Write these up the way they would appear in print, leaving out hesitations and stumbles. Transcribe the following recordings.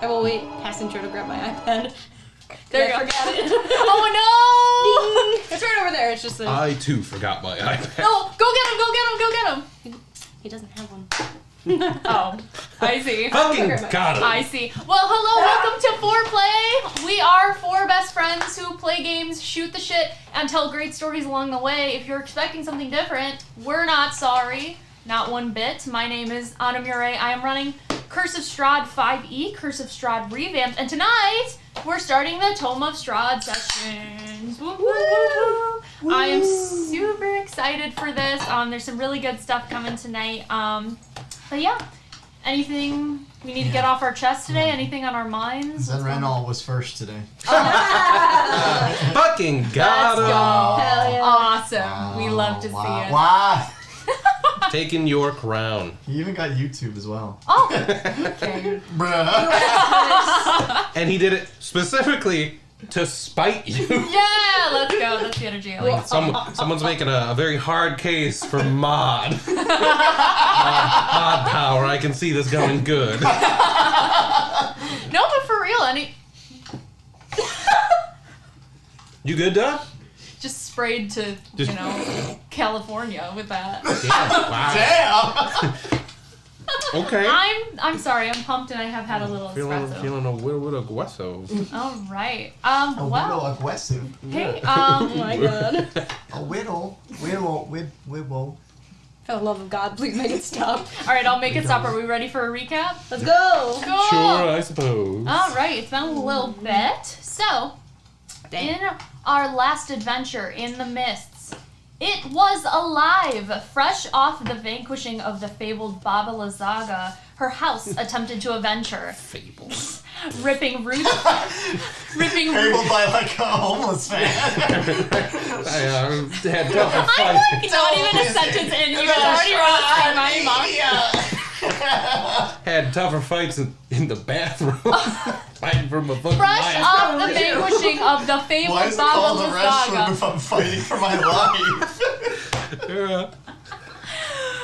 I will wait past intro to grab my iPad. There you go. Forgot it. Oh no! It's right over there. It's just I too forgot my iPad. No, go get him! Go get him! Go get him! He doesn't have one. Oh, I see. Fucking got him. I see. Well, hello, welcome to FourPlay. We are four best friends who play games, shoot the shit, and tell great stories along the way. If you're expecting something different, we're not sorry. Not one bit. My name is Anna Murray. I am running Curse of Strahd 5e, Curse of Strahd Revamped, and tonight we're starting the Tome of Strahd sessions. Woo woo! I am super excited for this. There's some really good stuff coming tonight. But yeah, anything we need to get off our chest today? Anything on our minds? Zen Renal was first today. Fucking got Let's him. go. Hell yeah. Awesome. We love to see it. Wow. Taking your crown. He even got YouTube as well. Oh, okay. Bruh. And he did it specifically to spite you. Yeah, let's go. That's the energy I like. Someone's making a very hard case for mod. Mod power. I can see this going good. No, but for real, You good, Doug? just sprayed to, California with that. Yeah, wow. Damn. Okay. I'm sorry, I'm pumped and I have had a little espresso. Feeling a little bit of guesso. All right. A little Well, aggressive. hey, Oh my god. A whittle. For the love of God, please make it stop. all right, I'll make it stop. Are we ready for a recap? Let's go. Cool. Sure, I suppose. All right, it's been a little bit. So, in our last adventure in the mists, it was alive, fresh off the vanquishing of the fabled Baba Lazaga. Her house attempted to avenge her, Fables. ripping roots. Fabled by like a homeless man. I had tough I'm fight. like not even a sentence in. You already roasting my mom. Had tougher fights in the bathroom. Fighting from a fucking Fresh lion. off the vanquishing of the fabled Why is it Baba called the restroom Lazaga. if I'm fighting for my life? Yeah.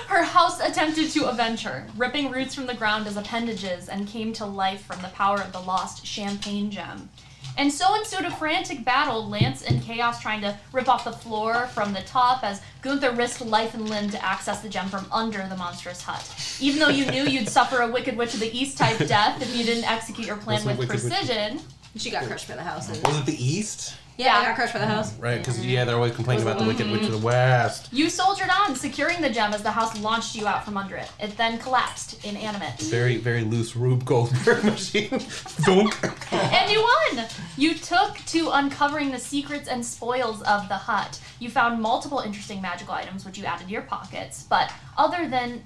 Her house attempted to avenge her, ripping roots from the ground as appendages, and came to life from the power of the lost champagne gem. And so ensued a frantic battle, Lance and Chaos trying to rip off the floor from the top as Gunther risked life and limb to access the gem from under the monstrous hut. Even though you knew you'd suffer a Wicked Witch of the East type death if you didn't execute your plan What's a with Wicked Witch? precision. She got crushed by the house. Was it the East? Yeah, I got crushed by the house. Right, because they're always complaining about the Wicked Witch of the West. You soldiered on, securing the gem as the house launched you out from under it. It then collapsed, inanimate. Very, very loose Rube Goldberg machine. Thunk. And you won! You took to uncovering the secrets and spoils of the hut. You found multiple interesting magical items which you added to your pockets, but other than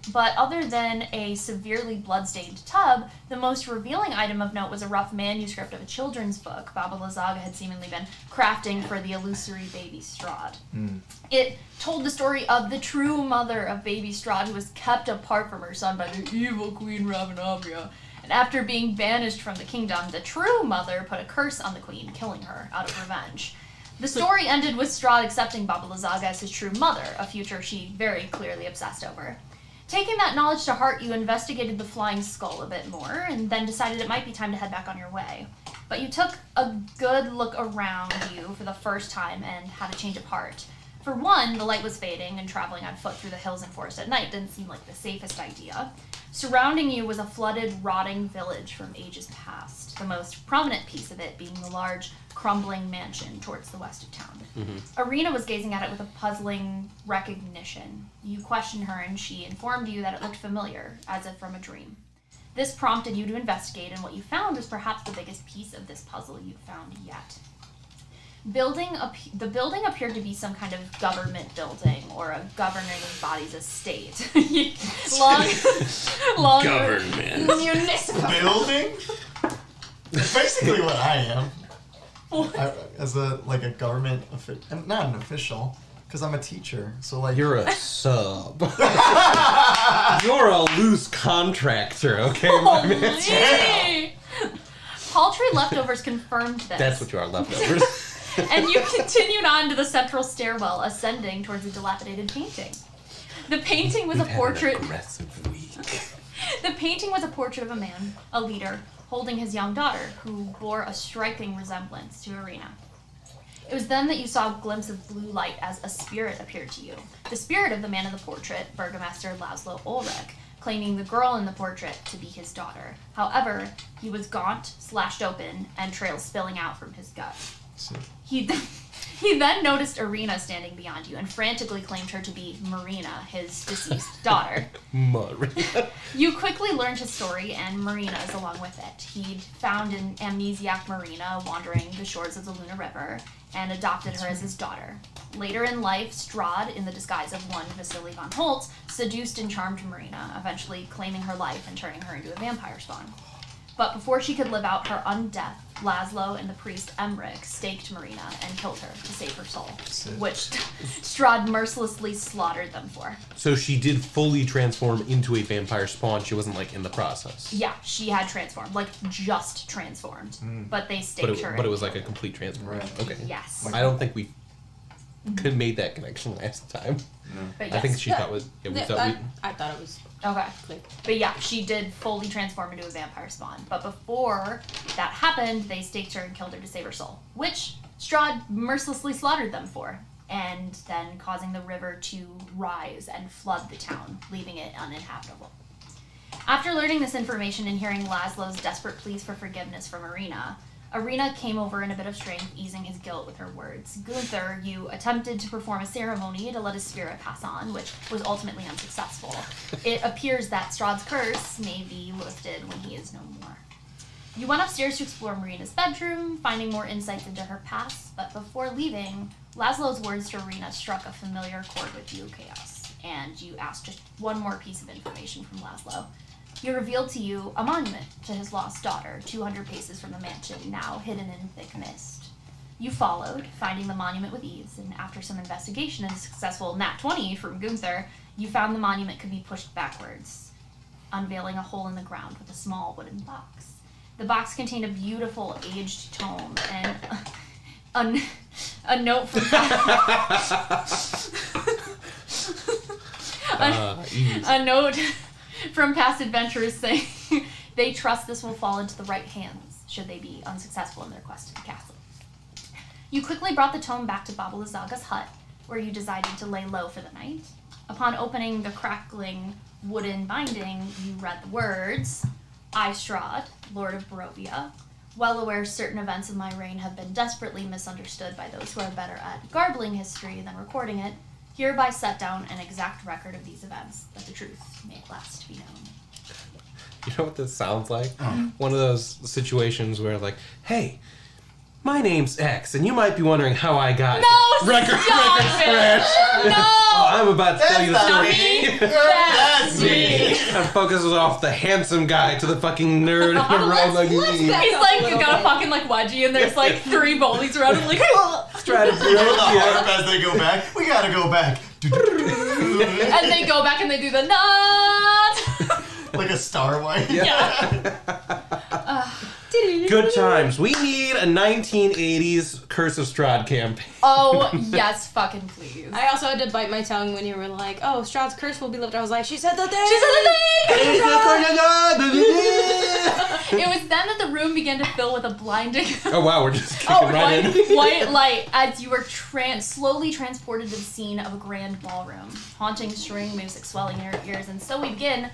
a severely bloodstained tub, the most revealing item of note was a rough manuscript of a children's book Baba Lazaga had seemingly been crafting for the illusory baby Strahd. It told the story of the true mother of baby Strahd, who was kept apart from her son by the evil Queen Ravenabria. And after being banished from the kingdom, the true mother put a curse on the queen, killing her out of revenge. The story ended with Strahd accepting Baba Lazaga as his true mother, a future she very clearly obsessed over. Taking that knowledge to heart, you investigated the flying skull a bit more, and then decided it might be time to head back on your way. But you took a good look around you for the first time and had a change of heart. For one, the light was fading, and traveling on foot through the hills and forest at night didn't seem like the safest idea. Surrounding you was a flooded, rotting village from ages past, the most prominent piece of it being the large, crumbling mansion towards the west of town. Arena was gazing at it with a puzzling recognition. You questioned her, and she informed you that it looked familiar, as if from a dream. This prompted you to investigate, and what you found was perhaps the biggest piece of this puzzle you'd found yet. The building appeared to be some kind of government building or a governing body's estate. long Government. Municipal. Building? That's basically what I am. As a government I'm not an official, because I'm a teacher. So like You're a sub. You're a loose contractor, okay, my man? Yay! Paltry leftovers confirmed this. That's what you are, leftovers. And you continued on to the central stairwell, ascending towards a dilapidated painting. The painting was a portrait. Aggressive week. The painting was a portrait of a man, a leader, holding his young daughter, who bore a striking resemblance to Irina. It was then that you saw a glimpse of blue light as a spirit appeared to you. The spirit of the man in the portrait, Burgomaster Laszlo Ulrich, claiming the girl in the portrait to be his daughter. However, he was gaunt, slashed open, and trails spilling out from his gut. He then noticed Irina standing beyond you and frantically claimed her to be Marina, his deceased daughter. Marina. You quickly learned his story and Marina's along with it. He'd found an amnesiac Marina wandering the shores of the Luna River and adopted her as his daughter. Later in life, Strahd, in the disguise of one Vasily von Holtz, seduced and charmed Marina, eventually claiming her life and turning her into a vampire spawn. But before she could live out her undeath, Laszlo and the priest Emmerich staked Marina and killed her to save her soul, which Strahd mercilessly slaughtered them for. So she did fully transform into a vampire spawn. She wasn't like in the process. Yeah, she had transformed, like just transformed, but they staked her. But it was like a complete transformation. Right. Okay. Yes. I don't think we could made that connection last time. But yes. I think she thought was. Yeah, we thought I thought it was Okay. clear. But yeah, she did fully transform into a vampire spawn. But before that happened, they staked her and killed her to save her soul, which Strahd mercilessly slaughtered them for, and then causing the river to rise and flood the town, leaving it uninhabitable. After learning this information and hearing Laszlo's desperate pleas for forgiveness from Irina came over in a bit of strength, easing his guilt with her words. Gunther, you attempted to perform a ceremony to let his spirit pass on, which was ultimately unsuccessful. It appears that Strahd's curse may be lifted when he is no more. You went upstairs to explore Marina's bedroom, finding more insights into her past, but before leaving, Laszlo's words to Irina struck a familiar chord with you, Chaos, and you asked just one more piece of information from Laszlo. He revealed to you a monument to his lost daughter, 200 paces from the mansion, now hidden in thick mist. You followed, finding the monument with ease, and after some investigation and a successful nat 20 from Gunther, you found the monument could be pushed backwards, unveiling a hole in the ground with a small wooden box. The box contained a beautiful aged tome and a note from a note from past adventurers saying they trust this will fall into the right hands should they be unsuccessful in their quest to the castle. You quickly brought the tome back to Baba Lyzaga's hut, where you decided to lay low for the night. Upon opening the crackling wooden binding, you read the words, I, Strahd, Lord of Barovia, well aware certain events of my reign have been desperately misunderstood by those who are better at garbling history than recording it, hereby set down an exact record of these events, that the truth may at last be known. You know what this sounds like? One of those situations where, like, hey, my name's X, and you might be wondering how I got here. Record scratch. No! Oh, I'm about to tell you the That's story. That's me. And focuses off the handsome guy to the fucking nerd in the room like me. He's like, you got a fucking like wedgie, and there's like 3 bullies around him, like, Try to You know the harp as they go back? We gotta go back. and they go back and they do the nut. Like a Star Wars. Yeah. Good times. We need a 1980s Curse of Strahd campaign. Oh, yes, fucking please. I also had to bite my tongue when you were like, "Oh, Strahd's curse will be lifted." I was like, "She said the thing." She said the thing! It was then that the room began to fill with a blinding Oh wow, we're just kicking right in. white light as you were slowly transported to the scene of a grand ballroom. Haunting string music swelling in your ears, and so we begin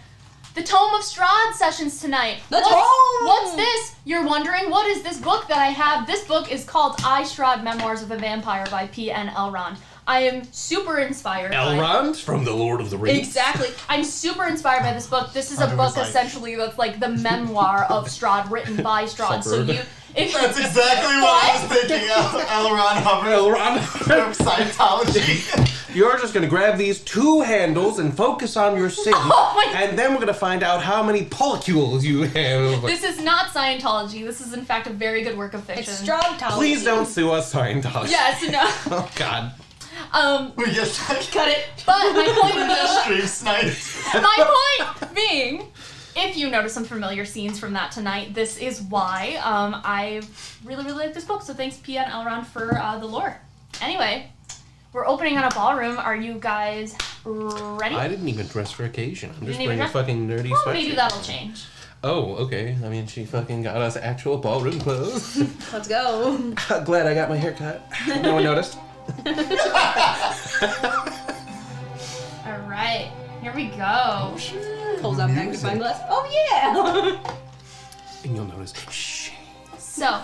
the Tome of Strahd sessions tonight. What's this? You're wondering, what is this book that I have? This book is called I, Strahd, Memoirs of a Vampire by P.N. Elrond. I am super inspired. Elrond from The Lord of the Rings. Exactly. I'm super inspired by this book. This is a book essentially that's like the memoir of Strahd written by Strahd. So you... That's exactly what I was thinking of. L. Ron Hubbard from Scientology. You're just going to grab these 2 handles and focus on your sin, and then we're going to find out how many polycules you have. This is not Scientology. This is, in fact, a very good work of fiction. It's Strahd-tology. Please don't sue us, Scientology. Yes, no. Oh, God. We just Cut it. But my point just stream sniped. My point being, if you notice some familiar scenes from that tonight, this is why I really, really like this book. So thanks, P.N. Elrond, for the lore. Anyway, we're opening on a ballroom. Are you guys ready? I didn't even dress for occasion. I'm just didn't even wearing a dress? fucking nerdy Well, sweatshirt. maybe that'll change. Oh, okay. I mean, she fucking got us actual ballroom clothes. Let's go. Glad I got my hair cut. No one noticed. All right, here we go. Pulls out magnifying glass. Oh yeah. And you'll notice. Shh. So,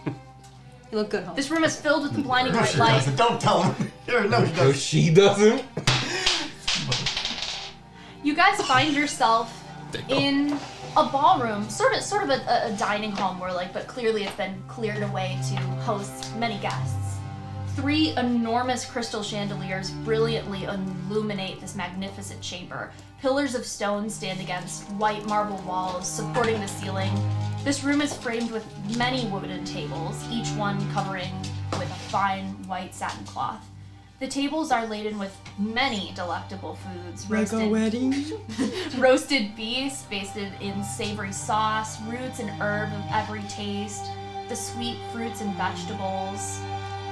You look good, home. this room is filled with the blinding No, white she light. doesn't. Don't tell him. Here, no, he No, doesn't. she doesn't. You guys find yourself in a ballroom, sort of a dining hall more like, but clearly it's been cleared away to host many guests. 3 enormous crystal chandeliers brilliantly illuminate this magnificent chamber. Pillars of stone stand against white marble walls, supporting the ceiling. This room is framed with many wooden tables, each one covering with a fine white satin cloth. The tables are laden with many delectable foods, roasted beef basted in savory sauce, roots and herbs of every taste, the sweet fruits and vegetables.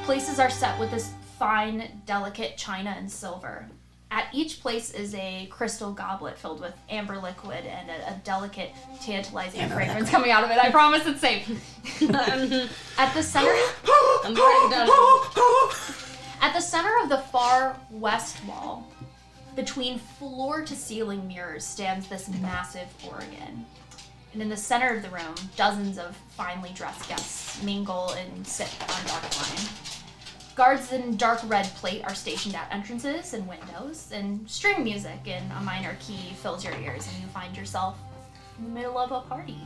Places are set with this fine, delicate china and silver. At each place is a crystal goblet filled with amber liquid and a delicate, tantalizing fragrance coming out of it. I promise it's safe. At the center... I'm writing down. At the center of the far west wall, between floor-to-ceiling mirrors, stands this massive organ. And in the center of the room, dozens of finely dressed guests mingle and sit on dark line. Guards in dark red plate are stationed at entrances and windows, and string music in a minor key fills your ears, and you find yourself in the middle of a party.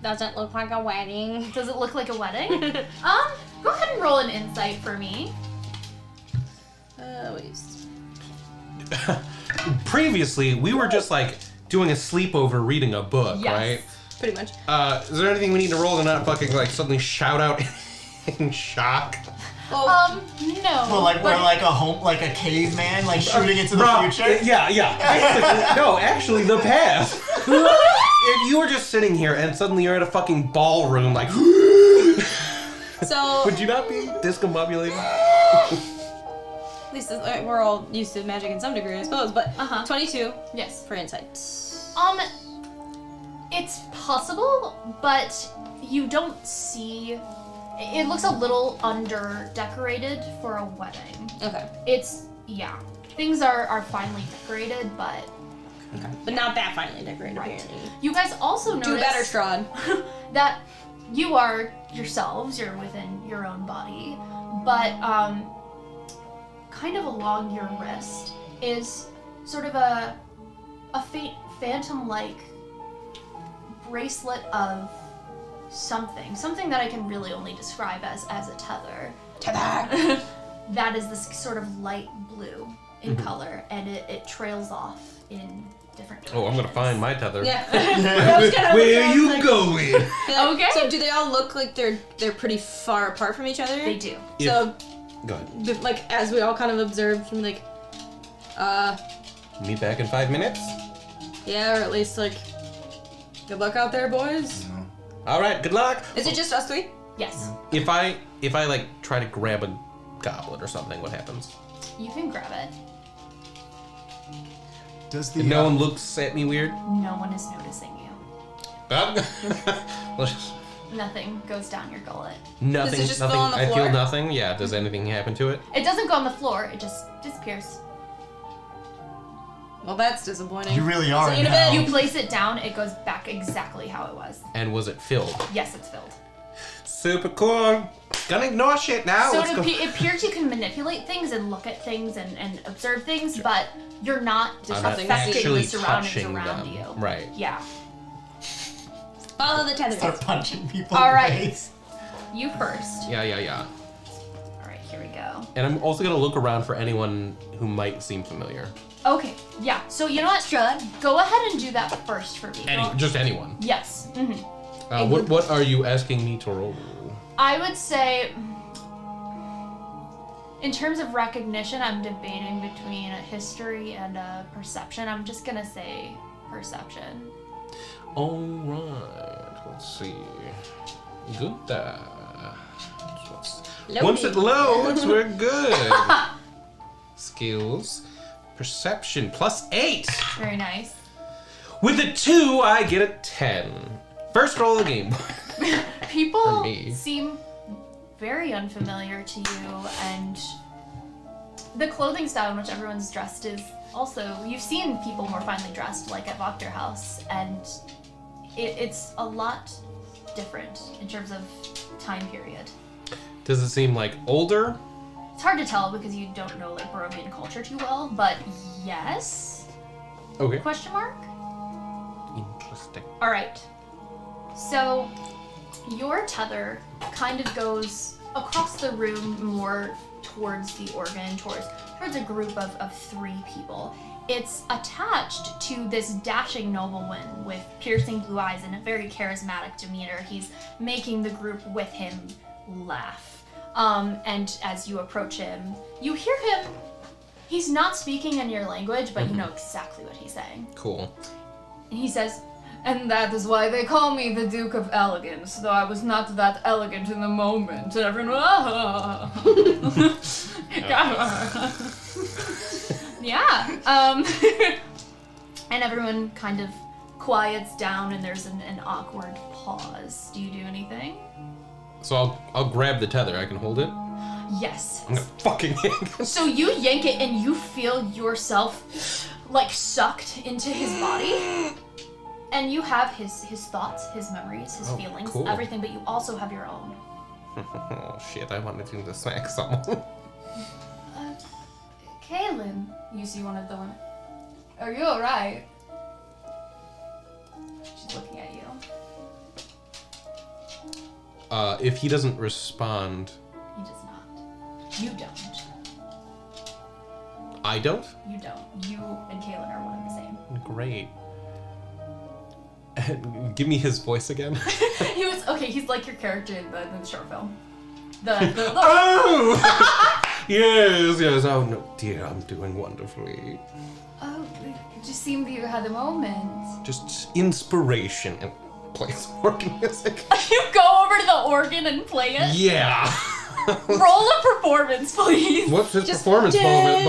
Doesn't look like a wedding. Does it look like a wedding? Go ahead and roll an insight for me. Wait. Previously, we were just like doing a sleepover reading a book, Yes. right? Pretty much. Is there anything we need to roll to not fucking like suddenly shout out in shock? Oh, No. Well, like but we're like a caveman, like shooting into the Bro, future. yeah. No, actually, the past. If you were just sitting here and suddenly you're at a fucking ballroom, like, so would you not be discombobulated? at least we're all used to magic in some degree, I suppose. But 22 Yes. for insight. It's possible, but you don't see. It looks a little under decorated for a wedding. Okay. Things are finely decorated, but Okay. But not that finely decorated. Right. Apparently. you guys also notice Do better, Strahd. that you are yourselves. You're within your own body, but kind of along your wrist is sort of a phantom-like bracelet of something that I can really only describe as a tether. Tether. That is this sort of light blue in color, and it trails off in different directions. Oh, I'm gonna find my tether. Yeah. Where are you going? Okay. So do they all look like they're pretty far apart from each other? They do. So, Go ahead. like, as we all kind of observed, from like, Meet back in 5 minutes. yeah, or at least like, good luck out there, boys. All right. Good luck. Is it just us 3? Yes. If I like try to grab a goblet or something, what happens? You can grab it. Does the If no one looks at me weird. No one is noticing you. Let's just, Nothing goes down your gullet. nothing. Does it just nothing. go on the I floor? feel nothing. Yeah. Does anything happen to it? It doesn't go on the floor. It just disappears. Well, that's disappointing. You really are So in a now. bed, You place it down. It goes back exactly how it was. And was it filled? Yes, it's filled. Super cool. Gonna ignore shit now. So Let's go. it appears you can manipulate things and look at things and observe things, but you're not Just I'm not nothing affecting the actually surroundings touching around them. you. Right. Yeah. follow the tether. Start punching people All in right. the face. You first. Yeah. All right, here we go. And I'm also gonna look around for anyone who might seem familiar. Okay, yeah. So you know what, Strahd? Go ahead and do that first for me. Just anyone. Yes. What are you asking me to roll? I would say, in terms of recognition, I'm debating between a history and a perception. I'm just gonna say perception. All right. Let's see. Good. Once it loads, we're good. Skills. Perception +8. Very nice. With a 2, I get a 10. First roll of the game. People me. seem very unfamiliar to you, and the clothing style in which everyone's dressed is also... You've seen people more finely dressed, like at Wachter House, and it's a lot different in terms of time period. Does it seem like older? It's hard to tell because you don't know like Barovian culture too well, but yes? Okay. Question mark? Interesting. All right. So your tether kind of goes across the room more towards the organ, towards a group of 3 people. It's attached to this dashing nobleman with piercing blue eyes and a very charismatic demeanor. He's making the group with him laugh. And as you approach him, you hear him. He's not speaking in your language, but you know exactly what he's saying. Cool. And he says, "And that is why they call me the Duke of Elegance, though I was not that elegant in the moment." And everyone, yeah. And everyone kind of quiets down, and there's an awkward pause. Do you do anything? So I'll grab the tether. I can hold it. Yes. I'm gonna fucking yank it. So you yank it, and you feel yourself like sucked into his body. And you have his thoughts, his memories, his feelings, cool. everything, but you also have your own. Oh shit, I wanted to smack someone. Kaylin, you see one of the women. Are you alright? She's looking at you. If he doesn't respond... He does not. You don't. I don't? You don't. You and Kaylin are one and the same. Great. Give me his voice again. He's like your character in the short film. Oh! Yes. Oh no, dear, I'm doing wonderfully. Oh, it just seemed that you had a moment. Just inspiration and play some organ music. You go over to the organ and play it? Yeah. Roll a performance, please. What's his performance bonus?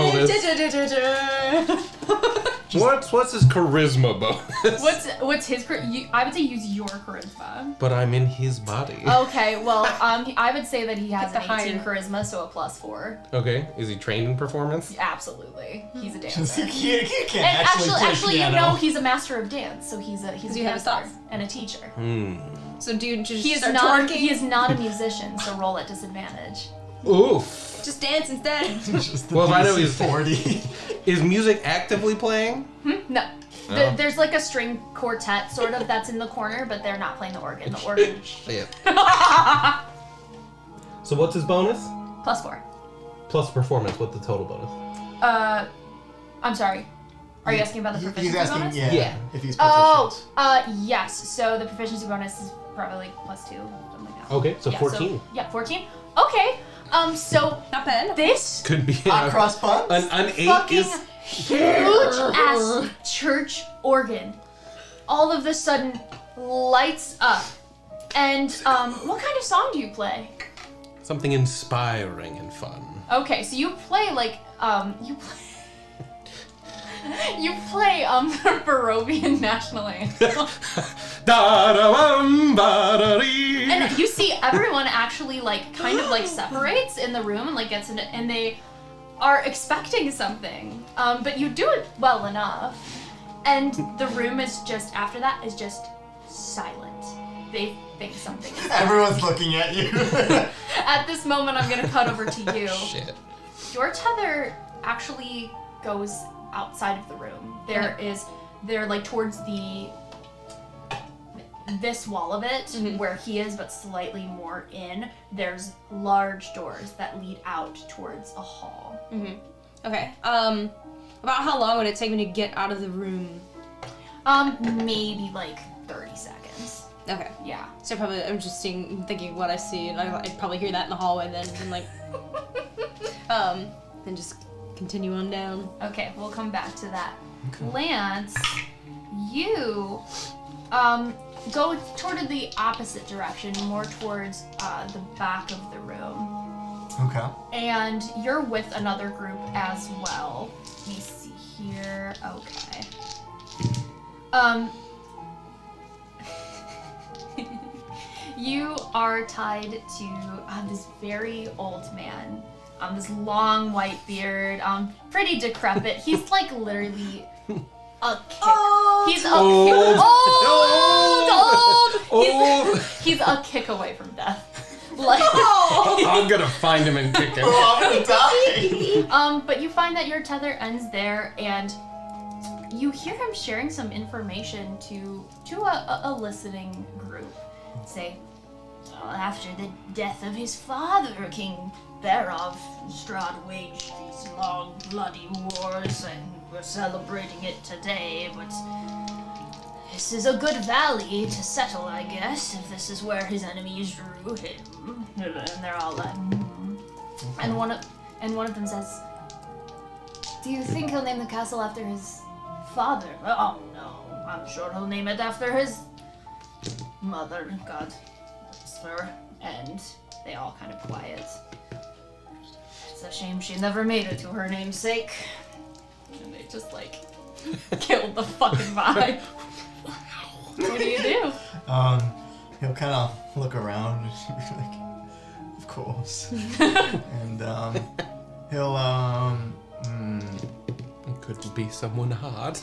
What's his charisma bonus? What's his I would say use your charisma. But I'm in his body. Okay, well, I would say that he has Get an the 18 higher. charisma, so a +4. Okay, is he trained in performance? Absolutely, he's a dancer. He can't And play actually, you piano. know, he's a master of dance, so he's a you have his dancer thoughts. and a teacher. So do you just He is start not. twerking? He is not a musician, so roll at disadvantage. Oof. Just dance instead. Just the Well, if I know BC he's 40. Is music actively playing? No. Oh. There's like a string quartet sort of that's in the corner, but they're not playing the organ. The organ. Shit. So what's his bonus? +4. Plus performance. What's the total bonus? I'm sorry. Are you asking about the proficiency He's asking, bonus? yeah, if he's proficient. Oh, yes. So the proficiency bonus is probably +2, something like that. Okay, so Yeah, 14. Yeah, 14. Okay. So Not bad. this Could be Hot cross buns? an 8 fucking is huge ass church organ all of a sudden lights up. And what kind of song do you play? something inspiring and fun. Okay, so you play like you play the Barovian national anthem. And you see everyone actually like kind of like separates in the room and like gets into, and they are expecting something. But you do it well enough. And the room is just, after that, is just silent. They think something is Everyone's looking at you. At this moment, I'm gonna cut over to you. Shit. Your tether actually goes outside of the room. They're like towards this wall of it, where he is, but slightly more in. There's large doors that lead out towards a hall. Okay. About how long would it take me to get out of the room? Maybe like 30 seconds. Okay. Yeah. So probably I'm just thinking what I see, and I'd probably hear that in the hallway then, and like, then just continue on down. Okay, we'll come back to that. Lance, you go toward the opposite direction, more towards the back of the room. Okay. And you're with another group as well. Let me see here. Okay. You are tied to this very old man. This long white beard, pretty decrepit. He's like literally a kick. He's a old. He's a kick away from death. Like, I'm gonna find him and kick him. Oh, I'm gonna die. But you find that your tether ends there, and you hear him sharing some information to a listening group. Say, after the death of his father, King Barov, Strahd waged these long, bloody wars, and we're celebrating it today, but this is a good valley to settle, I guess, if this is where his enemies drew him. And they're all like, And one of them says, do you think he'll name the castle after his father? Oh, no, I'm sure he'll name it after his mother, God bless her. And they all kind of quiet. It's a shame she never made it to her namesake. And they just like killed the fucking vibe. What do you do? He'll kind of look around and be like, of course. And he'll It could be someone hard.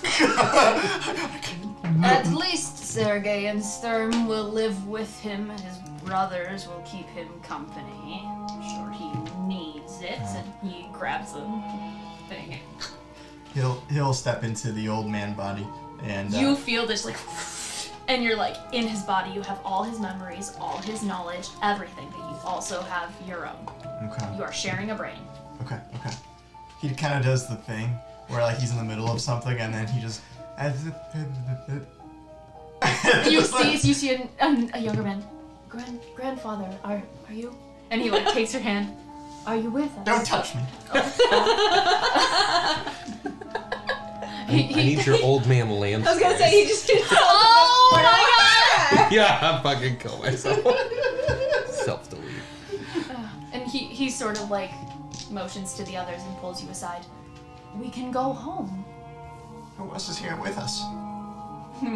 At least Sergei and Sturm will live with him. His brothers will keep him company. I'm sure he needs it. And he grabs a thing. he'll step into the old man body and You feel this like, and you're like in his body. You have all his memories, all his knowledge, everything. But you also have your own. Okay. You are sharing a brain. Okay. He kind of does the thing where like he's in the middle of something and then he just. You see a younger man. Grandfather, are you? And he like takes your hand. Are you with us? Don't touch me. I need your old man land. I was gonna say he just. Oh my god! Yeah, I'm fucking kill myself. Self-delete. And he sort of like motions to the others and pulls you aside. We can go home. Who else is here with us?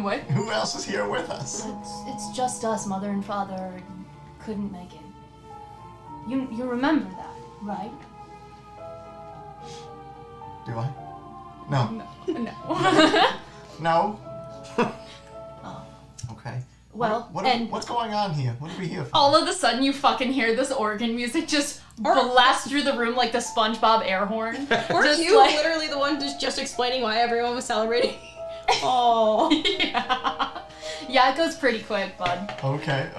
What? Who else is here with us? It's just us, mother and father couldn't make it. You remember that, right? Do I? No. No. No? Oh. Okay. Well, what's going on here? What are we here for? all of a sudden you fucking hear this organ music just blast through the room like the SpongeBob air horn. Weren't Just you like- literally the one just explaining why everyone was celebrating? Oh. Yeah, it goes pretty quick, bud. Okay.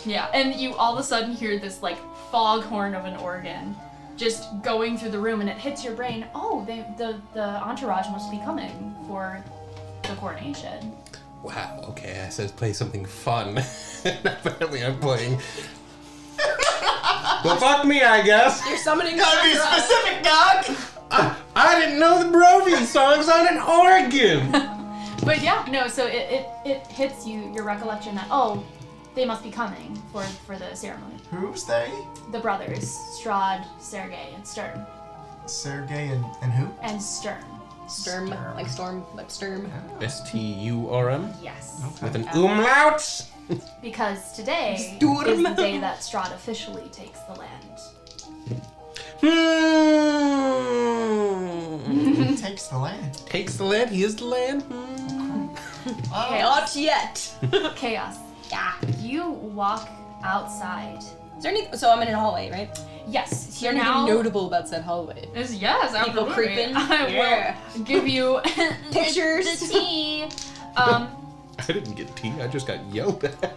Yeah, and you all of a sudden hear this like foghorn of an organ just going through the room, and it hits your brain. Oh, the entourage must be coming for the coronation. Wow, okay, I said play something fun. Apparently I'm playing. Well, fuck me, I guess. You're summoning. Gotta be specific, dog! I didn't know the Brovian song's on an organ. But yeah, no. So it hits you your recollection that they must be coming for the ceremony. Who's they? The brothers, Strahd, Sergei, and Sturm. Sergei and who? And Sturm. Sturm, like storm, like Sturm. S-T-U-R-M? Yes. With an umlaut? Because today is Sturm. the day that Strahd officially takes the land. Takes the land. Takes the land, he is the land. Okay, not yet. Chaos. Yeah. You walk outside. Is there any? So I'm in a hallway, right? Yes, Is there you're anything now. notable about said hallway? Yes, People absolutely. creeping? I Yeah. will give you Pictures. the tea. I didn't get tea, I just got yelled at.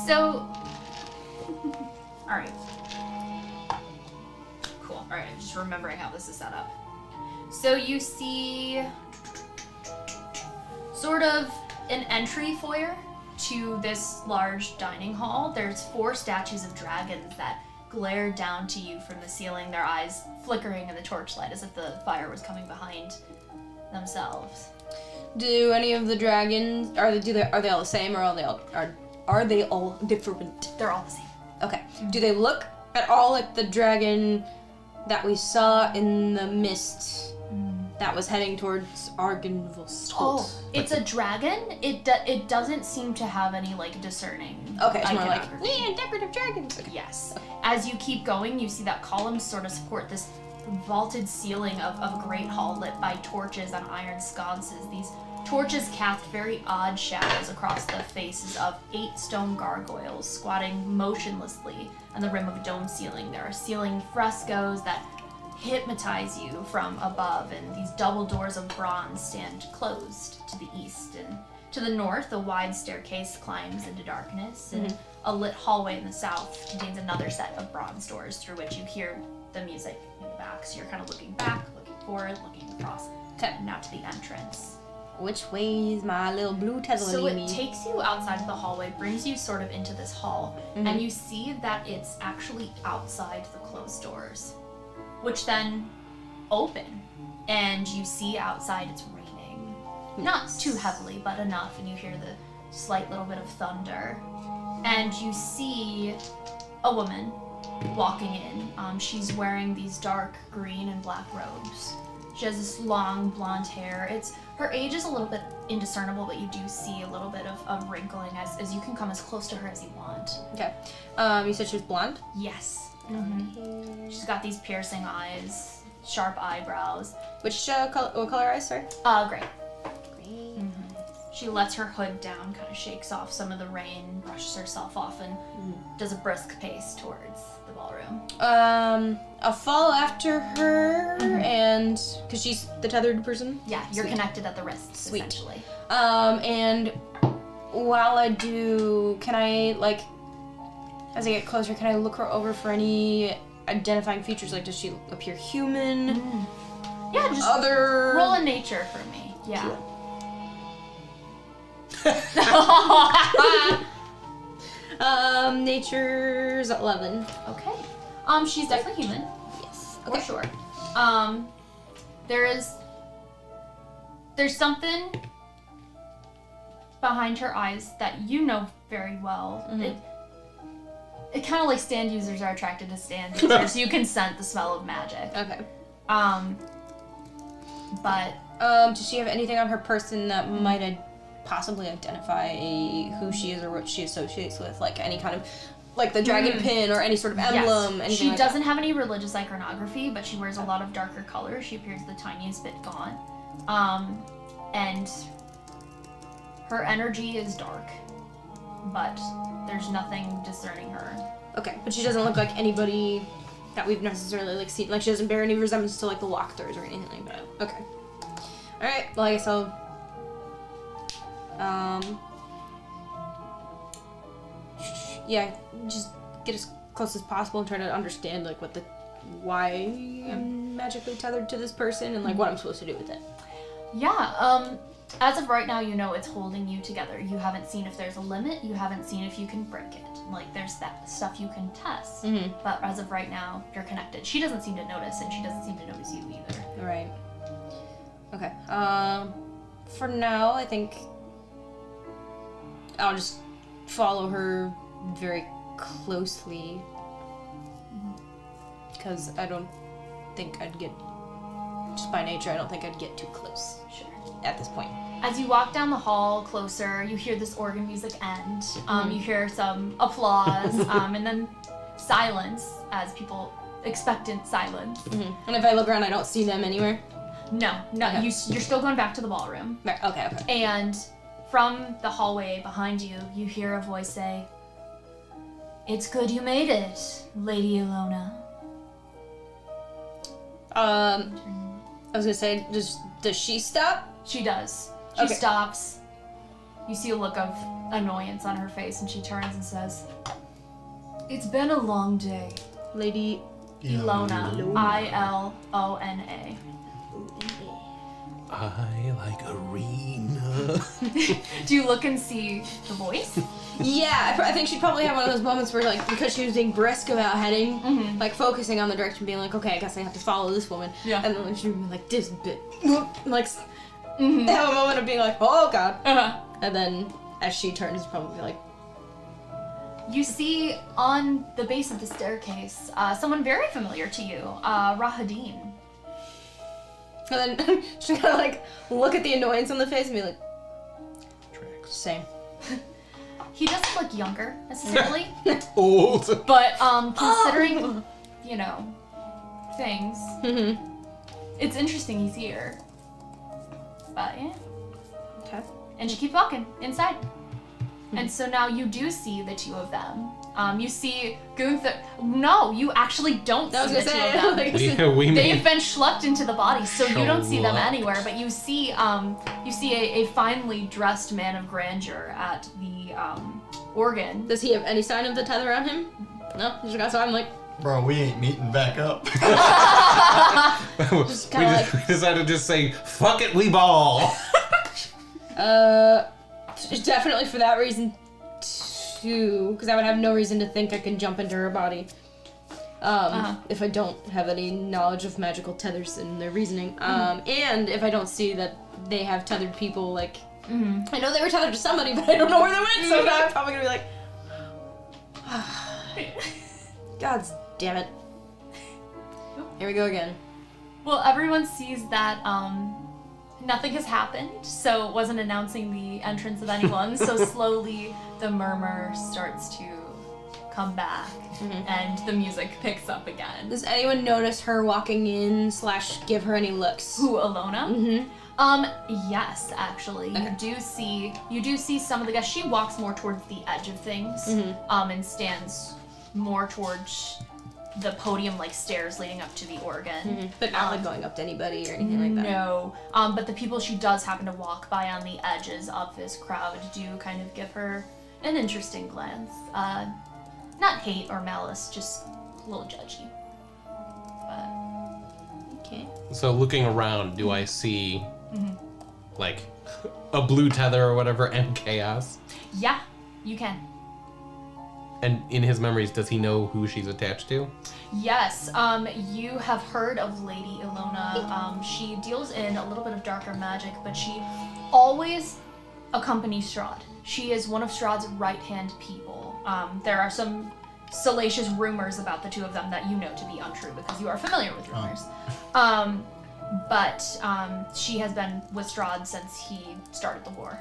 So, all right. Cool. All right, just remembering how this is set up. So you see sort of an entry foyer to this large dining hall. There's 4 statues of dragons that glare down to you from the ceiling, their eyes flickering in the torchlight as if the fire was coming behind themselves. Do any of the dragons are they all the same, or are they all different? They're all the same. Okay. Do they look at all like the dragon that we saw in the mist that was heading towards Argynvostholt. Oh, it's a dragon. It doesn't seem to have any like discerning. Okay, it's more like iconography. decorative dragons. Okay. Yes. As you keep going, you see that columns sort of support this vaulted ceiling of a great hall lit by torches on iron sconces. These torches cast very odd shadows across the faces of 8 stone gargoyles squatting motionlessly on the rim of a dome ceiling. There are ceiling frescoes that hypnotize you from above, and these double doors of bronze stand closed to the east. And to the north, a wide staircase climbs into darkness, and a lit hallway in the south contains another set of bronze doors through which you hear the music in the back. So you're kind of looking back, looking forward, looking across, and now to the entrance. Which way is my little blue Tesla So leading it me? takes you outside of the hallway, brings you sort of into this hall, and you see that it's actually outside the closed doors, which then open, and you see outside it's raining. Not too heavily, but enough, and you hear the slight little bit of thunder. And you see a woman walking in. She's wearing these dark green and black robes. She has this long blonde hair. Her age is a little bit indiscernible, but you do see a little bit of wrinkling as you can come as close to her as you want. Okay. You said she was blonde? Yes. She's got these piercing eyes, sharp eyebrows. Which what color eyes, sorry? Gray. Green. She lets her hood down, kind of shakes off some of the rain, brushes herself off, and does a brisk pace towards the ballroom. I'll follow after her, and because she's the tethered person. Yeah, you're Sweet. connected at the wrists, Sweet. essentially. And while I do, can I, like, as I get closer, can I look her over for any identifying features? Like, does she appear human? Yeah, just Other... roll a nature for me. Yeah. Nature's 11. Okay. She's definitely human. Yes. For sure. There's something behind her eyes that you know very well. It kind of like stand users are attracted to stand users. You can scent the smell of magic. Okay. But Does she have anything on her person that might possibly identify who she is or what she associates with? Like any kind of, like the dragon pin or any sort of emblem? yes, anything she like doesn't have any religious iconography, but she wears a lot of darker colors. She appears the tiniest bit gaunt. And her energy is dark, but there's nothing discerning her. that? Okay, but she doesn't look like anybody that we've necessarily like seen. Like she doesn't bear any resemblance to like the walkthroughs or anything like that. Okay. All right. Well, I guess I'll. Yeah, just get as close as possible and try to understand like why I'm magically tethered to this person and like what I'm supposed to do with it. Yeah, as of right now, you know it's holding you together. You haven't seen if there's a limit. You haven't seen if you can break it. Like, there's that stuff you can test. But as of right now, you're connected. She doesn't seem to notice, and she doesn't seem to notice you either. Right. Okay. For now, I think I'll just follow her very closely because I don't think I'd get, just by nature, I don't think I'd get too close. Sure. At this point. As you walk down the hall closer, you hear this organ music end. You hear some applause, and then silence as people expectant silence. And if I look around, I don't see them anywhere? No, Okay. you're still going back to the ballroom. Right, okay. And from the hallway behind you, you hear a voice say, "It's good you made it, Lady Ilona." I was gonna say, does she stop? She does. She Okay. stops. You see a look of annoyance on her face, and she turns and says, "It's been a long day, Lady Ilona. I-L-O-N-A." I like arena. Do you look and see the voice? Yeah, I think she'd probably have one of those moments where, like, because she was being brisk about heading, like, focusing on the direction, being like, okay, I guess I have to follow this woman. Yeah. And then she'd be like, this bit. Like, have a moment of being like, oh, God. And then, as she turns, probably like... You see on the base of the staircase, someone very familiar to you, Rahadin. And then she's gonna like look at the annoyance on the face and be like, Tricks. same. He doesn't look younger necessarily, Old. but considering you know things, it's interesting he's here. But yeah. Okay. And you keep walking inside. And so now you do see the two of them. You see Gunther. No, you actually don't see the two of them. They've been schlepped into the body, so you don't see them anywhere. But you see a finely dressed man of grandeur at the organ. Does he have any sign of the tether on him? No. He just got so I'm like, Bro, we ain't meeting back up. just kind of like. We decided to just say, fuck it, we ball. Definitely for that reason too, because I would have no reason to think I can jump into her body. If I don't have any knowledge of magical tethers in their reasoning. And if I don't see that they have tethered people, like, I know they were tethered to somebody, but I don't know where they went, so now I'm probably gonna be like, God damn it. Here we go again. Well, everyone sees that nothing has happened, so it wasn't announcing the entrance of anyone, so slowly the murmur starts to come back, and the music picks up again. Does anyone notice her walking in / give her any looks? Who, Ilona? Yes, actually. Okay. You do see some of the guys. She walks more towards the edge of things, and stands more towards the podium, like stairs leading up to the organ. But not like going up to anybody or anything like that. No. But the people she does happen to walk by on the edges of this crowd do kind of give her an interesting glance. Not hate or malice, just a little judgy. But Okay. So looking around, do I see like a blue tether or whatever and chaos? yeah, you can. And in his memories, does he know who she's attached to? Yes, you have heard of Lady Ilona. She deals in a little bit of darker magic, but she always accompanies Strahd. She is one of Strahd's right-hand people. There are some salacious rumors about the two of them that you know to be untrue because you are familiar with rumors. But she has been with Strahd since he started the war.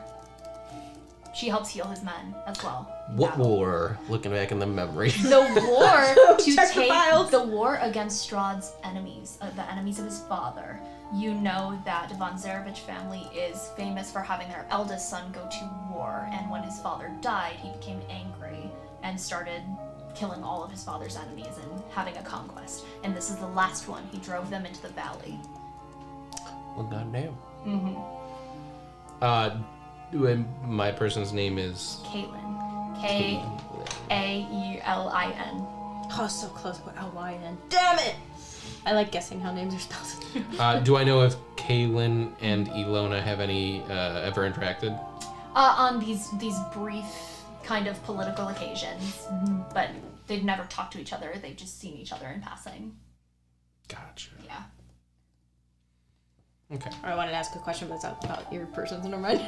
She helps heal his men as well. What war? Looking back in the memory. The war to Check the take files. the war against Strahd's enemies, the enemies of his father. You know that Von Zarevich family is famous for having their eldest son go to war, and when his father died, he became angry and started killing all of his father's enemies and having a conquest. And this is the last one. He drove them into the valley. Well, goddamn. And my person's name is Caitlin. K-A-E-L-I-N. Oh, so close with L-Y-N. Damn it! I like guessing how names are spelled. do I know if Kaylin and Ilona have any ever interacted? On these brief kind of political occasions, but they've never talked to each other. They've just seen each other in passing. Gotcha. Yeah. Okay. I wanted to ask a question, but it's not about your person, so never mind.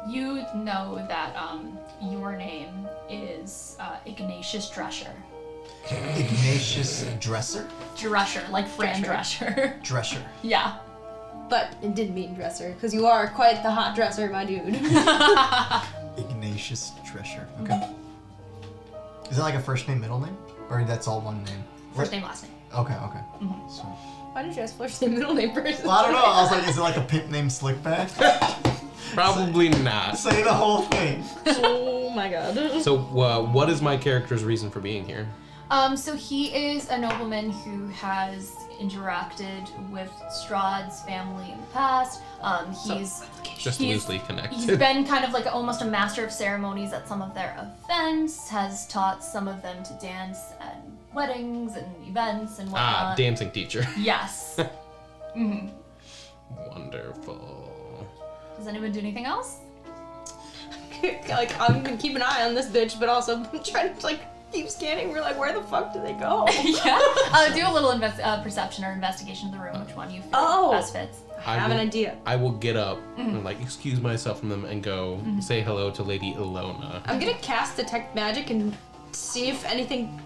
You know that your name is Ignatius Drescher. Ignatius Dresser? Drescher, like Fran Drescher. Drescher. Yeah. But it didn't mean dresser, because you are quite the hot dresser, my dude. Ignatius Drescher. Okay. Is that like a first name, middle name? Or that's all one name? First name, last name. Okay. So, Why did you ask first name, middle name first? well, I don't know. I was like, is it like a pimp named Slickback? Probably not. Say the whole thing. Oh my god. So, what is my character's reason for being here? So he is a nobleman who has interacted with Strahd's family in the past. He's Loosely connected. He's been kind of like almost a master of ceremonies at some of their events, has taught some of them to dance at weddings and events and whatnot. Dancing teacher. Yes. Wonderful. Does anyone do anything else? Like, I'm gonna keep an eye on this bitch, but also trying to, like, keep scanning. We're like, where the fuck do they go? Yeah. Do a little perception or investigation of the room, which one you feel best fits. I have an idea. I will get up and like excuse myself from them and go say hello to Lady Ilona. I'm gonna cast Detect Magic and see if anything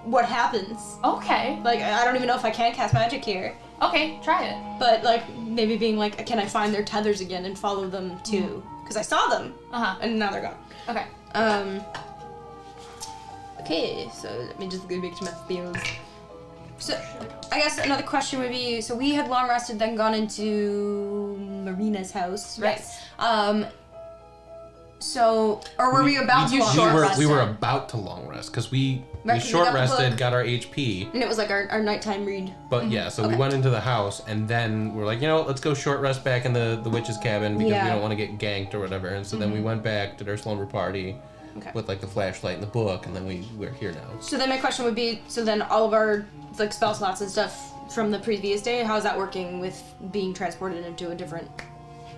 what happens. Okay. Like, I don't even know if I can cast magic here. Okay, try it. But, like, maybe being like, can I find their tethers again and follow them too? Because I saw them. And now they're gone. Okay. Okay, so let me just go back to my spells. So, I guess another question would be, so we had long rested, then gone into Marina's house, right? Yes. So, or were we about to long rest? We were about to long rest because we short rested, got our HP. And it was like our nighttime read. But yeah, so we went into the house and then we're like, you know what, let's go short rest back in the witch's cabin because we don't want to get ganked or whatever. And so then we went back, did our slumber party with like the flashlight and the book, and then we're here now. So then my question would be, so then all of our like spell slots and stuff from the previous day, how's that working with being transported into a different...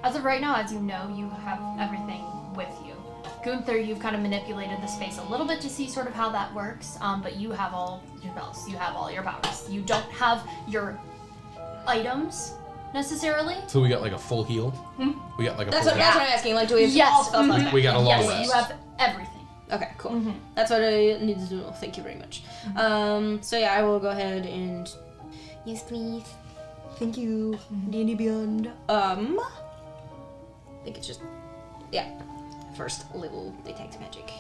As of right now, as you know, you have everything with you. Gunther, you've kind of manipulated the space a little bit to see sort of how that works, but you have all your spells, you have all your powers. You don't have your items, necessarily. So we got like a full heal? We got like a that's full what I'm asking, like do we have all spell slots back? We got a long rest. You have everything. Okay, cool. That's what I needed to know. Thank you very much. So yeah, I will go ahead and... Yes, please. Thank you, D&D Beyond. I think it's just... Yeah. First level detect magic.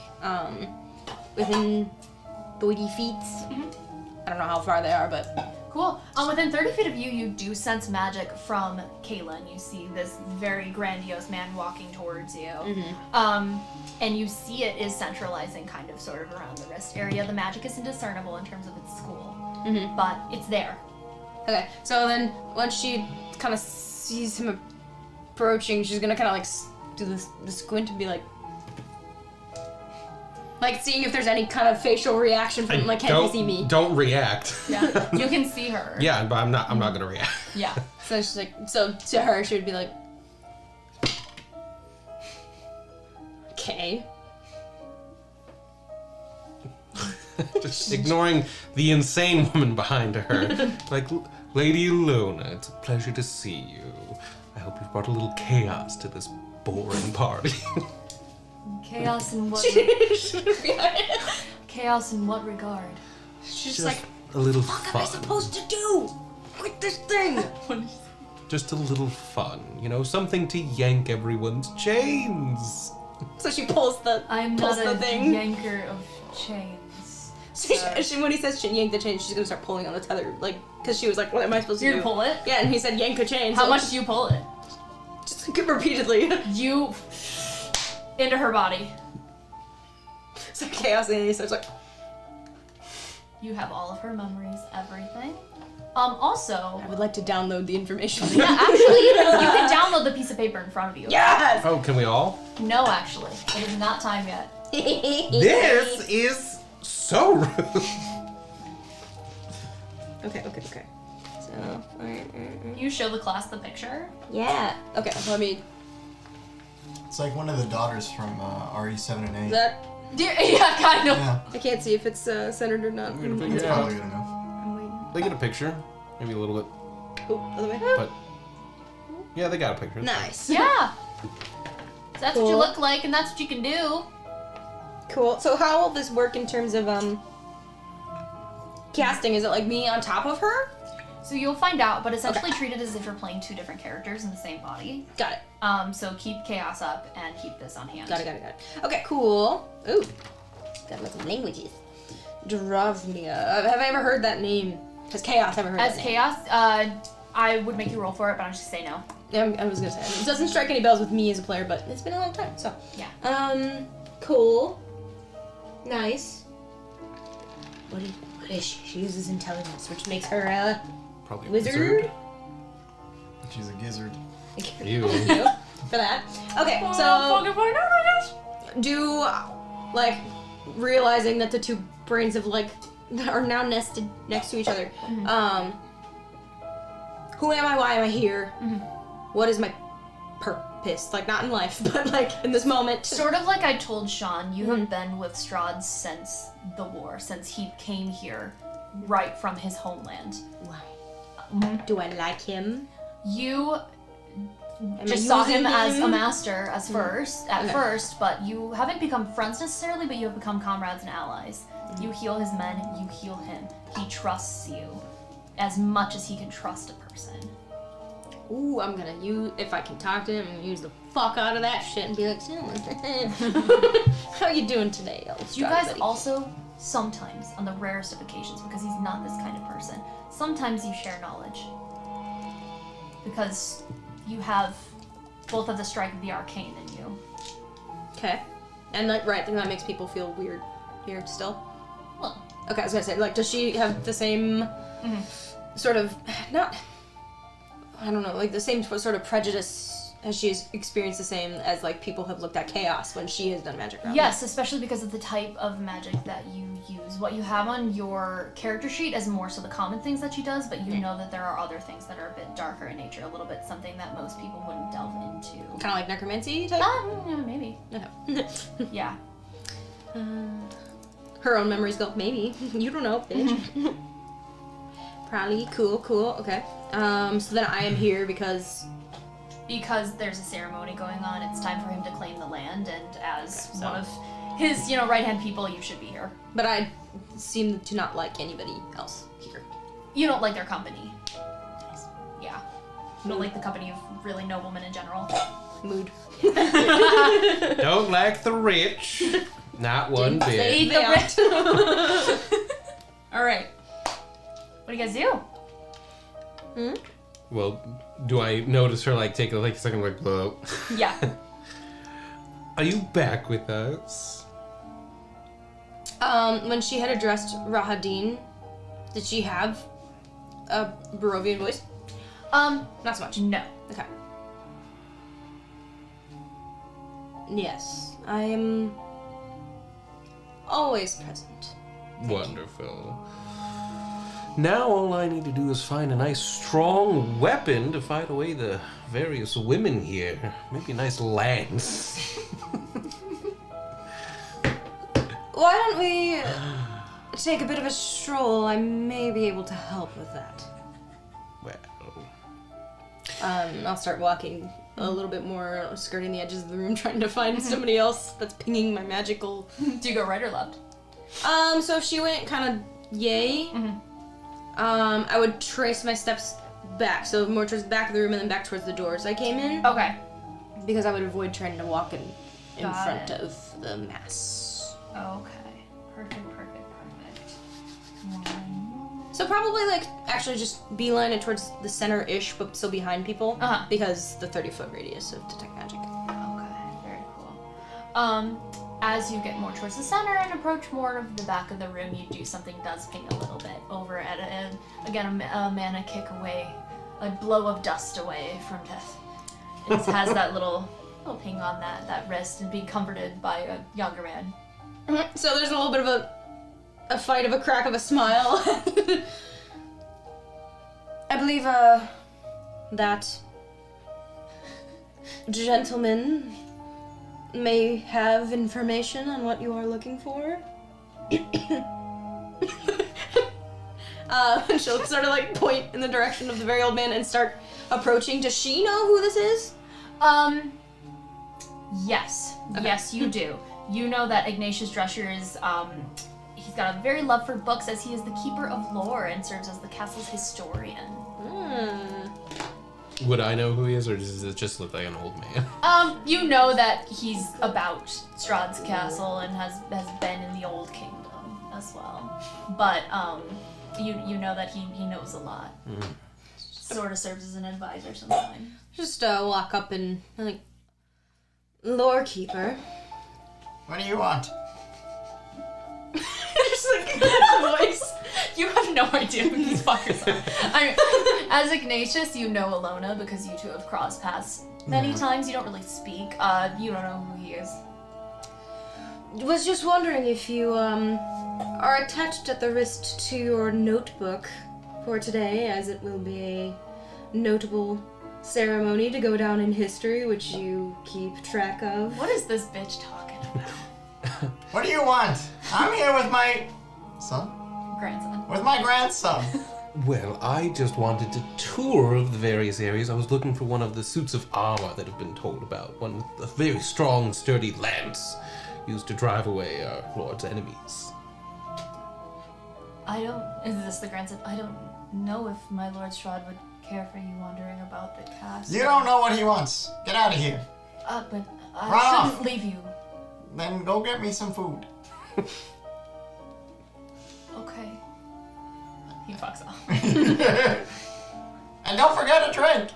Within 30 feet. I don't know how far they are, but... Cool. Within 30 feet of you, you do sense magic from Kayla, and you see this very grandiose man walking towards you. And you see it is centralizing kind of sort of around the wrist area. The magic isn't discernible in terms of its school, but it's there. Okay, so then once she kind of sees him approaching, she's gonna kind of like do the squint and be like seeing if there's any kind of facial reaction from like, can he see me? Don't react. Yeah, you can see her. Yeah, but I'm not gonna react. Yeah. So she's like, so to her she would be like, okay. Just ignoring the insane woman behind her. Like, Lady Luna, it's a pleasure to see you. I hope you've brought a little chaos to this boring party. Chaos in what? Chaos in what regard? She's Just like, a little what fun. am I supposed to do? Quit this thing! Just a little fun, you know, something to yank everyone's chains. So she pulls the I'm pulls not the a thing. yanker of chains. She, when he says yank the chain, she's gonna start pulling on the tether, like, because she was like, what am I supposed to do? You pull it? Yeah, and he said yank the chain. How so much do you pull it? Just repeatedly. You into her body. So chaos and he starts like... You have all of her memories, everything. Also... I would like to download the information. Yeah, actually, you can download the piece of paper in front of you. Yes! Oh, can we all? No, actually. It is not time yet. This is so rude. Okay. So, You show the class the picture. yeah. Okay, let me... It's like one of the daughters from RE7 and 8. That... Yeah, kind of. Yeah, I can't see if it's centered or not. it's probably good enough. I'm waiting. They get a picture, maybe a little bit, Oh, other way. but yeah, they got a picture. Nice. Yeah. So that's what you Cool. look like, and that's what you can do. Cool. So how will this work in terms of casting? Is it like me on top of her? So you'll find out, but essentially treat it as if you're playing two different characters in the same body. Got it. So keep chaos up and keep this on hand. Got it. Okay, cool. Ooh. Got lots of languages. Dravnia. Have I ever heard that name? Has Chaos ever heard As that name? chaos, I would make you roll for it, but I'm just gonna say no. Yeah, I was gonna say. It doesn't strike any bells with me as a player, but it's been a long time, so. Yeah. Cool. Nice. What is she? She uses intelligence, which makes her Probably a wizard. She's a gizzard. You. For that. Okay, so do like realizing that the two brains of like are now nested next to each other. Who am I? Why am I here? What is my purpose? Like not in life, but like in this moment. Sort of like I told Sean, you have been with Strahd since the war, since he came here right from his homeland. Why? Do I like him? You just saw him as a master at first, but you haven't become friends necessarily, but you have become comrades and allies. You heal his men, you heal him. He trusts you as much as he can trust a person. Ooh, I'm gonna use, if I can talk to him, I'm gonna use the fuck out of that shit and be like, how you doing today, Strahd, You guys buddy? also, sometimes, on the rarest of occasions, because he's not this kind of person, sometimes you share knowledge. Because you have both of the strike of the arcane in you. Okay. And like, right, I think that makes people feel weird here still. Well. Okay, I was gonna say, like, does she have the same sort of, not, I don't know, like the same sort of prejudice? Has she experienced the same as, like, people have looked at chaos when she has done magic around? Yes, especially because of the type of magic that you use. What you have on your character sheet is more so the common things that she does, but you know that there are other things that are a bit darker in nature, a little bit something that most people wouldn't delve into. Kind of like necromancy type? Yeah, maybe. Okay. Yeah. Her own memories go, maybe. You don't know, bitch. Probably. Cool. Okay. So then I am here because there's a ceremony going on. It's time for him to claim the land, and as one of his, right-hand people, you should be here. But I seem to not like anybody else here. You don't like their company. Yeah. You don't like the company of really noblemen in general. Mood. Don't like the rich. Not one bit. They the rich. All right. What do you guys do? Well, do I notice her like take a second like blow? Yeah. Are you back with us? When she had addressed Rahadin, did she have a Barovian voice? Not so much. No. Okay. Yes, I am always present. Wonderful. Now all I need to do is find a nice strong weapon to fight away the various women here. Maybe a nice lance. Why don't we take a bit of a stroll? I may be able to help with that. Well, I'll start walking a little bit more, skirting the edges of the room, trying to find somebody else that's pinging my magical... Do you go right or left? So if she went kind of yay, I would trace my steps back, so more towards the back of the room and then back towards the doors I came in. Okay. Because I would avoid trying to walk in Got front it. of the mass. Okay. Perfect. So probably, like, actually just beeline it towards the center-ish, but still behind people. Because the 30-foot radius of detect magic. Okay, very cool. As you get more towards the center and approach more of the back of the room, you do something does ping a little bit over at a mana kick away, a blow of dust away from death. It has that little ping on that wrist and being comforted by a younger man. So there's a little bit of a fight of a crack of a smile. I believe, that gentleman may have information on what you are looking for. She'll sort of like point in the direction of the very old man and start approaching. Does she know who this is? Yes. Okay. Yes, you do. You know that Ignatius Drescher is, he's got a very love for books as he is the keeper of lore and serves as the castle's historian. would I know who he is, or does it just look like an old man? You know that he's about Strahd's castle and has been in the Old Kingdom as well. But, you know that he knows a lot. Sort of serves as an advisor sometimes. Just walk up and like, lore keeper. What do you want? Just like the voice. You have no idea who these fuckers are. As Ignatius, you know Alona because you two have crossed paths many times. You don't really speak. You don't know who he is. Was just wondering if you are attached at the wrist to your notebook for today, as it will be a notable ceremony to go down in history, which you keep track of. What is this bitch talking about? What do you want? I'm here with my son. Grandson. With my grandson. Well, I just wanted to tour of the various areas. I was looking for one of the suits of armor that have been told about. One with a very strong, sturdy lance used to drive away our lord's enemies. Is this the grandson? I don't know if my Lord Strahd would care for you wandering about the castle. You don't know what he wants. Get out of here. But I Run shouldn't off. leave you. Then go get me some food. Okay. He fucks off. And don't forget a drink.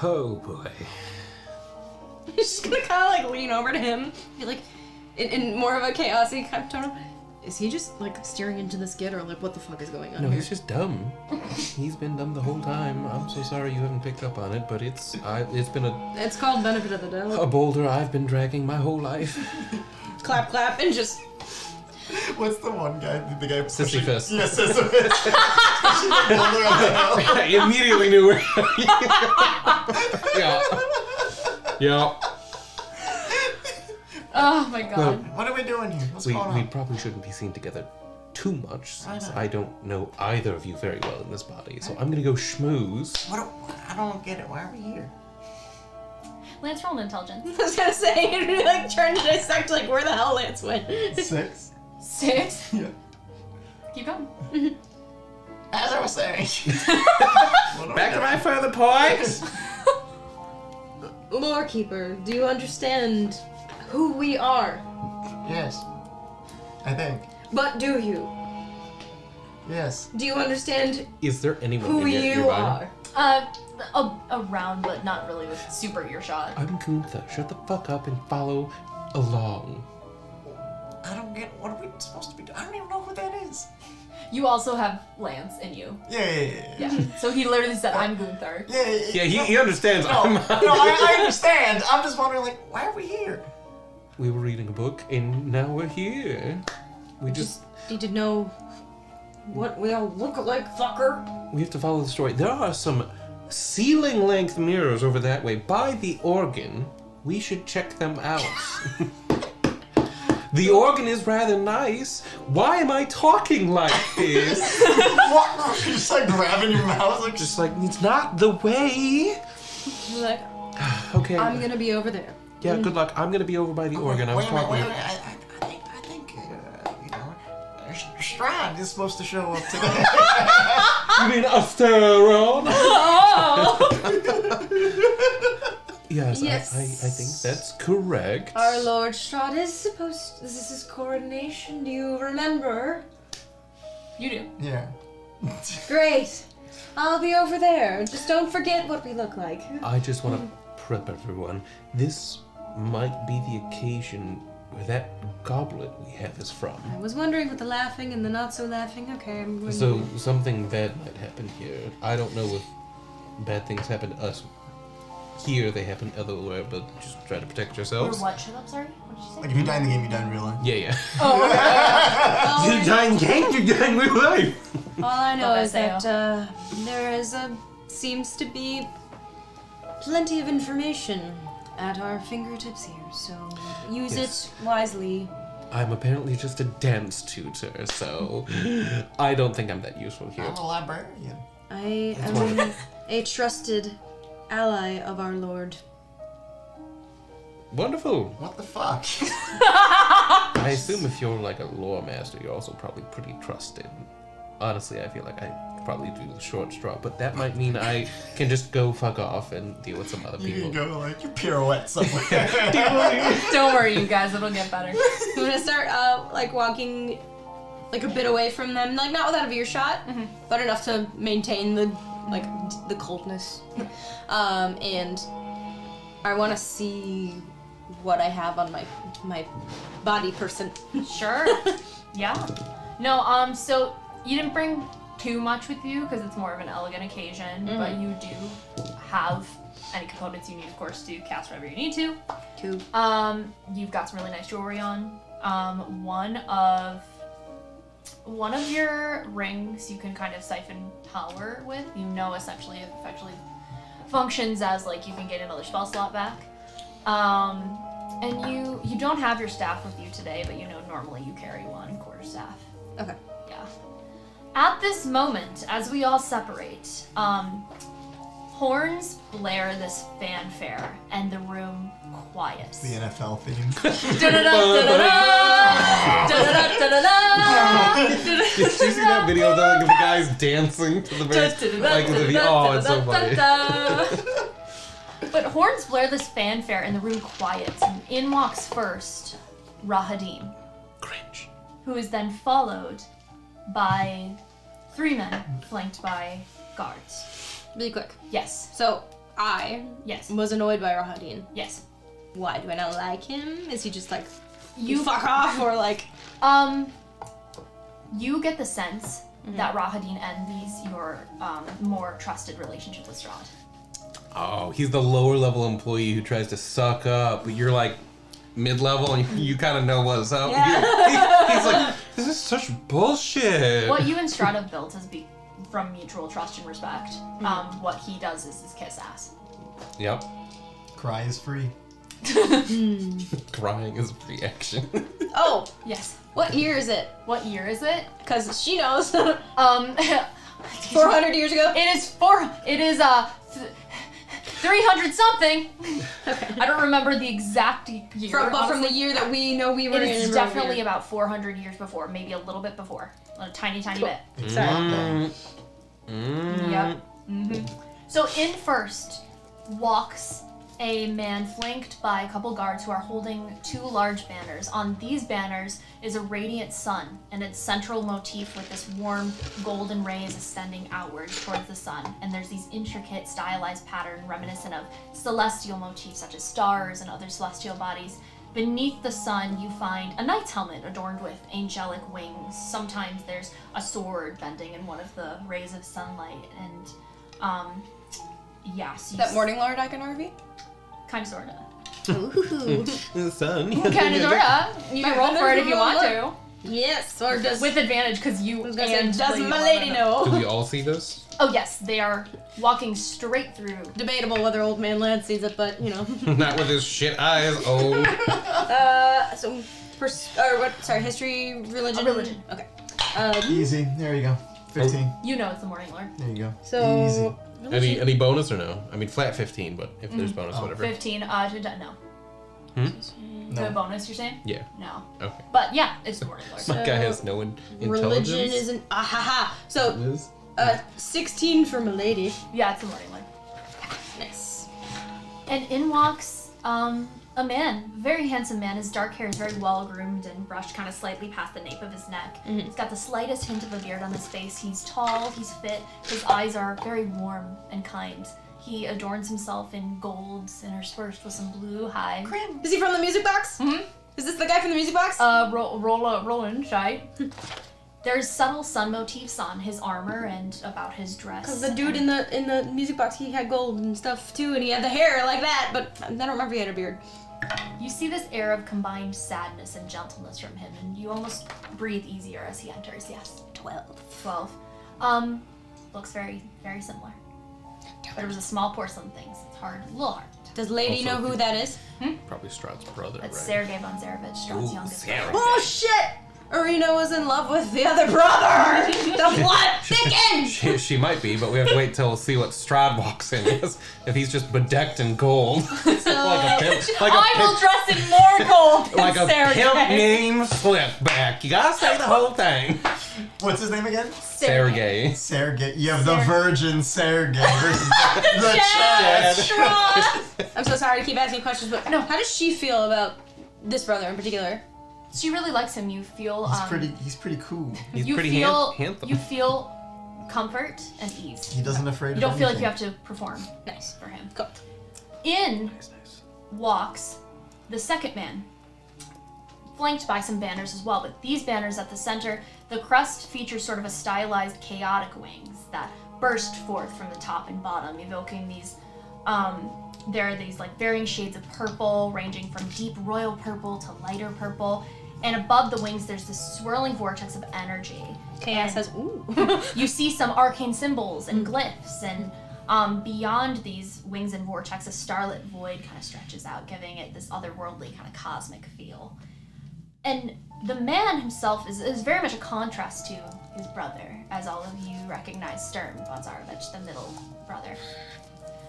Oh boy. He's just gonna kind of like lean over to him, be like, in more of a chaotic kind of tone. Is he just like staring into the skid, or like what the fuck is going on No, here? he's just dumb. He's been dumb the whole time. I'm so sorry you haven't picked up on it, but it's been It's called benefit of the doubt. a boulder I've been dragging my whole life. Clap, clap, and just. What's the one guy? The guy Sissy Fist. Yeah, Sisyphus. Pushing the boulder up the hill. I immediately knew where. Yeah. Yeah. Oh my god. Well, What are we doing here? What's we going on? probably shouldn't be seen together too much, since Why not? I don't know either of you very well in this body. So I'm gonna go schmooze. I don't get it. Why are we here? Lance, roll an intelligence. I was gonna say, you're like trying to dissect like where the hell Lance went. 6. 6. Yeah. Keep going. As I was saying. Back to my further points. Lorekeeper, do you understand who we are? Yes. I think. But do you? Yes. Do you understand Is there anyone who in your you nearby? are? Around, but not really with super earshot. I'm Gunther. Shut the fuck up and follow along. I don't get. What are we supposed to be doing? I don't even know who that is. You also have Lance in you. Yeah. Yeah. So he literally said, I'm Gunther. Yeah, he understands. No, I understand. I'm just wondering, like, why are we here? We were reading a book, and now we're here. We just Need to know what we all look like, fucker. we have to follow the story. There are some ceiling-length mirrors over that way by the organ. We should check them out. The organ is rather nice. Why am I talking like this? What? You're just like grabbing your mouth, like Just like, it's not the way. You're like, Okay. I'm gonna be over there. Yeah, good luck. I'm gonna be over by the organ. I was Wait a minute, talking. wait a minute. I think, you know, Strahd is supposed to show up today. You mean Asteron? Oh! Yes, Yes. I think that's correct. Our Lord Strahd is supposed. This is his coronation. Do you remember? You do. Yeah. Great. I'll be over there. Just don't forget what we look like. I just want to prep everyone. This might be the occasion where that goblet we have is from. I was wondering with the laughing and the not so laughing. Okay, I'm going So something bad might happen here. I don't know if bad things happen to us here, they happen elsewhere, but just try to protect Or yourselves. what? Shut up, sorry? What did you say? Like if you die in the game, you die in real life. Yeah. Oh, You die in game, you die in real life. All I know Love is that there is seems to be plenty of information at our fingertips here, so use Yes. it wisely. I'm apparently just a dance tutor, so I don't think I'm that useful here. I'm a librarian. I That's am a trusted ally of our Lord. Wonderful. What the fuck? I assume if you're like a lore master, you're also probably pretty trusted. Honestly, I feel like I probably do the short straw, but that might mean I can just go fuck off and deal with some other You people. can go like you pirouette somewhere. Don't worry, you guys. It'll get better. I'm gonna start like walking like a bit away from them, like not without a earshot, but enough to maintain the the coldness. And I want to see what I have on my body person. Sure. Yeah. No, so you didn't bring too much with you because it's more of an elegant occasion, but you do have any components you need, of course, to cast whatever you need to. Cool. You've got some really nice jewelry on. One of your rings you can kind of siphon power with. You know, essentially, it effectively functions as like you can get another spell slot back. And you don't have your staff with you today, but you know normally you carry one quarterstaff. Okay. Yeah. At this moment, as we all separate, horns blare this fanfare, and the room quiets. The NFL theme. Did you see that video of the guys dancing to the oh, it's so funny. But horns blare this fanfare, and the room quiets, and in walks first Rahadim. Cringe. Who is then followed by 3 men, flanked by guards. Really quick. Yes. So, I Yes. was annoyed by Rahadin. Yes. Why? Do I not like him? Is he just like, You fuck off, or like... You get the sense that Rahadin envies your more trusted relationship with Strahd. Oh, he's the lower level employee who tries to suck up, but you're like mid-level and you kind of know what's up. Yeah. He's like, this is such bullshit. What you and Strahd have built is from mutual trust and respect. What he does is kiss ass. Yep. Cry is free. Crying is free action. Oh, Yes. what year is it? What year is it? Because she knows. 400 years ago? It is 300 something. I don't remember the exact year. From the year that we know we were in. It is Barovia. definitely about 400 years before, maybe a little bit before. A tiny bit. Sorry. Yep. So in first walks a man flanked by a couple guards who are holding 2 large banners. On these banners is a radiant sun and its central motif with this warm golden rays ascending outwards towards the sun. And there's these intricate stylized pattern reminiscent of celestial motifs such as stars and other celestial bodies. Beneath the sun, you find a knight's helmet adorned with angelic wings. Sometimes there's a sword bending in one of the rays of sunlight, and so That Morning Lord iconography? kind of sorta. Ooh. The sun. Kind of sorta. You can roll for it if you want to, Yes, or does... with advantage because you I was gonna say, and does Lady my Lorna lady know? Do we all see this? Oh yes, they are walking straight through. Debatable whether old man Lance sees it, but, you know. Not with his shit eyes. Oh. History, religion? Religion. Okay. Easy. There you go. 15. You know it's the Morning Lord. There you go. So... Easy. Any bonus or no? I mean, flat 15, but if there's bonus, whatever. 15. No. No. The bonus, you're saying? Yeah. No. Okay. But yeah, it's the Morning Lord. My guy has no intelligence. Religion isn't... So, Liz? 16 for my lady. Yeah, it's the Morning Lord. Nice. And in walks a man, very handsome man. His dark hair is very well groomed and brushed kind of slightly past the nape of his neck. He's got the slightest hint of a beard on his face. He's tall, he's fit, his eyes are very warm and kind. He adorns himself in golds interspersed with some blue hive. Is he from the music box? Mm-hmm. Is this the guy from the music box? Roland, shy. There's subtle sun motifs on his armor and about his dress. Because the dude in the music box, he had gold and stuff too, and he had the hair like that, but I don't remember if he had a beard. You see this air of combined sadness and gentleness from him, and you almost breathe easier as he enters. Yes. 12. Looks very, very similar. But it was a small porcelain thing, so it's hard, a little hard. Does Lady Also, know who that is? Probably Strahd's brother, It's right? Sergei von Zarevich, Strahd's youngest brother. Oh shit! Arena was in love with the other brother! The plot thickens! She might be, but we have to wait till see what Strahd walks in as. If he's just bedecked in gold. like a pimp. I will dress in more gold than Like a Sergei. pimp named Slipback. You gotta say the whole thing. What's his name again? Sergei. Sergei. You have the virgin Sergei versus the Chad. Chad. I'm so sorry to keep asking questions, but no, how does she feel about this brother in particular? She really likes him. You feel He's pretty cool. He's you pretty feel handsome. you feel comfort and ease. He doesn't afraid You of don't feel like you anything. have to perform Nice. for him. Cool. In Nice. walks the second man, flanked by some banners as well, but these banners at the center, the crest features sort of a stylized chaotic wings that burst forth from the top and bottom, evoking these there are these like varying shades of purple, ranging from deep royal purple to lighter purple, and above the wings there's this swirling vortex of energy. Chaos And says, ooh. you see some arcane symbols and glyphs and Beyond these wings and vortex, a starlit void kind of stretches out, giving it this otherworldly kind of cosmic feel. And the man himself is very much a contrast to his brother, as all of you recognize Sturm von Zarovich, the middle brother.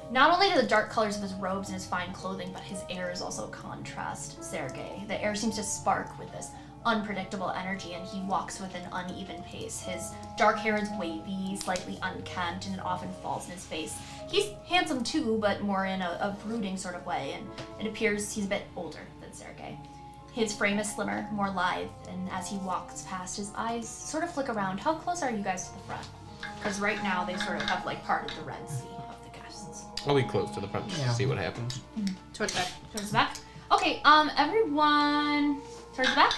Not only do the dark colors of his robes and his fine clothing, but his air is also a contrast, Sergei. The air seems to spark with this unpredictable energy, and he walks with an uneven pace. His dark hair is wavy, slightly unkempt, and it often falls in his face. He's handsome too, but more in a brooding sort of way, and it appears he's a bit older than Sergei. His frame is slimmer, more lithe, and as he walks past, his eyes sort of flick around. How close are you guys to the front? Because right now they sort of have like parted the Red Sea of the guests. I'll be close to the front to see what happens. Towards the back. Towards the back? Okay, everyone towards the back?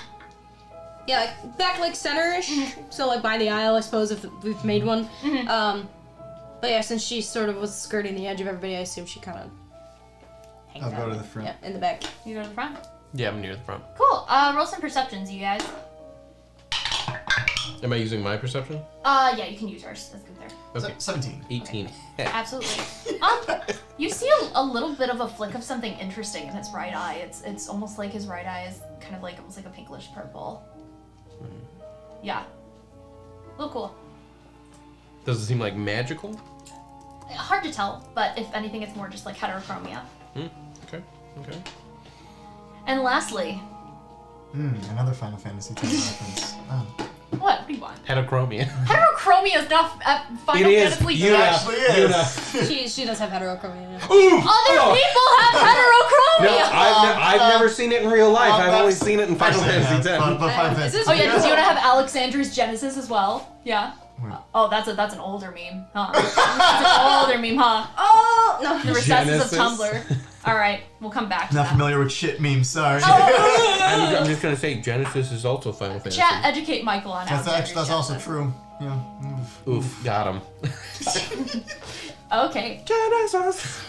Yeah, like back like center-ish. So like by the aisle, I suppose, if we've made one. But yeah, since she sort of was skirting the edge of everybody, I assume she kind of hangs out. I'll go to the front. Yeah, in the back. You go to the front? Yeah, I'm near the front. Cool. Roll some perceptions, you guys. Am I using my perception? Yeah, you can use yours. That's good there. Okay. 17. 18. Absolutely. You see a little bit of a flick of something interesting in his right eye. It's almost like his right eye is kind of like almost like a pinkish purple. Yeah. A little cool. Does it seem like magical? Hard to tell, but if anything, it's more just like heterochromia. Okay. And lastly, Another Final Fantasy X reference. Oh. what do you want? Heterochromia. Heterochromia is not Final It is. Fantasy. It actually is. She does have heterochromia. Other people have heterochromia. No, I've never seen it in real life. I've only seen it in Final Fantasy X. But Final Fantasy. Oh yeah, does you want to have Alexander's Genesis as well? Yeah. Wait. Oh, that's an older meme, huh? That's an older meme, huh? Oh no! The recesses Genesis. of Tumblr. All right, we'll come back to Not that. familiar with shit memes, sorry. I'm just gonna say Genesis is also Final Fantasy. Chat, educate Michael on That's also true. Yeah. Oof, got him. Okay, Genesis.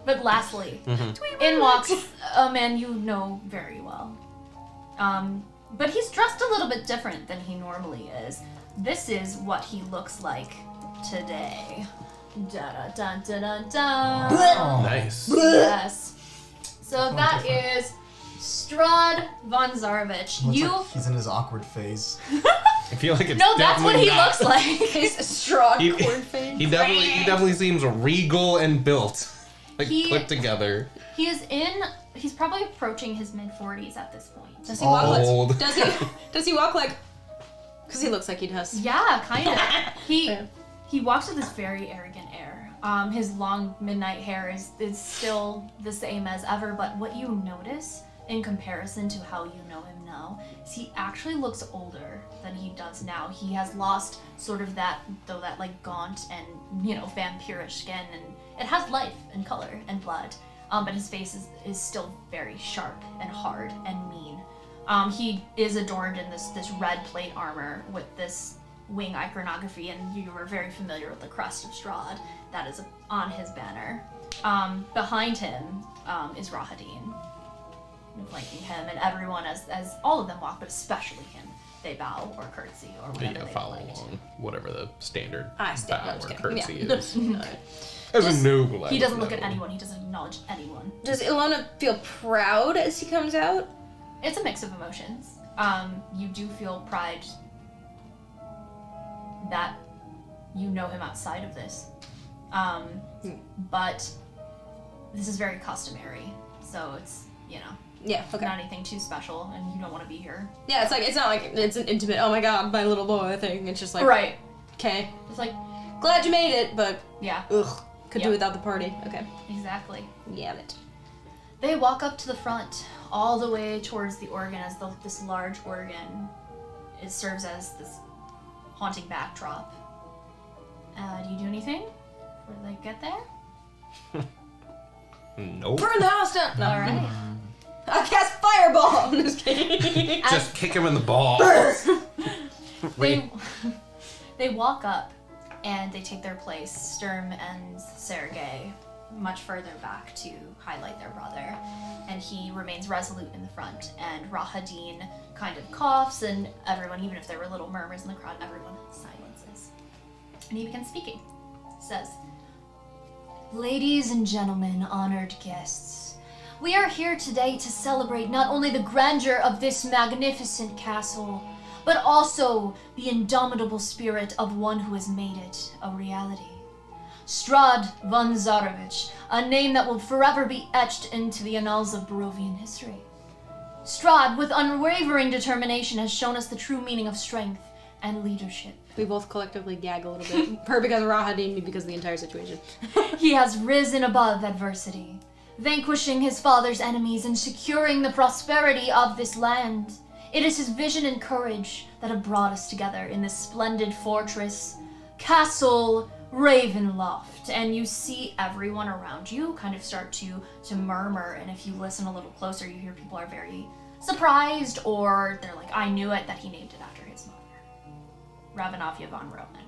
but lastly, in walks a man you know very well. But he's dressed a little bit different than he normally is. This is what he looks like today. Da da da da da. Oh. Nice. Yes. So that is Strahd von Zarovich. Looks You. like he's in his awkward phase. I feel like it's No, that's what he definitely not. looks like. His straw He- corn face. He definitely seems regal and built, like He- put together. He's probably approaching his mid-40s at this point. Does he walk Old. like? Does he walk like? Because he looks like he does. Yeah, kind of. Yeah. He walks with this very arrogant air. His long midnight hair is still the same as ever, but what you notice in comparison to how you know him now is he actually looks older than he does now. He has lost sort of that like gaunt and, vampirish skin, and it has life and color and blood. But his face is still very sharp and hard and mean. He is adorned in this red plate armor with this wing iconography, and you are very familiar with the crest of Strahd that is on his banner. Behind him is Rahadin, flanking him, and everyone, as all of them walk, but especially him, they bow or curtsy or whatever Yeah, they follow like. along, whatever the standard I stand. bow I'm just or kidding. curtsy Yeah. is. Alright. As Just- a noble, I He would doesn't look at know. anyone. He doesn't acknowledge anyone. Does Ilona feel proud as he comes out? It's a mix of emotions. You do feel pride that you know him outside of this. But this is very customary, so it's, Yeah. Okay. not anything too special, and you don't want to be here. Yeah. It's not like it's an intimate. Oh my god, my little boy thing. It's just like Right. Okay. It's like, Glad you made it, but yeah, ugh, could do Yeah. without the party. Okay. exactly. Yeah. It. They walk up to the front, all the way towards the organ, as this large organ serves as this haunting backdrop. Do you do anything before they get there? Nope. Burn the house down. No. All right. I cast fireball. I'm just kidding. Just kick him in the ball. They walk up and they take their place, Sturm and Sergei, much further back to highlight their brother. And he remains resolute in the front. And Rahadin kind of coughs, and everyone, even if there were little murmurs in the crowd, everyone silences. And he begins speaking. He says, Ladies and gentlemen, honored guests, we are here today to celebrate not only the grandeur of this magnificent castle, but also the indomitable spirit of one who has made it a reality. Strahd von Zarovich, a name that will forever be etched into the annals of Barovian history. Strahd, with unwavering determination, has shown us the true meaning of strength and leadership. We both collectively gag a little bit. Her because of Rahadin, me because of the entire situation. He has risen above adversity, vanquishing his father's enemies and securing the prosperity of this land. It is his vision and courage that have brought us together in this splendid fortress, Castle Ravenloft. And you see everyone around you kind of start to murmur, and if you listen a little closer, you hear people are very surprised, or they're like, I knew it, that he named it after his mother, Ravenavia von Roman.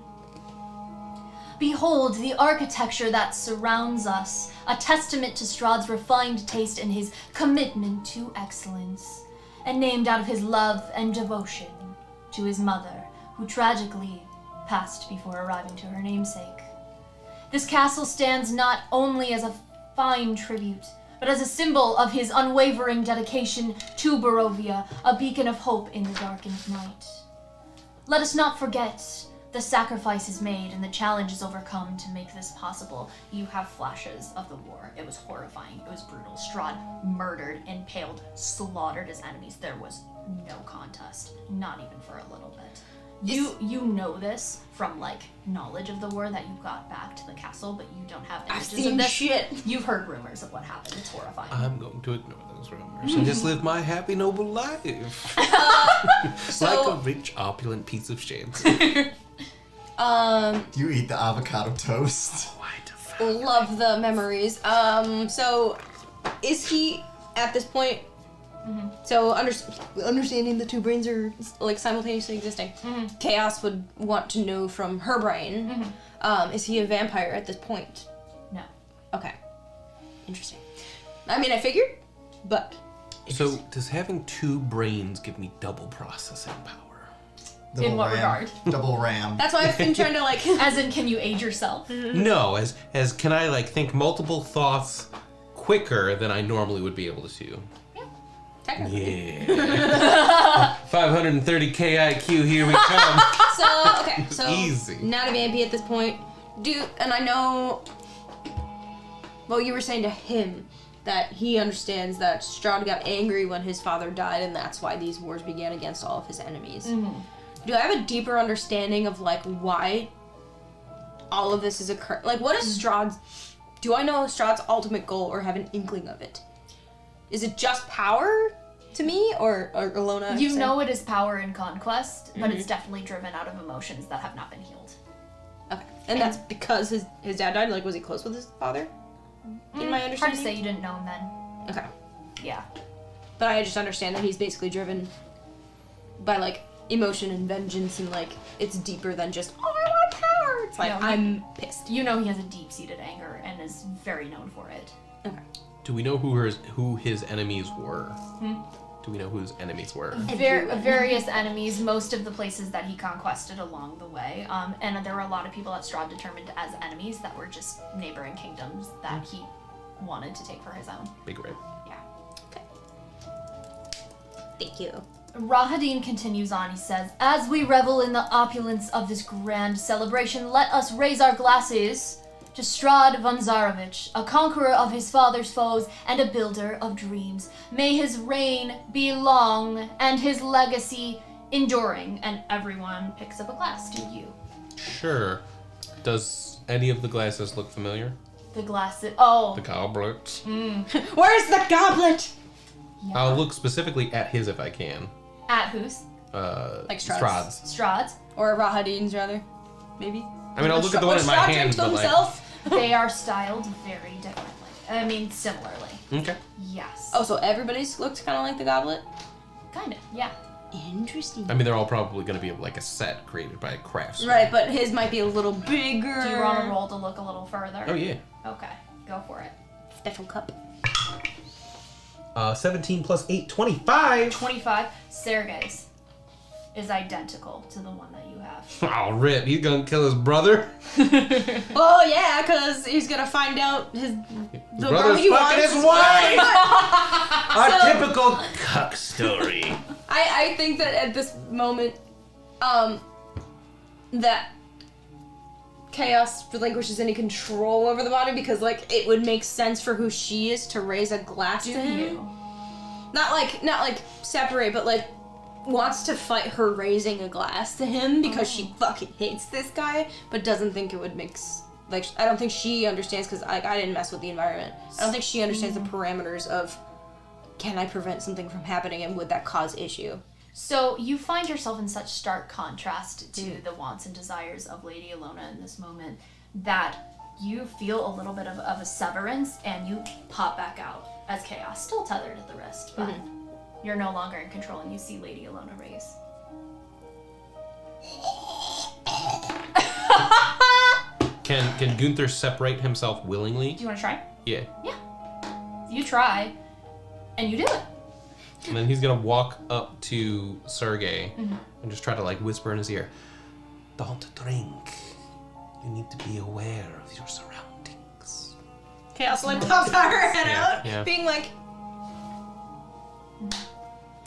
Behold the architecture that surrounds us, a testament to Strahd's refined taste and his commitment to excellence, and named out of his love and devotion to his mother, who tragically passed before arriving to her namesake. This castle stands not only as a fine tribute, but as a symbol of his unwavering dedication to Barovia, a beacon of hope in the darkened night. Let us not forget the sacrifices made and the challenges overcome to make this possible. You have flashes of the war. It was horrifying. It was brutal. Strahd murdered, impaled, slaughtered his enemies. There was no contest, not even for a little bit. You know this from like knowledge of the war that you got back to the castle, but you don't have images I've seen of this. shit. You've heard rumors of what happened. It's horrifying. I'm going to ignore those rumors and just live my happy, noble life. Like a rich, opulent piece of shit. Do you eat the avocado toast? Love the memories. So is he at this point? Mm-hmm. So understanding the two brains are like simultaneously existing. Mm-hmm. Chaos would want to know from her brain. Mm-hmm. Is he a vampire at this point? No. Okay. Interesting. I mean, I figured, but. So does having two brains give me double processing power? In what regard? Double RAM. That's why I've been trying to like. As in, can you age yourself? No, as can I like think multiple thoughts quicker than I normally would be able to? Yeah. 530 KIQ, here we come. So easy. Not a vampy at this point. And I know. Well, you were saying to him that he understands that Strahd got angry when his father died, and that's why these wars began against all of his enemies. Mm-hmm. Do I have a deeper understanding of like why all of this is occurring? Like, what is Strahd's? Do I know Strahd's ultimate goal, or have an inkling of it? Is it just power to me, or Ilona? You know it is power and conquest, but it's definitely driven out of emotions that have not been healed. Okay. And that's because his dad died? Like, was he close with his father? In my understanding? Hard to say, you didn't know him then. Okay. Yeah. But I just understand that he's basically driven by, like, emotion and vengeance, and, like, it's deeper than just, oh, I want power! It's like, I'm pissed. You know he has a deep-seated anger and is very known for it. Okay. Do we know who his enemies were? Do we know who his enemies were? Various enemies, most of the places that he conquested along the way. And there were a lot of people that Strahd determined as enemies that were just neighboring kingdoms that he wanted to take for his own. Big rip. Yeah. Okay. Thank you. Rahadin continues on, he says, as we revel in the opulence of this grand celebration, let us raise our glasses to Strahd von Zarovich, a conqueror of his father's foes and a builder of dreams. May his reign be long and his legacy enduring. And everyone picks up a glass to you. Sure. Does any of the glasses look familiar? The glasses. Oh. The goblets. Where's the goblet? Yeah. I'll look specifically at his if I can. At whose? Like Strahd's. Strahd's? Or Rahadin's, rather. Maybe. I mean, I'll look at the one in my hand, but like... They are styled very differently. I mean, similarly. Okay. Yes. Oh, so everybody's looks kind of like the goblet? Kind of, yeah. Interesting. I mean, they're all probably going to be like a set created by a craftsman. Right, but his might be a little bigger. Do you want to roll to look a little further? Oh, yeah. Okay, go for it. Special cup. 17 plus 8, 25. 25. Sergei's is identical to the one that you have. Oh, rip. He's gonna kill his brother? Well, yeah, because he's gonna find out the girl brother's he fucking wants. his wife! A So- typical cuck story. I think that at this moment, that Chaos relinquishes any control over the body because, like, it would make sense for who she is to raise a glass to him. Not like separate, but like wants to fight her raising a glass to him because she fucking hates this guy, but doesn't think it would like, I don't think she understands because I didn't mess with the environment. I don't think she understands the parameters of, can I prevent something from happening and would that cause issue? So you find yourself in such stark contrast to the wants and desires of Lady Ilona in this moment that you feel a little bit of a severance and you pop back out as Chaos, still tethered at the wrist, but you're no longer in control and you see Lady Ilona raise. Can Gunther separate himself willingly? Do you want to try? Yeah. Yeah. You try, and you do it. And then he's gonna walk up to Sergei and just try to like whisper in his ear, "Don't drink. You need to be aware of your surroundings." Chaos like pops her head out, yeah. being like,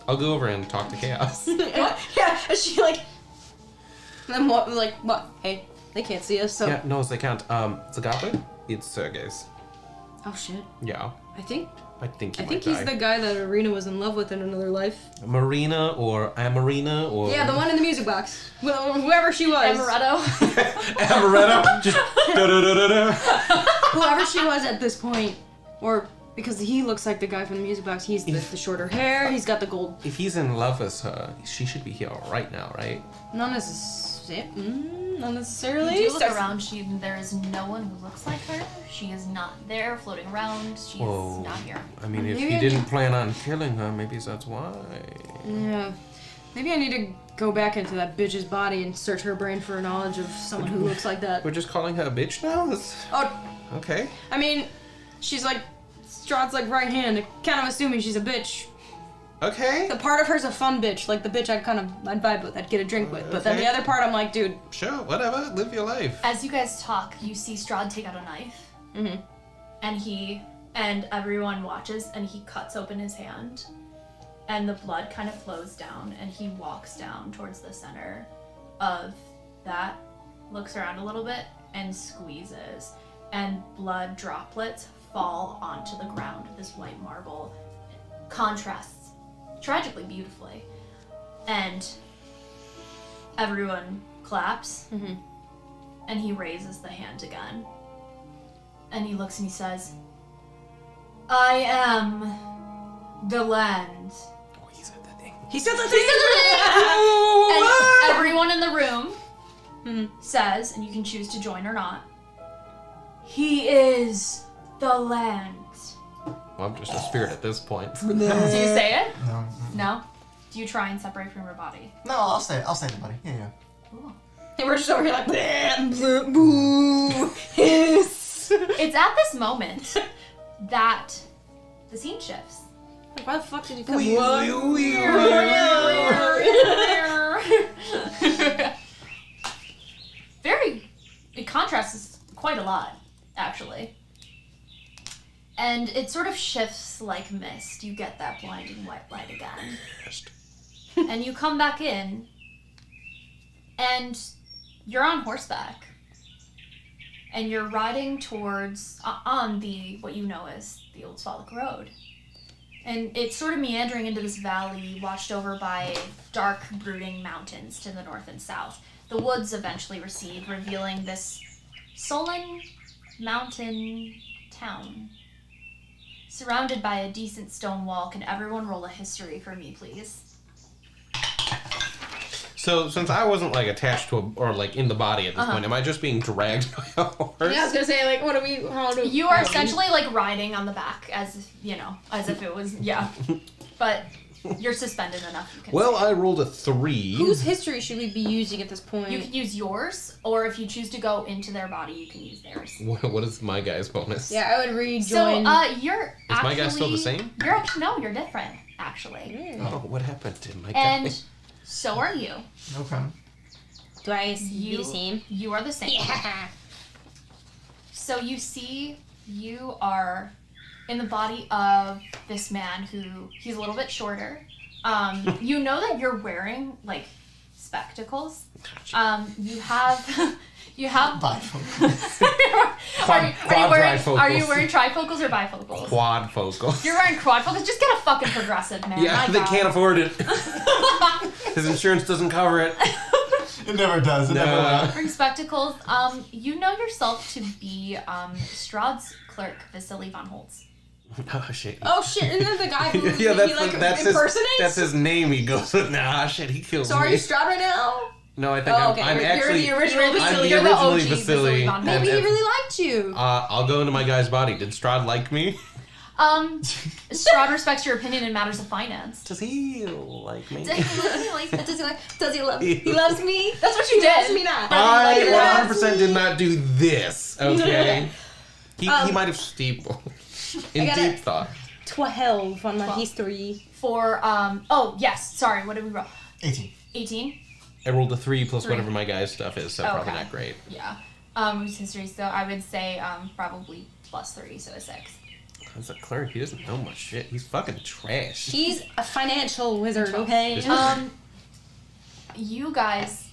I'll go over and talk to Chaos. yeah, and she like, and then what? Like what? Hey, they can't see us, so. Yeah, no, they can't. The goblin? It's Sergei's. Oh shit. Yeah. I think might he's die. the guy that Arena was in love with in another life. Marina or Amarina or... Yeah, the one in the music box. Whoever she was. Amaretto. Amaretto? Just da-da-da-da-da. Whoever she was at this point. Or, because he looks like the guy from the music box. He's the shorter hair, he's got the gold... If he's in love with her, she should be here right now, right? Not necessarily. You do look around, there is no one who looks like her. She is not there, floating around. She is not here. I mean, if Maybe he I didn't plan on killing her, maybe that's why. Yeah. Maybe I need to go back into that bitch's body and search her brain for knowledge of someone who looks like that. We're just calling her a bitch now? Oh, Okay. I mean, she's like Strahd's like right hand. Kind of assuming she's a bitch. Okay. The part of her's a fun bitch, like the bitch I'd vibe with, I'd get a drink with. But then the other part, I'm like, dude. Sure, whatever. Live your life. As you guys talk, you see Strahd take out a knife. And everyone watches, and he cuts open his hand. And the blood kind of flows down, and he walks down towards the center of that, looks around a little bit, and squeezes. And blood droplets fall onto the ground. This white marble contrasts tragically beautifully. And everyone claps. And he raises the hand again. And he looks and he says, I am the land. Oh, he said that thing. He said the thing! And everyone in the room says, and you can choose to join or not, he is the land. Well, I'm just a spirit at this point. Do you say it? No. No? Do you try and separate from your body? No, I'll say it, buddy. Yeah. Cool. And we're just over here like, boo, hiss. It's at this moment that the scene shifts. Like, why the fuck did you come? It contrasts quite a lot, actually. And it sort of shifts like mist. You get that blinding white light again. And you come back in, and you're on horseback. And you're riding towards, on what you know as the Old Svalak Road. And it's sort of meandering into this valley watched over by dark, brooding mountains to the north and south. The woods eventually recede, revealing this sullen mountain town. Surrounded by a decent stone wall. Can everyone roll a history for me, please? So, since I wasn't, like, attached to or, like, in the body at this point, am I just being dragged by a horse? Yeah, I was gonna say, like, how do You are essentially, like, riding on the back, as if, as if it was, But you're suspended enough, you can Well, say. I rolled a 3. Whose history should we be using at this point? You can use yours, or if you choose to go into their body, you can use theirs. What is my guy's bonus? Yeah, I would rejoin. So, you're Is my guy still the same? You're actually, no, you're different, actually. Oh, what happened to my guy? And So are you. Okay. Do I be the same? You are the same. Yeah. So you see, you are in the body of this man he's a little bit shorter. You know that you're wearing, like, spectacles. You have Bifocals. Are you wearing trifocals or bifocals? Quadfocals. You're wearing quadfocals? Just get a fucking progressive, man. Yeah, they can't afford it. His insurance doesn't cover it. It never does. It never will. Wearing spectacles. You know yourself to be Strahd's clerk, Vasily von Holtz. Oh shit. Isn't that the guy who Yeah, that's impersonates? That's his name. He goes with. Nah, shit, he kills me. So are you Strahd right now? No, I think I'm You're actually. the original Vasily. I'm the You're the originally OG Vasily. Von Holtz. Maybe he really liked you. I'll go into my guy's body. Did Strahd like me? Strahd respects your opinion in matters of finance. Does he like me? Does he love me? He loves me? That's what you He loves did. me not. I 100% did not do this. Okay. He might have steepled. In got deep it. thought. 12 on my history. For, oh, yes, sorry, what did we roll? 18. 18? I rolled a 3 plus whatever my guy's stuff is, so probably Okay. not great. Yeah. His history, so I would say, probably +3, so a 6. As a clerk, he doesn't know much shit. He's fucking trash. He's a financial wizard, okay? You guys,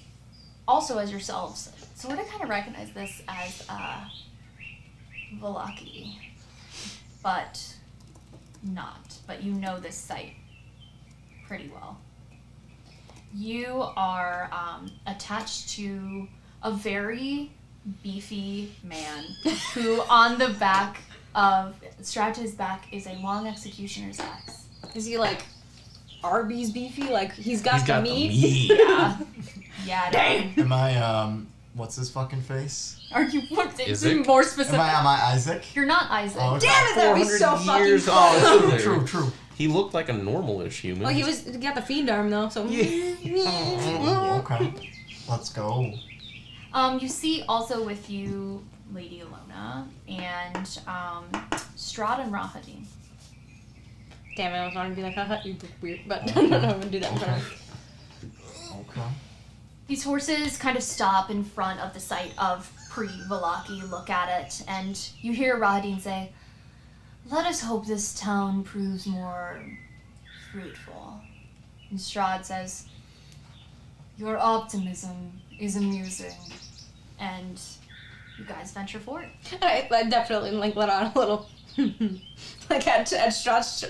also as yourselves, sort of kind of recognize this as, Velaki. But not. But you know this site pretty well. You are attached to a very beefy man who on the back of, strapped to his back is a long executioner's axe. Is he like Arby's beefy? Like he's got the meat? Yeah. Yeah. Damn. Am I, what's his fucking face? Are you Isaac? more specific? Am I Isaac? You're not Isaac. Oh, okay. Damn it, that'd be so 400 fucking years fun. old. True. He looked like a normal-ish human. Well, he got the fiend arm though, so. Oh, okay. Let's go. You see also with you Lady Alona and Strahd and Rahadin. Damn it, I was wanting to be like, haha, you look weird, but I don't know how to do that in front of him. Okay. These horses kind of stop in front of the site of pre-Velaki, look at it, and you hear Rahadin say, "Let us hope this town proves more fruitful." And Strahd says, "Your optimism is amusing," and you guys venture forward. I definitely like let on a little, like at Strahd's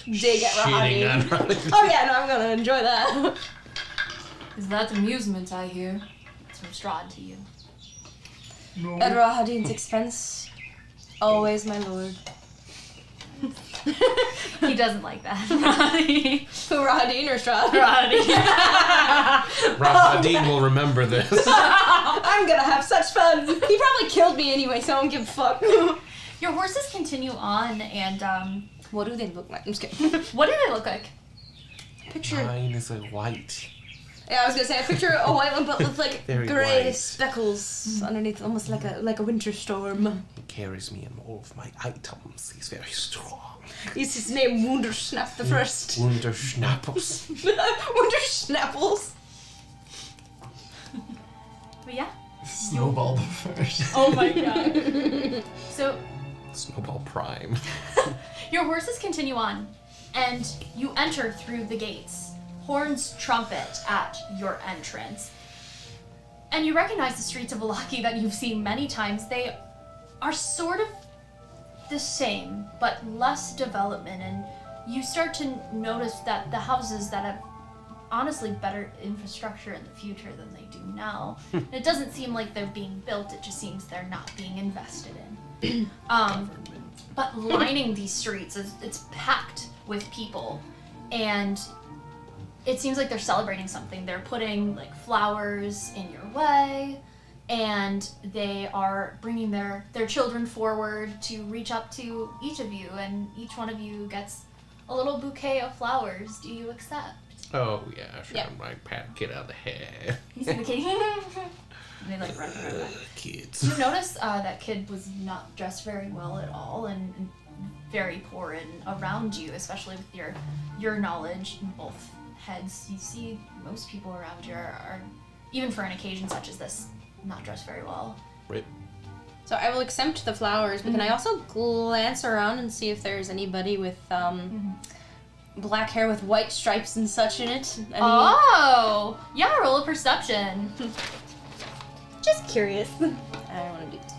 dig at Shitting on Rahadin. Rahadin. Oh yeah, no, I'm gonna enjoy that. Is that amusement I hear? It's from Strahd to you. No. At Rahadin's expense, always my lord. He doesn't like that. Rahadin. Who, Rahadin or Strahd? Rahadin will remember this. I'm gonna have such fun. He probably killed me anyway, so I don't give a fuck. Your horses continue on, and What do they look like? I'm just kidding. what do they look like? Picture. Mine is a white. Yeah, I was gonna say I picture a white one, but with like Very gray white. speckles underneath, almost like a winter storm. He carries me in all of my items. He's very strong. Is his name Wunderschnapp the First? Wunderschnappels. Wunderschnappels. But yeah. Snowball the first. Oh my god. So Snowball Prime. your horses continue on, and you enter through the gates. Horns trumpet at your entrance. And you recognize the streets of Velaki that you've seen many times. They are sort of the same, but less development, and you start to notice that the houses that have honestly better infrastructure in the future than they do now. It doesn't seem like they're being built, it just seems they're not being invested in. But lining these streets, it's packed with people, and it seems like they're celebrating something. They're putting like flowers in your way, and they are bringing their children forward to reach up to each of you, and each one of you gets a little bouquet of flowers. Do you accept? Oh, yeah, sure. Yeah. I'm like, pat a kid out of the head. You see the kid? And they like run back. Kids. You notice that kid was not dressed very well at all, and very poor and around you, especially with your knowledge in both heads, you see most people around here are, even for an occasion such as this, not dressed very well. Right. So I will accept the flowers, but can I also glance around and see if there's anybody with black hair with white stripes and such in it? Oh! Yeah, roll a perception. Just curious. I don't want to do this.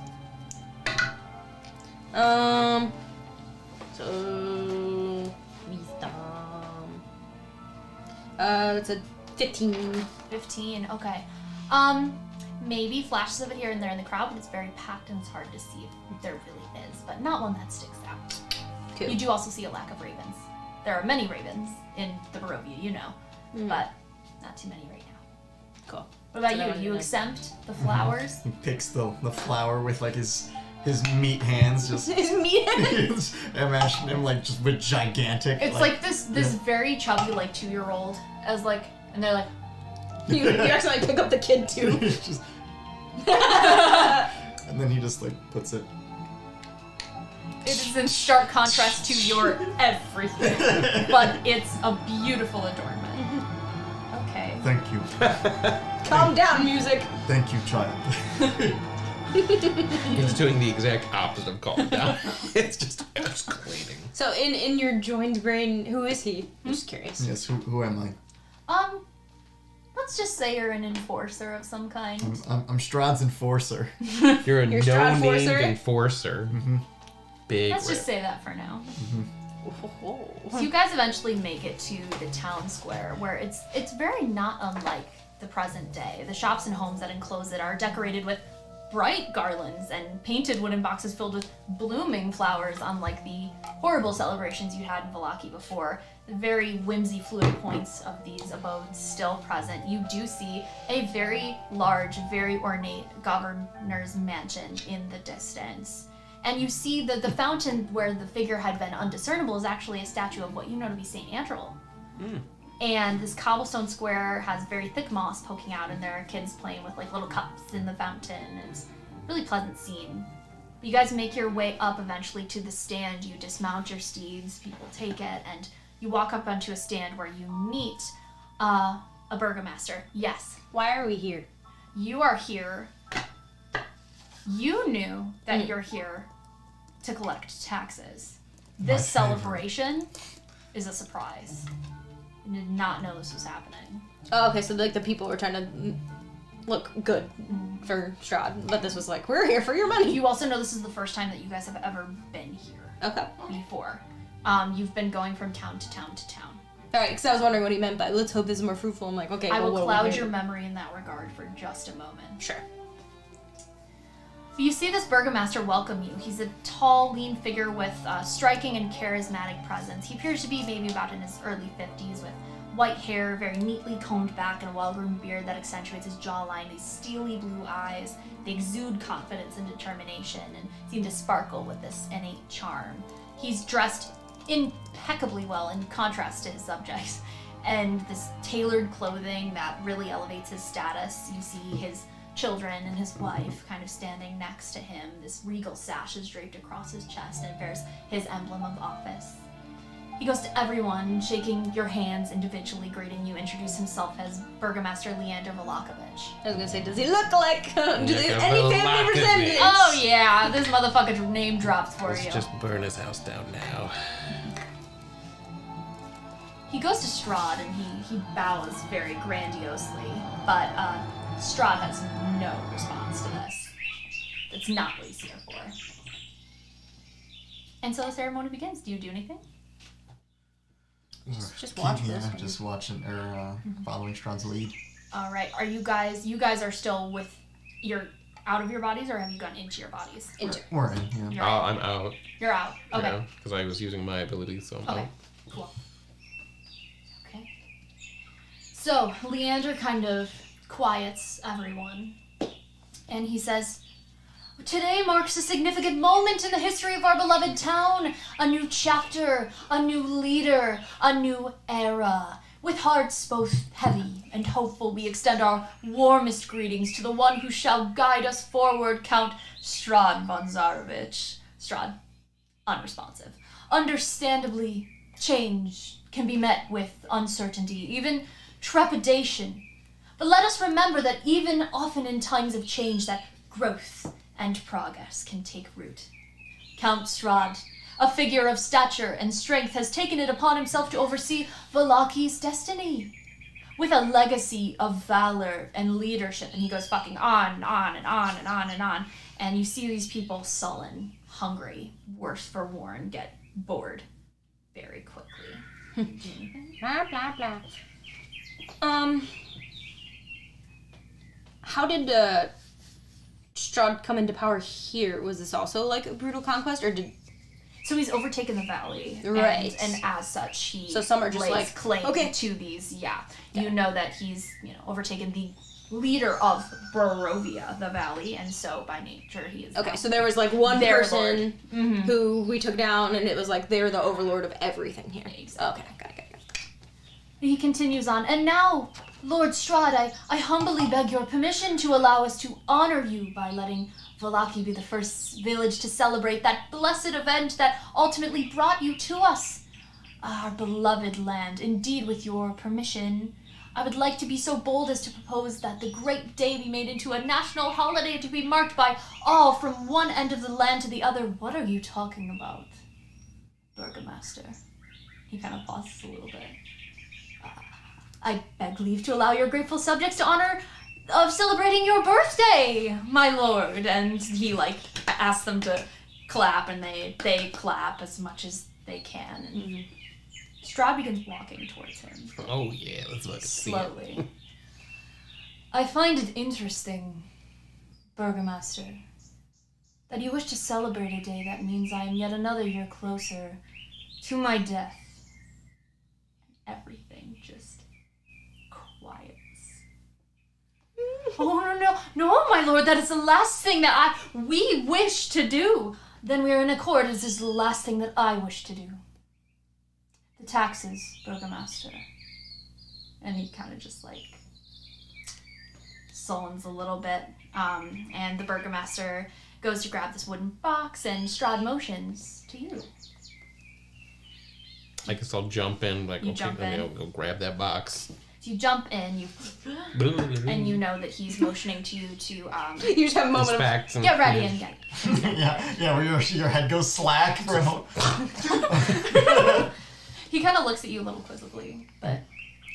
So wisdom. It's a 15. 15, okay. Maybe flashes of it here and there in the crowd, but it's very packed and it's hard to see if there really is, but not one that sticks out. Cool. You do also see a lack of ravens. There are many ravens in the Barovia, you know, but not too many right now. Cool. What about you? Do you accept the flowers? He picks the flower with like his meat hands, just His meat hands. imagine him like just with gigantic. It's like this very chubby like 2-year-old as like, and they're like, You actually pick up the kid too. just, and then he just like puts it. it is in stark contrast to your everything, but it's a beautiful adornment. Okay. Thank you. Calm down, music. Thank you, child. He's doing the exact opposite of calm down. It's just escalating. So in your joined brain, who is he? Just curious. Yes, who am I? Let's just say you're an enforcer of some kind. I'm Strahd's enforcer. You're a You're Strahd no-named Forcer? enforcer. Big Let's just rip. say that for now. So you guys eventually make it to the town square, where it's very not unlike the present day. The shops and homes that enclose it are decorated with bright garlands and painted wooden boxes filled with blooming flowers, unlike the horrible celebrations you had in Vallaki before. The very whimsy fluid points of these abodes still present. You do see a very large, very ornate governor's mansion in the distance. And you see that the fountain where the figure had been undiscernible is actually a statue of what you know to be St. Andrel. And this cobblestone square has very thick moss poking out, and there are kids playing with like little cups in the fountain. It's a really pleasant scene. But you guys make your way up eventually to the stand. You dismount your steeds, people take it, and you walk up onto a stand where you meet a burgomaster. Yes, Why are we here? you are here. You knew that you're here to collect taxes. This celebration is a surprise. You did not know this was happening. Oh, okay. So like the people were trying to look good for Strahd, but this was like, we're here for your money. You also know this is the first time that you guys have ever been here Okay. before. You've been going from town to town to town. All right, because I was wondering what he meant by let's hope this is more fruitful. I'm like, okay. I well, will what cloud we your here? memory in that regard for just a moment. Sure. You see this burgomaster welcome you. He's a tall, lean figure with a striking and charismatic presence. He appears to be maybe about in his early 50s with white hair, very neatly combed back, and a well-groomed beard that accentuates his jawline. These steely blue eyes, they exude confidence and determination and seem to sparkle with this innate charm. He's dressed impeccably well in contrast to his subjects, and this tailored clothing that really elevates his status. You see his children and his wife kind of standing next to him. This regal sash is draped across his chest and bears his emblem of office. He goes to everyone, shaking your hands individually, greeting you, introduce himself as Burgomaster Leander Volakovich. I was gonna say, does he look like? Do they Like a any family Volakovich. resemblance? Oh yeah, this motherfucker name drops for Let's you. just burn his house down now. He goes to Strahd and he bows very grandiosely, but Strahd has no response to this. That's not what he's here for. And so the ceremony begins. Do you do anything? Just watch Yeah, this. just watching or following Strahd's lead. All right. Are you guys are still with you're out of your bodies, or have you gone into your bodies? We're in, yeah. You're, I'm out. you're out. Okay. Because I was using my abilities, so I'm Okay. out. Cool. Okay. So Leander kind of quiets everyone, and he says, "Today marks a significant moment in the history of our beloved town. A new chapter, a new leader, a new era. With hearts both heavy and hopeful, we extend our warmest greetings to the one who shall guide us forward, Count Strahd von Zarovich." Strahd, unresponsive. "Understandably, change can be met with uncertainty, even trepidation. But let us remember that even often in times of change, that growth and progress can take root. Count Strahd, a figure of stature and strength, has taken it upon himself to oversee Valaki's destiny. With a legacy of valor and leadership. And he goes fucking on and on and on and on and on. And you see these people sullen, hungry, worse for war, and get bored very quickly. Do anything? Blah, blah, blah. How did Strahd come into power here? Was this also like a brutal conquest, or did... So he's overtaken the valley, right? And as such, he so some are just lays like claim to these. Yeah, you know that he's overtaken the leader of Barovia, the valley, and so by nature he is. Okay, so there was like one person who we took down, and it was like they're the overlord of everything here. Exactly. Okay, got it. He continues on, and now, Lord Strahd, I humbly beg your permission to allow us to honor you by letting Vallaki be the first village to celebrate that blessed event that ultimately brought you to us. Our beloved land. Indeed, with your permission, I would like to be so bold as to propose that the great day be made into a national holiday to be marked by all from one end of the land to the other. What are you talking about, Burgomaster? He kind of pauses a little bit. I beg leave to allow your grateful subjects to honor of celebrating your birthday, my lord. And he asks them to clap, and they clap as much as they can. And Strahd begins walking towards him. Oh yeah, let's look. Slowly. I find it interesting, Burgomaster, that you wish to celebrate a day that means I am yet another year closer to my death. Everything just quiets. Oh, no, my lord, that is the last thing that we wish to do. Then we are in accord, as is the last thing that I wish to do. The taxes, Burgomaster. And he kind of just sullens a little bit. And the Burgomaster goes to grab this wooden box, and Strahd motions to you. I guess I'll jump in. I'll go grab that box. So you jump in, and you know that he's motioning to you to. You just have a moment of get ready and get. yeah, where your head goes slack for a moment. He kind of looks at you a little quizzically, but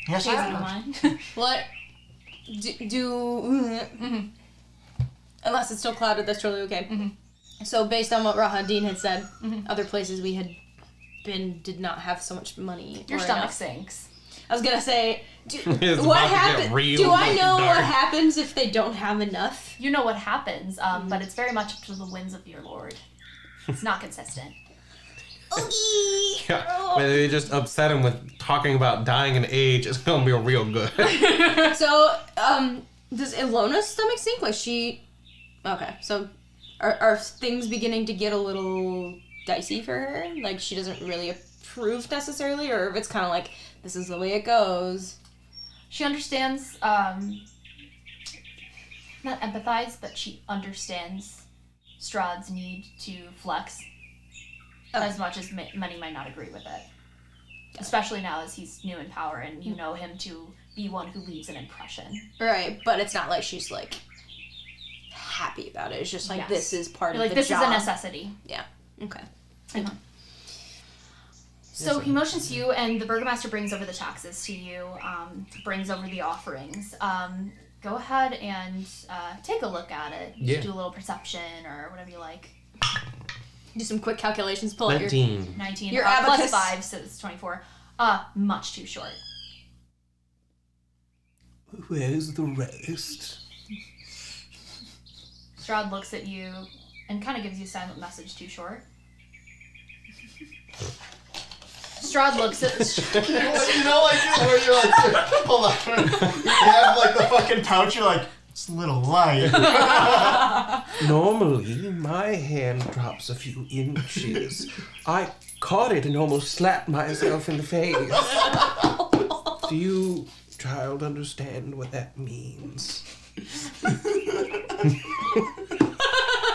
yeah, he doesn't mind. What unless it's still clouded, that's totally okay. So based on what Rahadin had said, other places we had been did not have so much money. Your stomach sinks. I was gonna say, what happens? Do I know what happens if they don't have enough? You know what happens, but it's very much up to the whims of your lord. It's not consistent. Yeah, when they just upset him with talking about dying in age, it's gonna be real good. So, does Ilona's stomach sink? Okay, so are things beginning to get a little dicey for her? Like, she doesn't really approve necessarily, or if it's kind of like, this is the way it goes? She understands, not empathize, but she understands Strahd's need to flex. As much as many might not agree with it. Especially now as he's new in power and you know him to be one who leaves an impression. Right, but it's not like she's, happy about it. It's just this is part of the this job. This is a necessity. Yeah, okay. So he motions to you, and the Burgomaster brings over the taxes to you, brings over the offerings. Go ahead and take a look at it. You should do a little perception or whatever you like. Do some quick calculations. Pull out 19. 19. Your plus 5, so it's 24. Much too short. Where's the rest? Strahd looks at you and kind of gives you a silent message, too short. Strahd looks at where you're hold on. You have the fucking pouch, you're like, it's a little light. Normally, my hand drops a few inches. I caught it and almost slapped myself in the face. Do you, child, understand what that means?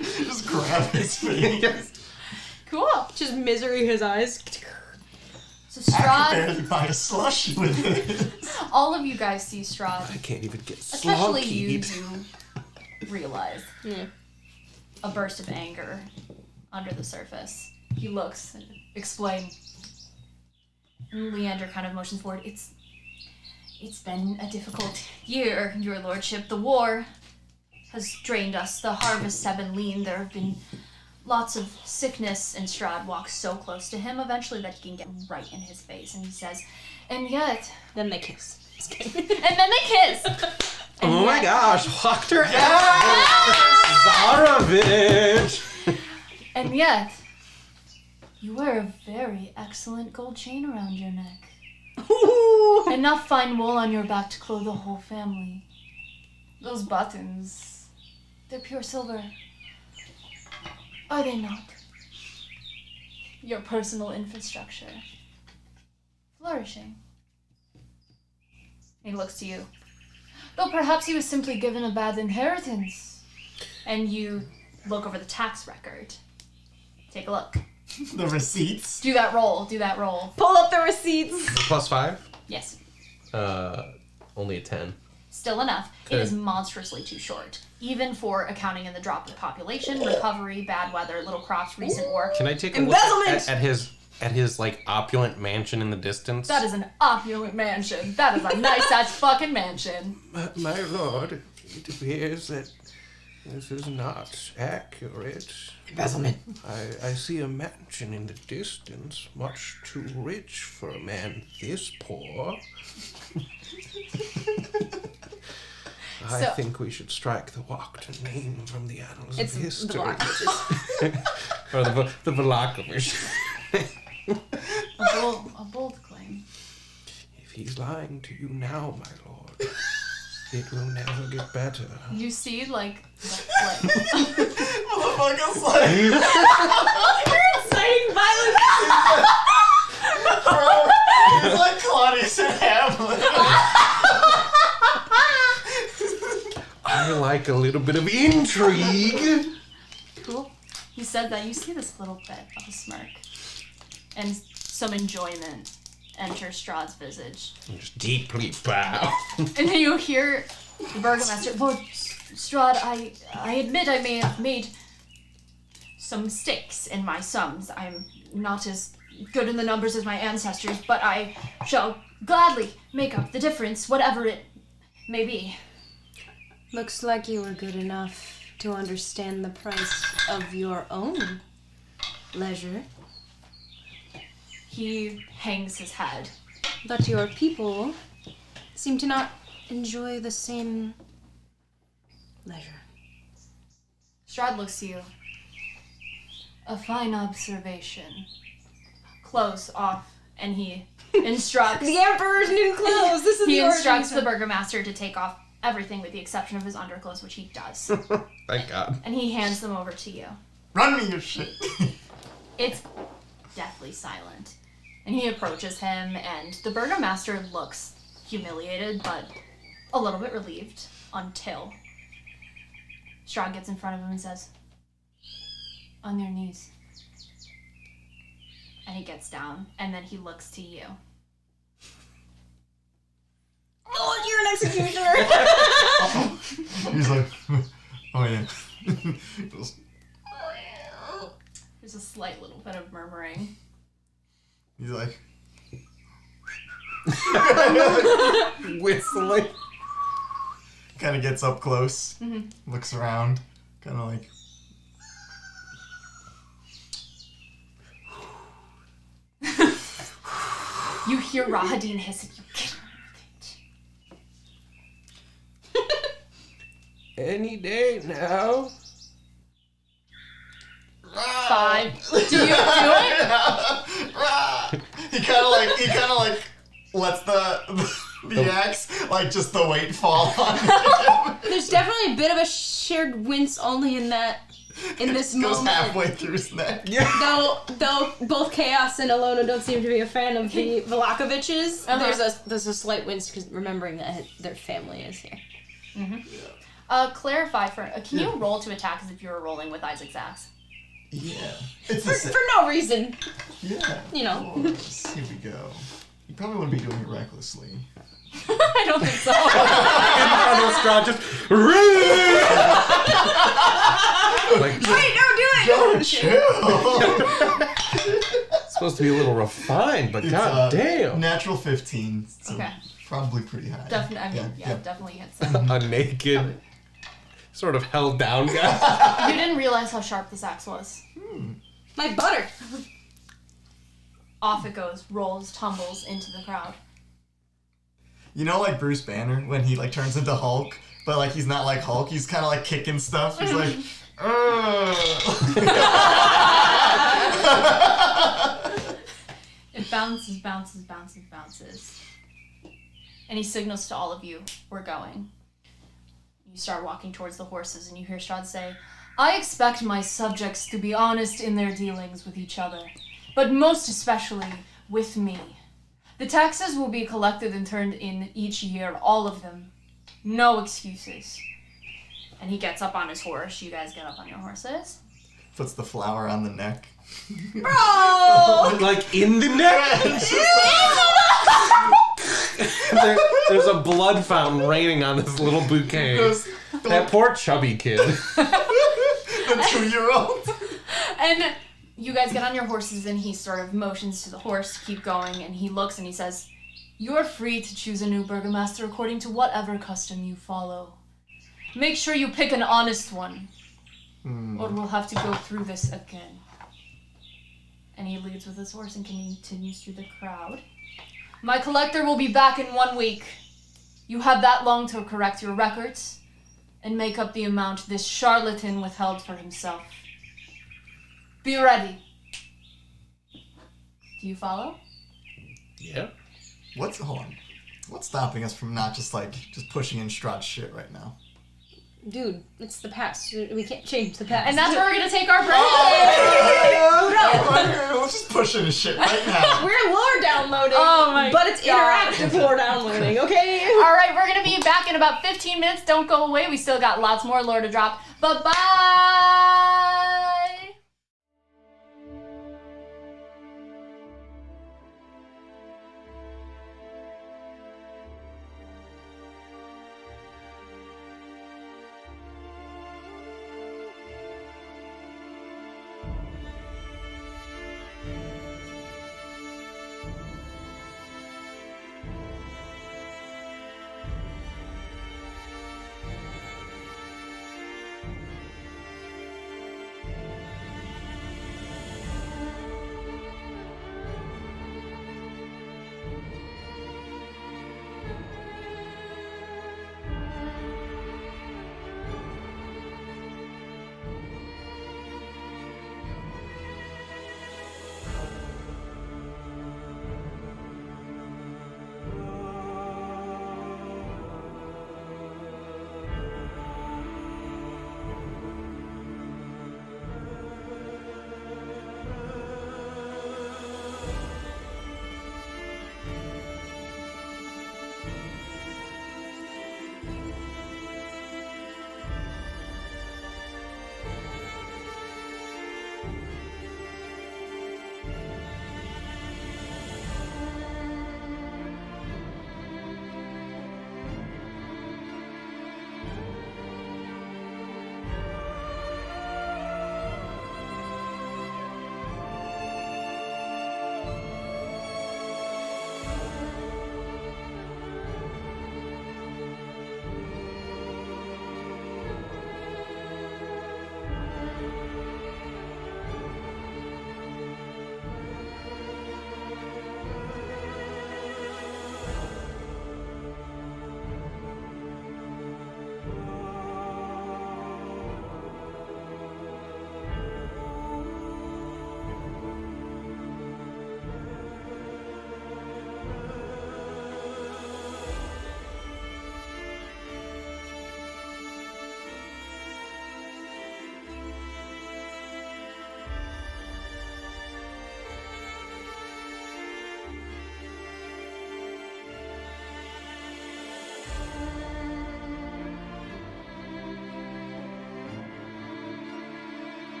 Just grab his face. Cool. Just misery his eyes. So I could Strahd, barely buy a slushie with it. all of you guys see Strahd. I can't even get Especially sloggied. you do realize a burst of anger under the surface. He looks and explain. And Leander kind of motions forward. It's been a difficult year, your lordship. The war has drained us. The harvests have been lean. There have been lots of sickness, and Strahd walks so close to him eventually that he can get right in his face, and he says, and yet... Then they kiss. Just kidding. And then they kiss! And Oh my yet- gosh, Dr. Zarovich! And yet, you wear a very excellent gold chain around your neck. Enough fine wool on your back to clothe the whole family. Those buttons, they're pure silver. Are they not? Your personal infrastructure. Flourishing. He looks to you. Though perhaps he was simply given a bad inheritance. And you look over the tax record. Take a look. The receipts. Do that roll. Pull up the receipts. +5? Yes. Only a 10. Still enough. Okay. It is monstrously too short. Even for accounting in the drop of population, recovery, bad weather, little crops, recent war. Can I take a Embezzlement! look at his like opulent mansion in the distance? That is an opulent mansion. That is a nice-ass fucking mansion. My lord, it appears that this is not accurate. Embezzlement. I see a mansion in the distance, much too rich for a man this poor. I So- think we should strike the Wachter name from the annals It's of the history. Vlakovich. Or the Vlakovich. A bold claim. If he's lying to you now, my lord, it will never get better. You see, like Motherfucker's like, Saying violence. bro, he's like Claudius and Hamlet. I like a little bit of intrigue. cool. You said that. You see this little bit of a smirk. And some enjoyment enters Strahd's visage. Just deeply bow. And then you hear the burgomaster, Lord Strahd, I admit I may have made some mistakes in my sums. I'm not as good in the numbers as my ancestors, but I shall gladly make up the difference, whatever it may be. Looks like you were good enough to understand the price of your own leisure. He hangs his head. But your people seem to not enjoy the same leisure. Strahd looks to you. A fine observation. Close off, and he instructs. The Emperor's new clothes! This is He the instructs the origin. burgomaster to take off everything with the exception of his underclothes, which he does. Thank God. And he hands them over to you. Run me your shit. It's deathly silent. And he approaches him, and the burgomaster looks humiliated, but a little bit relieved, until Strahd gets in front of him and says, on your knees. And he gets down, and then he looks to you. Oh, you're an executioner! He's like, oh yeah. There's a slight little bit of murmuring. He's like, Whistling. kind of gets up close, looks around, kind of like, You hear Rahadin hiss at you. Get on with it. Any day now. 5. Do you do it? he kind of like lets the axe, like just the weight fall on him. There's definitely a bit of a shared wince only in this Goes moment. halfway through his neck. Yeah. Though both Chaos and Alona don't seem to be a fan of the Vlakoviches, Uh-huh. there's a slight wince because remembering that their family is here. Clarify can you roll to attack as if you were rolling with Isaac's axe? Yeah. It's for no reason. Yeah. You know. Of course. Here we go. You probably wouldn't be doing it recklessly. I don't think so. Strahd just like, Wait, no, do it! Don't chill! it's supposed to be a little refined, but It's, god damn. Natural 15. So Okay. probably pretty high. Definitely, definitely hits it. A naked, sort of held down guy. You didn't realize how sharp this axe was. Like butter. Off it goes, rolls, tumbles into the crowd. You know, like Bruce Banner when he like turns into Hulk, but like he's not like Hulk. He's kind of like kicking stuff. He's like, It bounces, bounces, bounces, bounces. And he signals to all of you, we're going. You start walking towards the horses and you hear Strahd say, I expect my subjects to be honest in their dealings with each other, but most especially with me. The taxes will be collected and turned in each year, all of them. No excuses. And he gets up on his horse. You guys get up on your horses. puts the flower on the neck. Bro! Like in the neck? There's a blood fountain raining on this little bouquet. That poor chubby kid. The 2-year-old. And you guys get on your horses and he sort of motions to the horse to keep going, and he looks and he says, "You're free to choose a new burgomaster according to whatever custom you follow. Make sure you pick an honest one, or we'll have to go through this again." And he leads with his horse and continues through the crowd. "My collector will be back in 1 week. You have that long to correct your records and make up the amount this charlatan withheld for himself. Be ready." Do you follow? Yeah. Hold on. What's stopping us from not just pushing in Strahd's shit right now? Dude, it's the past. We can't change the past. And that's where we're gonna take our break. Let's just push in his shit right now. We're lore downloading. Oh my But it's God. interactive lore downloading, okay? All right, we're gonna be back in about 15 minutes. Don't go away. We still got lots more lore to drop. Bye-bye.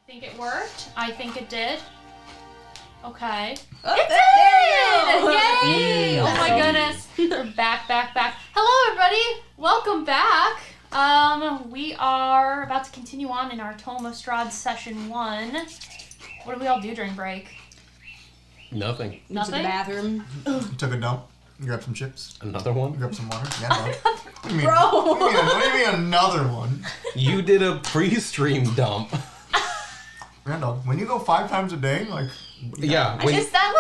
think it worked. I think it did. Okay. Oh, It did! Yay! Oh my goodness. We're back. Hello, everybody. Welcome back. We are about to continue on in our Tome of Strahd session 1. What did we all do during break? Nothing. Went to the Nothing? bathroom. You took a dump. You grabbed some chips. Another You one? grabbed some water. Yeah, no. What do you mean? Bro. What do you mean another one? You did a pre-stream dump. Randall, when you go 5 times a day, like... Yeah. Is that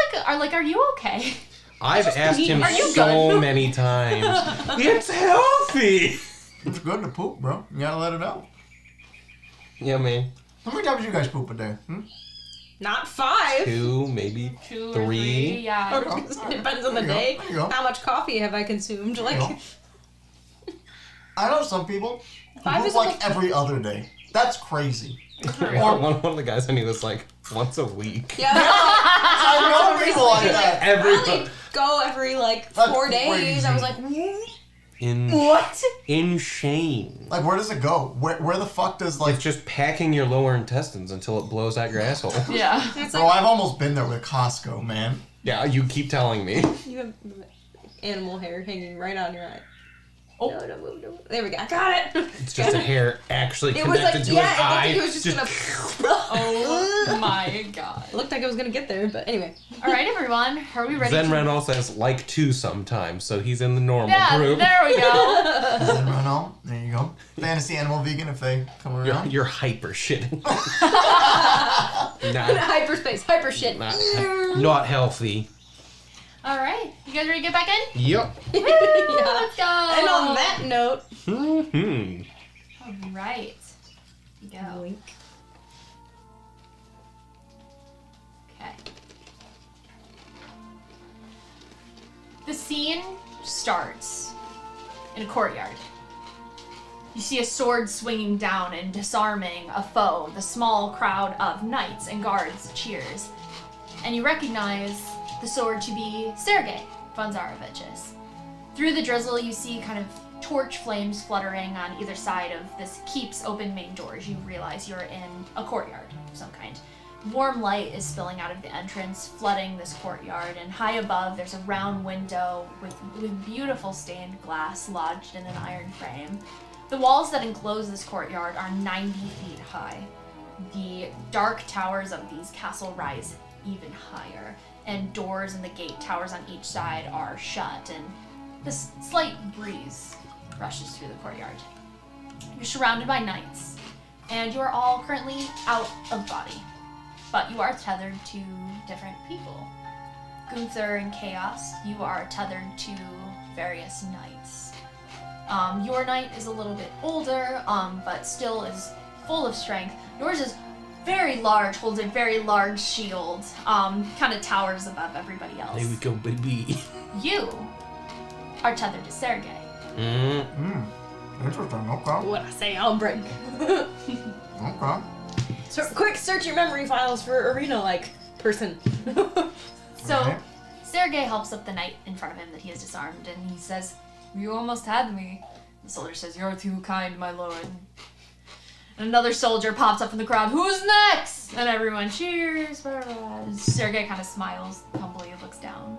are you okay? I've asked him Are you so good? many times. It's healthy. It's good to poop, bro. You gotta let it out. Yeah, man. How many times do you guys poop a day? Not 5. 2, maybe 2 or 3. 3, yeah. It depends on the There you go, day. there you go. How much coffee have I consumed? Like, You know? I know some people who 5 poop is like almost- every other day. That's crazy. One of the guys I knew was like once a week. yeah. I know people like that. I Every only go every like That's 4 days. crazy. I was like, What? Insane. Like, where does it go? Where the fuck does, like... It's just packing your lower intestines until it blows out your asshole. Yeah. it's Bro, like I've almost been there with Costco, man. Yeah, you keep telling me. you have animal hair hanging right on your eye. Oh. No. There we go. Got it. It's just a hair actually It was connected like, to yeah, his it looked eye. like it was just gonna. Oh my god. It looked like it was gonna get there, but anyway. Alright, everyone. Are we ready Zen to... Reynolds says like 2 sometimes, so he's in the normal Yeah, group. there we go. Zen Renault, there you go. Fantasy animal vegan if they come around. You're hyper shitting. Hyperspace, hyper shit. Not healthy. Alright. You guys ready to get back in? Yep. Yeah. Let's go. And on that note, Mm-hmm. Alright. Go. wink. Okay. The scene starts in a courtyard. You see a sword swinging down and disarming a foe. The small crowd of knights and guards cheers. And you recognize the sword to be Sergei von Zarovich's. Through the drizzle, you see kind of torch flames fluttering on either side of this keep's open main doors. You realize you're in a courtyard of some kind. Warm light is spilling out of the entrance, flooding this courtyard, and high above there's a round window with beautiful stained glass lodged in an iron frame. The walls that enclose this courtyard are 90 feet high. The dark towers of these castle rise even higher, and doors in the gate towers on each side are shut, and this slight breeze rushes through the courtyard. You're surrounded by knights, and you are all currently out of body, but you are tethered to different people. Gunther and Chaos, you are tethered to various knights. Your knight is a little bit older, but still is full of strength. Yours is very large, holds a very large shield, kind of towers above everybody else. There we go, baby. You are tethered to Sergei. Interesting, okay. What I say, I'll break. Okay. Quick, search your memory files for arena-like person. So, Okay. Sergei helps up the knight in front of him that he has disarmed, and he says, "You almost had me." The soldier says, "You're too kind, my lord." And another soldier pops up in the crowd, "Who's next?" And everyone cheers. Sergei kind of smiles humbly and looks down.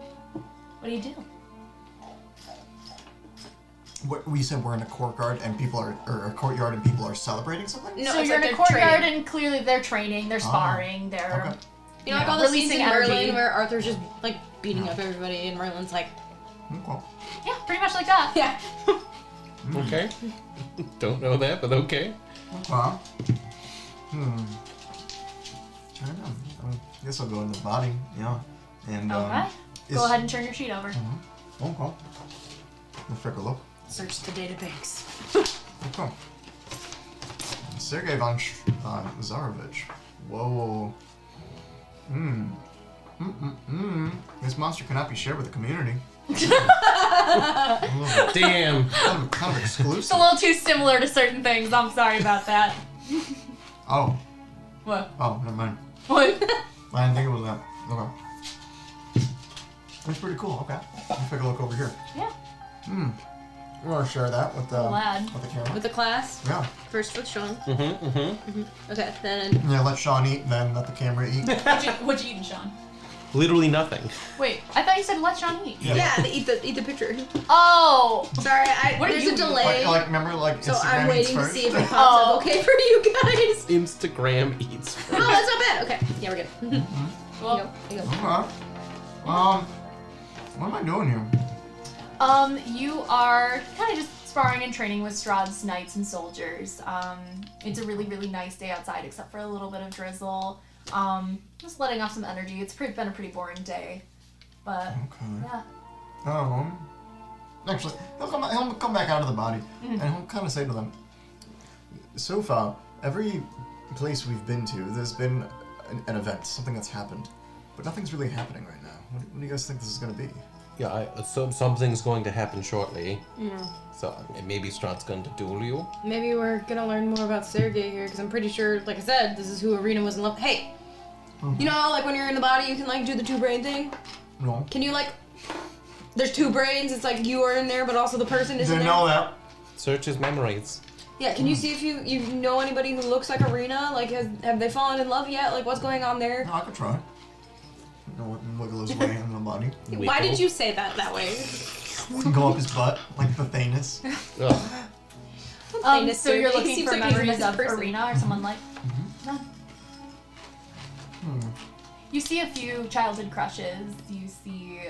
What do you do? What, we said we're in a courtyard and people are, or a courtyard and people are celebrating something? No, So it's you're like in a they're courtyard, training. and clearly they're training, they're sparring, they're... Okay. You know, like Yeah, all the scenes releasing in energy. Merlin where Arthur's just like beating up everybody, and Merlin's like, Okay. Yeah, pretty much like that. yeah. Okay. Don't know that, but okay. Okay. I don't know. I guess I'll go in the body, yeah. And, Okay. Go ahead and turn your sheet over. Okay. Let's take a look. Search the databanks. Okay. Sergei von Zarovich. Whoa. This monster cannot be shared with the community. Damn. Kind of It's a exclusive. little too similar to certain things. I'm sorry about that. Oh. What? Oh, never mind. What? I didn't think it was that. Okay. That's pretty cool. Okay. Let's take a look over here. Yeah. You want to share that with the Glad. with the camera? With the class? Yeah. First with Sean. Mm-hmm. Okay, then... Yeah, let Sean eat, then let the camera eat. What'd you eat, Sean? Literally nothing. Wait, I thought you said let Sean eat. Yeah, eat the picture. Oh! Sorry, What there's are a you delay. Like remember, like so Instagram I'm eats waiting to first? see if it pops up okay for you guys. Instagram eats first. Oh, that's not bad. Okay, yeah, we're good. Well, Here you go. Okay. What am I doing here? You are kind of just sparring and training with Strahd's knights and soldiers. It's a really, really nice day outside, except for a little bit of drizzle. Just letting off some energy. It's been a pretty boring day, but Okay. yeah. Actually, he'll come back out of the body, and he'll kind of say to them, so far, every place we've been to, there's been an event, something that's happened, but nothing's really happening right now. What do you guys think this is going to be? Yeah, something's going to happen shortly. So maybe Strahd's going to duel you. Maybe we're gonna learn more about Sergei here, because I'm pretty sure, like I said, this is who Arena was in love. Hey, you know how, like, when you're in the body, you can, like, do the two brain thing? No. Can you, like, there's two brains, it's like you are in there, but also the person is in Didn't there? know that. Search his memories. Yeah, can you see if you know anybody who looks like Arena? Like, have they fallen in love yet? Like, what's going on there? No, I could try. Wiggle his way in the body. Why did you say that way? Go up his butt, like the Thanos. Ugh. So you're looking Seems for like he's a memories nice of person. Arena or someone like that? You see a few childhood crushes. You see,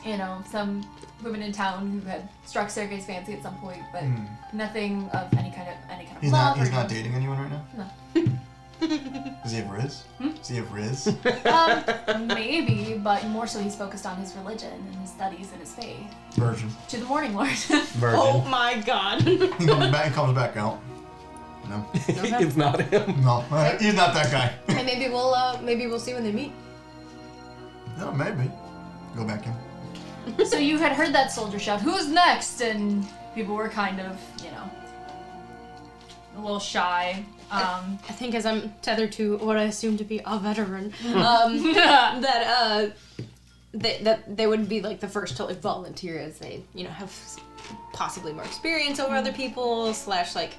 you know, some women in town who had struck Sergei's fancy at some point, but nothing of any kind of He's love. not or not dating anyone right now? No. Does he have Riz? Does he have Riz? Maybe, but more so he's focused on his religion and his studies and his faith. Virgin. To the Morning Lord. Virgin. Oh my god. He comes back out. No. It's not him. No, he's not that guy. Hey, maybe we'll see when they meet. No, maybe. Go back in. So you had heard that soldier shout, "Who's next?" And people were kind of, you know, a little shy. I think as I'm tethered to what I assume to be a veteran, that they would be like the first to like volunteer as they, you know, have possibly more experience over other people / like,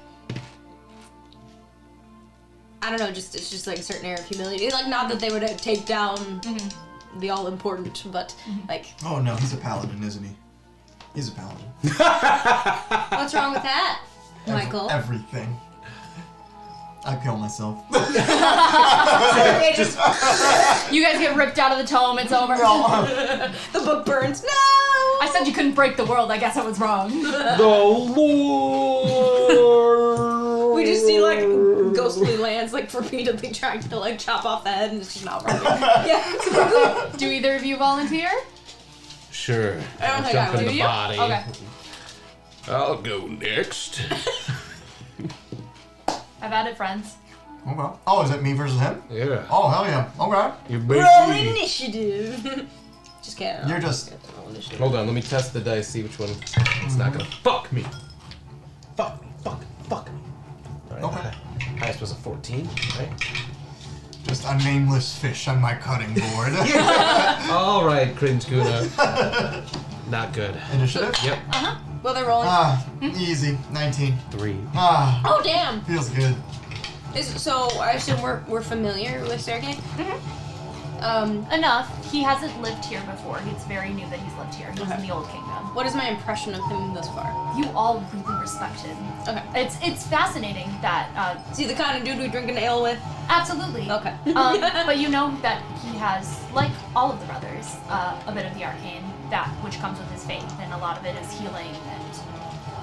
I don't know, it's just like a certain air of humility. Like, not that they would take down the all important, but like. Oh no, he's a paladin, isn't he? He's a paladin. What's wrong with that, Michael? Everything. I kill myself. You guys get ripped out of the tome, it's over. The book burns. No! I said you couldn't break the world, I guess I was wrong. The Lord. We just see like ghostly lands like repeatedly trying to like chop off the head and it's just not working. Yeah. Do either of you volunteer? Sure. I don't think Jump I would. in the Do you? body. Okay. I'll go next. Have at it, friends. Okay. Oh, is it me versus him? Yeah. Oh, hell yeah. Okay. You Roll basically. initiative. Just kidding. You're just... Roll initiative. Hold on, let me test the dice, see which one. It's not gonna fuck me. Fuck me. Fuck me. Alright. Okay. Highest was a 14, right? Just a nameless fish on my cutting board. Alright, Cringe Guna. Not good. Initiative? Yep. Well, they're rolling. Easy. 19. 3. Oh, damn. Feels good. So I assume we're familiar with Sergei? Enough. He hasn't lived here before. It's very new that he's lived here. He's in the Old Kingdom. What is my impression of him thus far? You all really respect him. Okay. It's fascinating that Is he the kind of dude we drink an ale with? absolutely. Okay. But you know that he has, like all of the brothers, a bit of the arcane, that which comes with his faith, and a lot of it is healing, and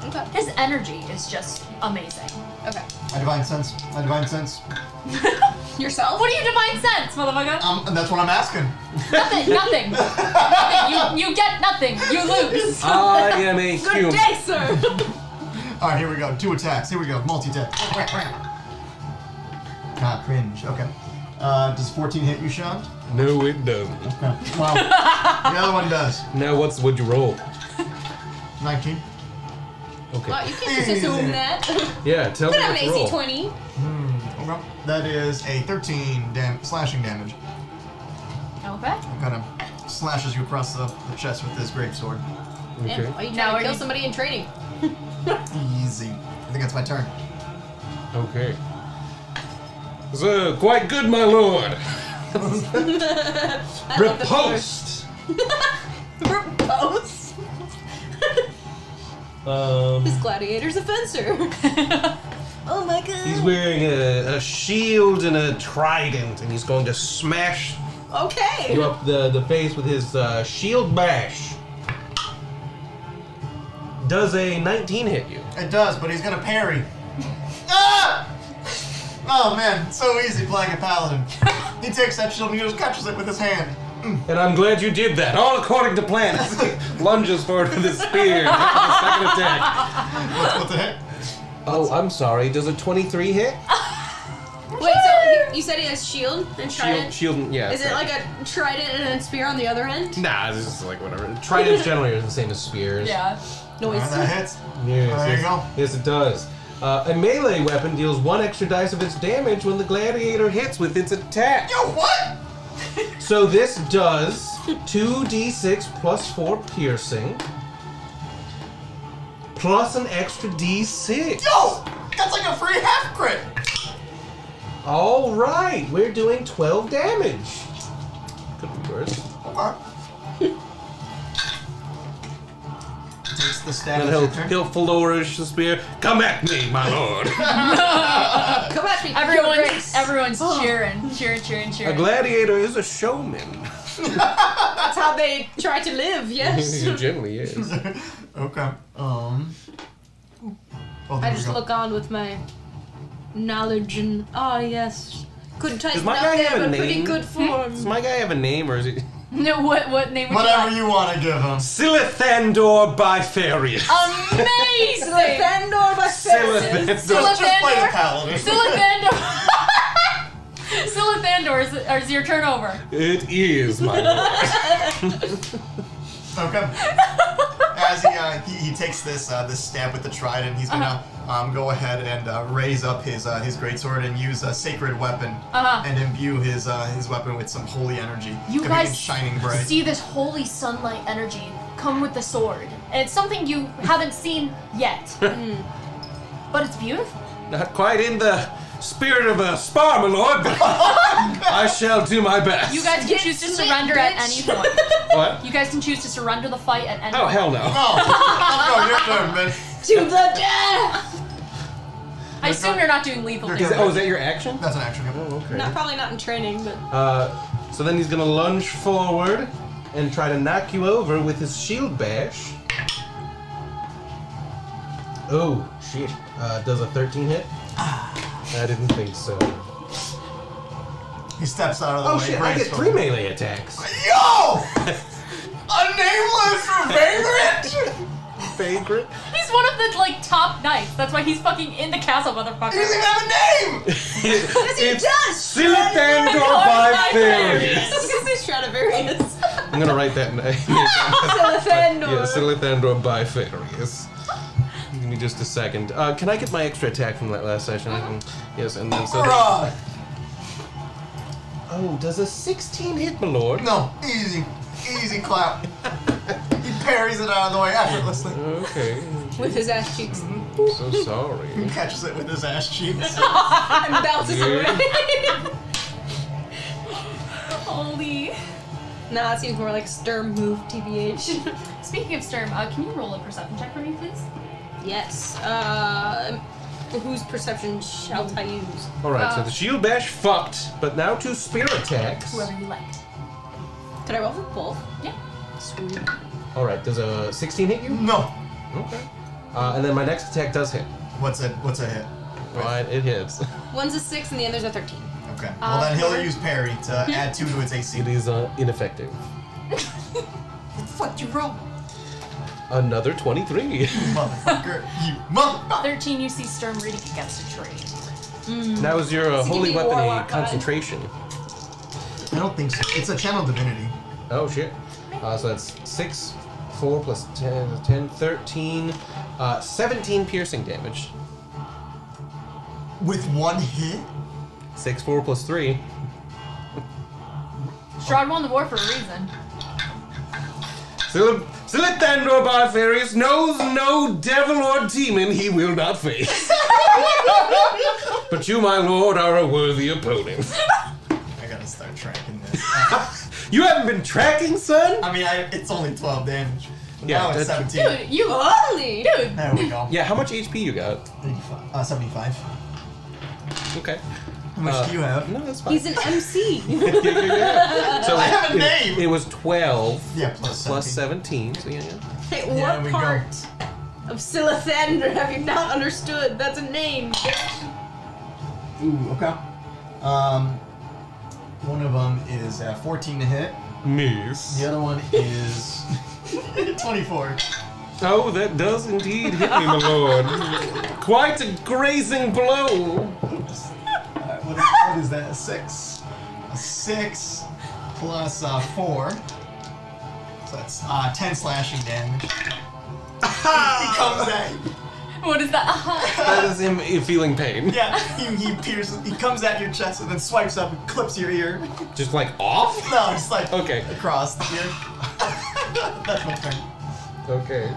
Okay. his energy is just amazing. Okay. I divine sense. Yourself? What do you divine sense, motherfucker? That's what I'm asking. Nothing. You get nothing. You lose. I am a Good human. day, sir! Alright, here we go. 2 attacks. Here we go. Multi-attack. Cringe. Okay. Does 14 hit you, Sean? No, it doesn't. Okay. Well, the other one does. Now, what'd you roll? 19. Okay. Well, you can't just assume that. Yeah, tell me Then I'm what an to AC roll. 20. Okay. That is a 13 slashing damage. Okay. Kind of slashes you across the chest with this greatsword. Okay. Man, why are you Now trying to are kill you- somebody in training? Easy. I think that's my turn. Okay. So, quite good, my lord. I love the Repulsed. Repulsed. This gladiator's a fencer. Oh my god. He's wearing a shield and a trident, and he's going to smash Okay. you up the face with his shield bash. Does a 19 hit you? It does, but he's gonna parry. Ah! Oh man, so easy playing a paladin. He takes that shield and he just catches it with his hand. And I'm glad you did that. All according to plan. He lunges forward with his spear. The second attack. What's the hit? Oh, I'm sorry. Does a 23 hit? Wait, so you said he has shield and trident? Shield, yeah. Is it like a trident and a spear on the other end? Nah, it's just like whatever. Tridents generally are the same as spears. Yeah. Noise. Alright, that hits. Yes, Oh, there you go. Yes, it does. A melee weapon deals 1 extra dice of its damage when the gladiator hits with its attack. Yo, what? So this does 2d6 plus 4 piercing, plus an extra d6. Yo! That's like a free half crit! All right, we're doing 12 damage. Could be worse. Okay. Takes the stab. And he'll flourish the spear. Come at me, my lord. Come at me. Everyone's cheering. A gladiator is a showman. That's how they try to live, yes. He generally is. Okay. Oh, I there we just go. look on with my knowledge and yes. Couldn't type Does my out guy there, have a but pretty name? good form. Does my guy have a name, or is he No, what name would Whatever you you want to give him. Silithandor Bifarius? like? Amazing! Silithandor by Silithandor. Just play the paladin. Silithandor is your turn over. It is, my lord. Okay. As he takes this stab with the trident, he's gonna go ahead and raise up his greatsword and use a sacred weapon and imbue his weapon with some holy energy. You to guys make it shining bright. see this holy sunlight energy come with the sword. And it's something you haven't seen yet. But it's beautiful. Not quite in the spirit of a spar, my lord, but I shall do my best. You guys can choose to surrender at any point. What? You guys can choose to surrender the fight at any Oh, point. hell no. No, your turn, man. To the death! I assume you're not doing lethal You're damage. Oh, is that your action? That's an action. Oh, okay. Probably not in training, but So then he's gonna lunge forward and try to knock you over with his shield bash. Oh, shit. Does a 13 hit? I didn't think so. He steps out of the Oh way. shit, I get gracefully. 3 melee attacks. Yo! A nameless vagrant? Favorite? He's one of the top knights. That's why he's fucking in the castle, motherfucker. He doesn't even have a name! It's does! Silithandor Bifarius. I was gonna say Stradivarius. I'm gonna write that name. Silithandor. Yeah, Silithandor Bifarius. Give me just a second. Can I get my extra attack from that last session? Yes, and then so. Hurrah! Oh, does a 16 hit, my lord? No, easy. Easy clap. He parries it out of the way effortlessly. Okay. With his ass cheeks. So sorry. He catches it with his ass cheeks. And bounces away. Holy. Nah, it seems more like Sturm move, TBH. Speaking of Sturm, can you roll a perception check for me, please? Yes. Whose perception shall I use? Alright, so the shield bash fucked, but now 2 spear attacks. Whoever you like. Could I roll for both? Yeah. Sweet. Alright, does a 16 hit you? No. Okay. And then my next attack does hit. What's a hit? Right, it hits. One's a 6 and the other's a 13. Okay. Well, then he'll use parry to add 2 to its AC. It is ineffective. What the fuck you roll? Another 23. Motherfucker. You motherfucker. 13, you see Sturm reading against a tree. Now is your holy give me weapon a warlock concentration? I don't think so. It's a channel divinity. Oh shit. So that's 6, 4 plus 10, 13, 17 piercing damage. With 1 hit? 6, 4 plus 3. Strahd won the war for a reason. Silithandor Barfarius knows no devil or demon he will not face. But you, my lord, are a worthy opponent. I gotta start tracking this. You haven't been tracking, son? I mean, it's only 12 damage. Yeah, Now it's that's- 17. Dude, you Holy! dude. There we go. Yeah, how much HP you got? 75. Okay. How much do you have? No, that's fine. He's an MC. So I have a name! It was 12 Yeah, plus 17. So yeah. Hey, Yeah, what we part of Silithander have you not understood? That's a name. Ooh, okay. One of them is 14 to hit. Miss. The other one is 24. Oh, that does indeed hit me, my lord. Quite a grazing blow. What is that? A 6. A 6 plus 4. So that's 10 slashing damage. He comes at you. What is that? That is him feeling pain. Yeah, he pierces. He comes at your chest and then swipes up and clips your ear. Just like off? No, just like Okay. across the ear. That's my turn. Okay.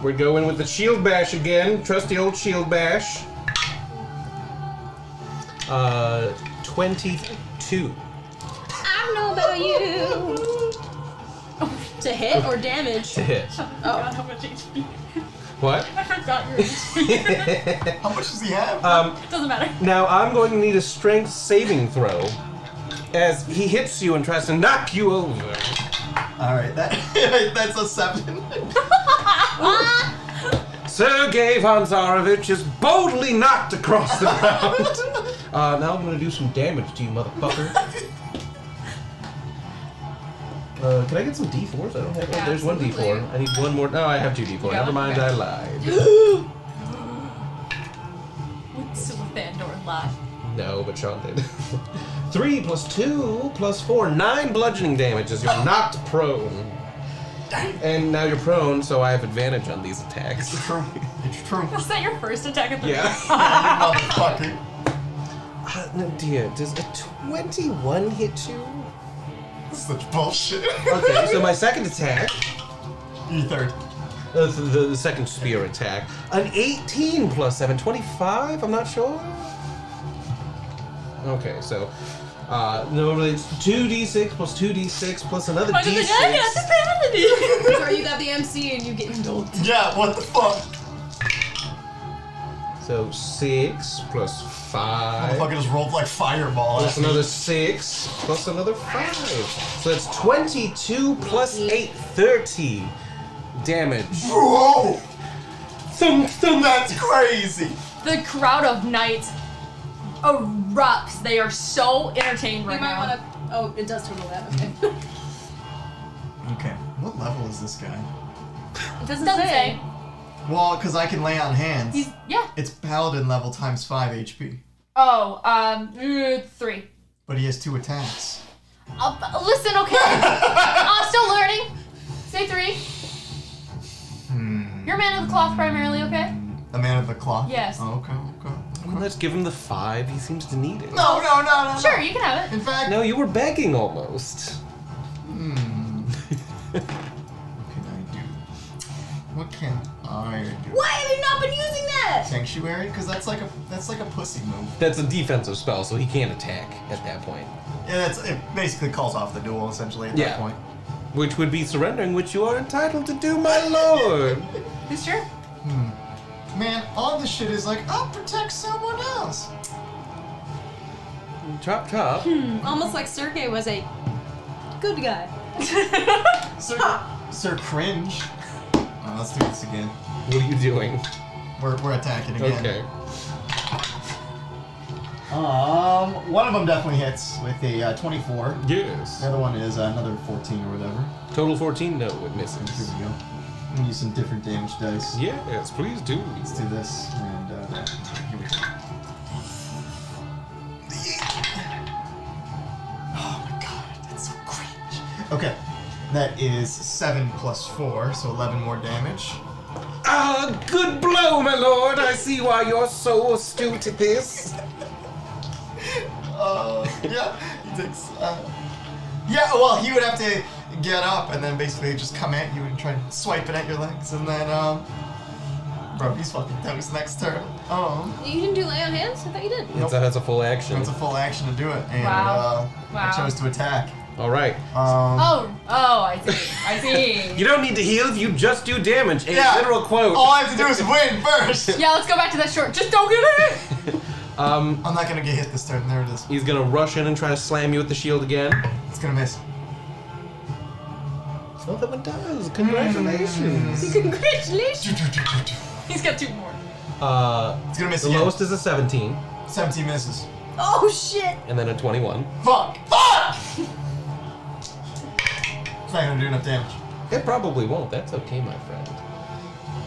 We're going with the shield bash again. Trusty old shield bash. 22. I know about you. To hit or damage? To hit. Oh, how much HP? What? I forgot your HP. How much does he have? Doesn't matter. Now I'm going to need a strength saving throw as he hits you and tries to knock you over. Alright, that's a 7. Sergei von Tsarevich is boldly knocked across the ground. Now I'm going to do some damage to you, motherfucker. Can I get some D4s? I don't have. Oh, there's one Absolutely. D4. I need one more. No, I have 2 D4. Yeah, Never mind, okay. I lied. Silithandor lied. No, but Sean did. 3 plus 2 plus 4, 9 bludgeoning damage as you're knocked prone. And now you're prone, so I have advantage on these attacks. It's true. It's true. Was that your first attack at the Yeah. Motherfucker. No, dear, does a 21 hit you? Such bullshit. Okay, so my second attack, Your third. the second spear attack, an 18 plus 7, 25? I'm not sure. Okay, so normally it's 2d6 plus 2d6 plus another d6. Or you got the MC and you get indulged. Yeah, what the fuck? So 6 plus 5. Motherfucker just rolled like fireball. Plus another 6, plus another 5. So that's 22 plus 8, 30 damage. Whoa! Thump, thump. That's crazy. The crowd of knights erupts. They are so entertained You right might now. want to. Oh, it does total that. Okay. Okay, what level is this guy? It doesn't, Doesn't say. say. Well, because I can lay on hands. Yeah. It's paladin level times 5 HP. Oh, 3. But he has 2 attacks. Listen, okay. I'm still learning. Say 3. You're a man of the cloth primarily, okay? A man of the cloth? Yes. Oh, okay. Well, let's give him the 5. He seems to need it. No. Sure, you can have it. In fact, No, you were begging almost. What can I do? Why have you not been using that? Sanctuary? Because that's like a pussy move. That's a defensive spell, so he can't attack at that point. Yeah, it basically calls off the duel essentially at that point. Which would be surrendering, which you are entitled to do, my lord. It's true. Man, all this shit is like, I'll protect someone else. Chop, chop. Almost like Sergei was a good guy. Sir Cringe. Let's do this again. What are you doing? We're attacking again. Okay. One of them definitely hits with a 24. Yes. The other one is another 14 or whatever. Total 14? No, it Here misses. we go. I'm gonna use some different damage dice. Yes, please do. Let's do this and that. Here we go. Oh my god, that's so cringe. Okay, that is 7 plus 4, so 11 more damage. Ah, good blow, my lord. I see why you're so astute at this. Yeah, he takes Yeah, well, he would have to get up and then basically just come at you and try swiping at your legs, and then, bro, he's fucking toast next turn. You didn't do lay on hands? I thought you did. Nope. That's a full action. It's a full action to do it, and Wow. I chose to attack. All right. I see. You don't need to heal if you just do damage. A literal quote. All I have to do is win first. Yeah, let's go back to that short. Just don't get hit. I'm not gonna get hit this turn. There it is. He's gonna rush in and try to slam you with the shield again. It's gonna miss. Oh, that one does. Congratulations. Congratulations. He's got 2 more. It's gonna miss The again. lowest is a 17. 17 misses. Oh shit. And then a 21. Fuck! It's not gonna do enough damage. It probably won't. That's okay, my friend.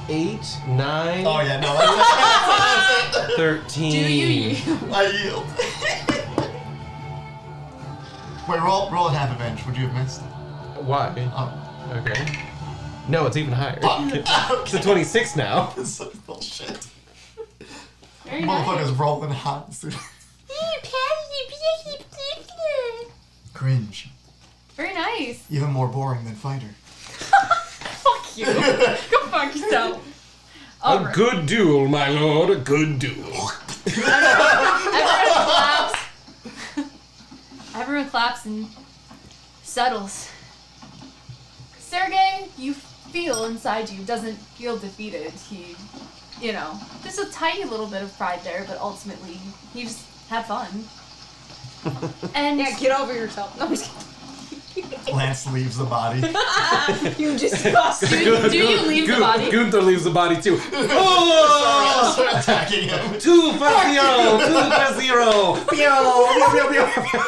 8, 9, Oh yeah, no, that's it. 13. Do you yield? I yield. Wait, roll at half advantage. Would you have missed? Why? Oh. Okay. No, it's even higher. Fuck. It's a 26 now. This is bullshit. Very nice. Motherfucker's rolling hot. Cringe. Very nice. Even more boring than fighter. Fuck you. Go fuck yourself. A good duel, my lord. A good duel. Everyone claps. Everyone claps and settles. Sergei, you feel inside you, doesn't feel defeated. He, there's a tiny little bit of pride there, but ultimately, he just had fun. And Yeah, get over yourself. No, I'm just kidding. Lance leaves the body. You disgusting. do you leave the body? Gunther leaves the body too. Oh! Start attacking him. 2 for 0. 2 for 0. Pew.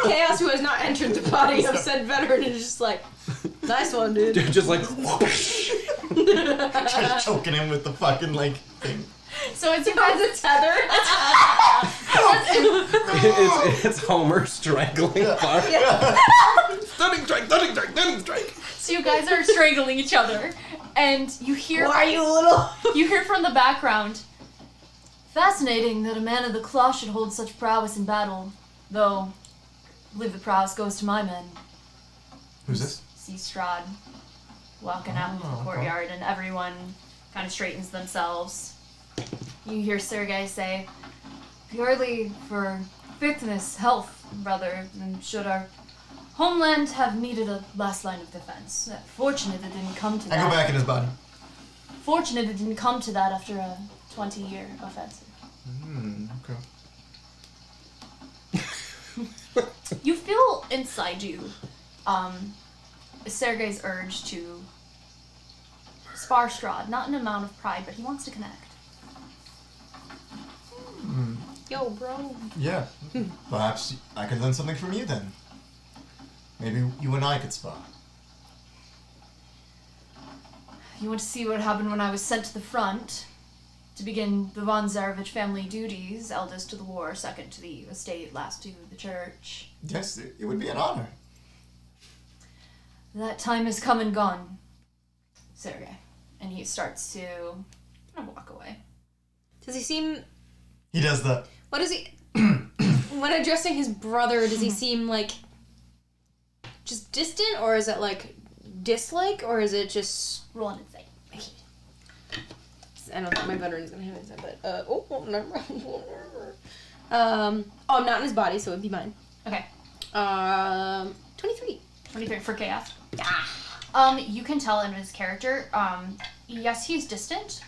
Chaos, who has not entered the body of said veteran, is just like, nice one, dude. Just like. Just choking him with the fucking thing. So it's you guys a tether. It's Homer strangling Bart. Stunning strike. So you guys are strangling each other, and you hear. Why are you little? You hear from the background. Fascinating that a man of the cloth should hold such prowess in battle, though I believe the prowess goes to my men. Who's this? See Strahd walking out into the courtyard, and everyone kind of straightens themselves. You hear Sergei say, purely for fitness, health, rather than should our homeland have needed a last line of defense. Fortunate it didn't come to that. I go back in his body. Fortunate it didn't come to that after a 20-year offensive. Okay. You feel inside you Sergei's urge to spar Strahd, not an amount of pride, but he wants to connect. Yo, bro. Yeah. Perhaps I could learn something from you then. Maybe you and I could spar. You want to see what happened when I was sent to the front to begin the von Zarevich family duties, eldest to the war, second to the estate, last to the church. Yes, it would be an honor. That time has come and gone, Sergei. And he starts to kind of walk away. Does he seem... He does the... What is he... When addressing his brother, does he seem like... just distant, or is it like dislike, or is it just... Roll an insight. I don't think my veteran's gonna have insight, but... never mind. I'm not in his body, so it'd be mine. Okay. 23. 23 for chaos. Yeah. You can tell in his character, yes, he's distant.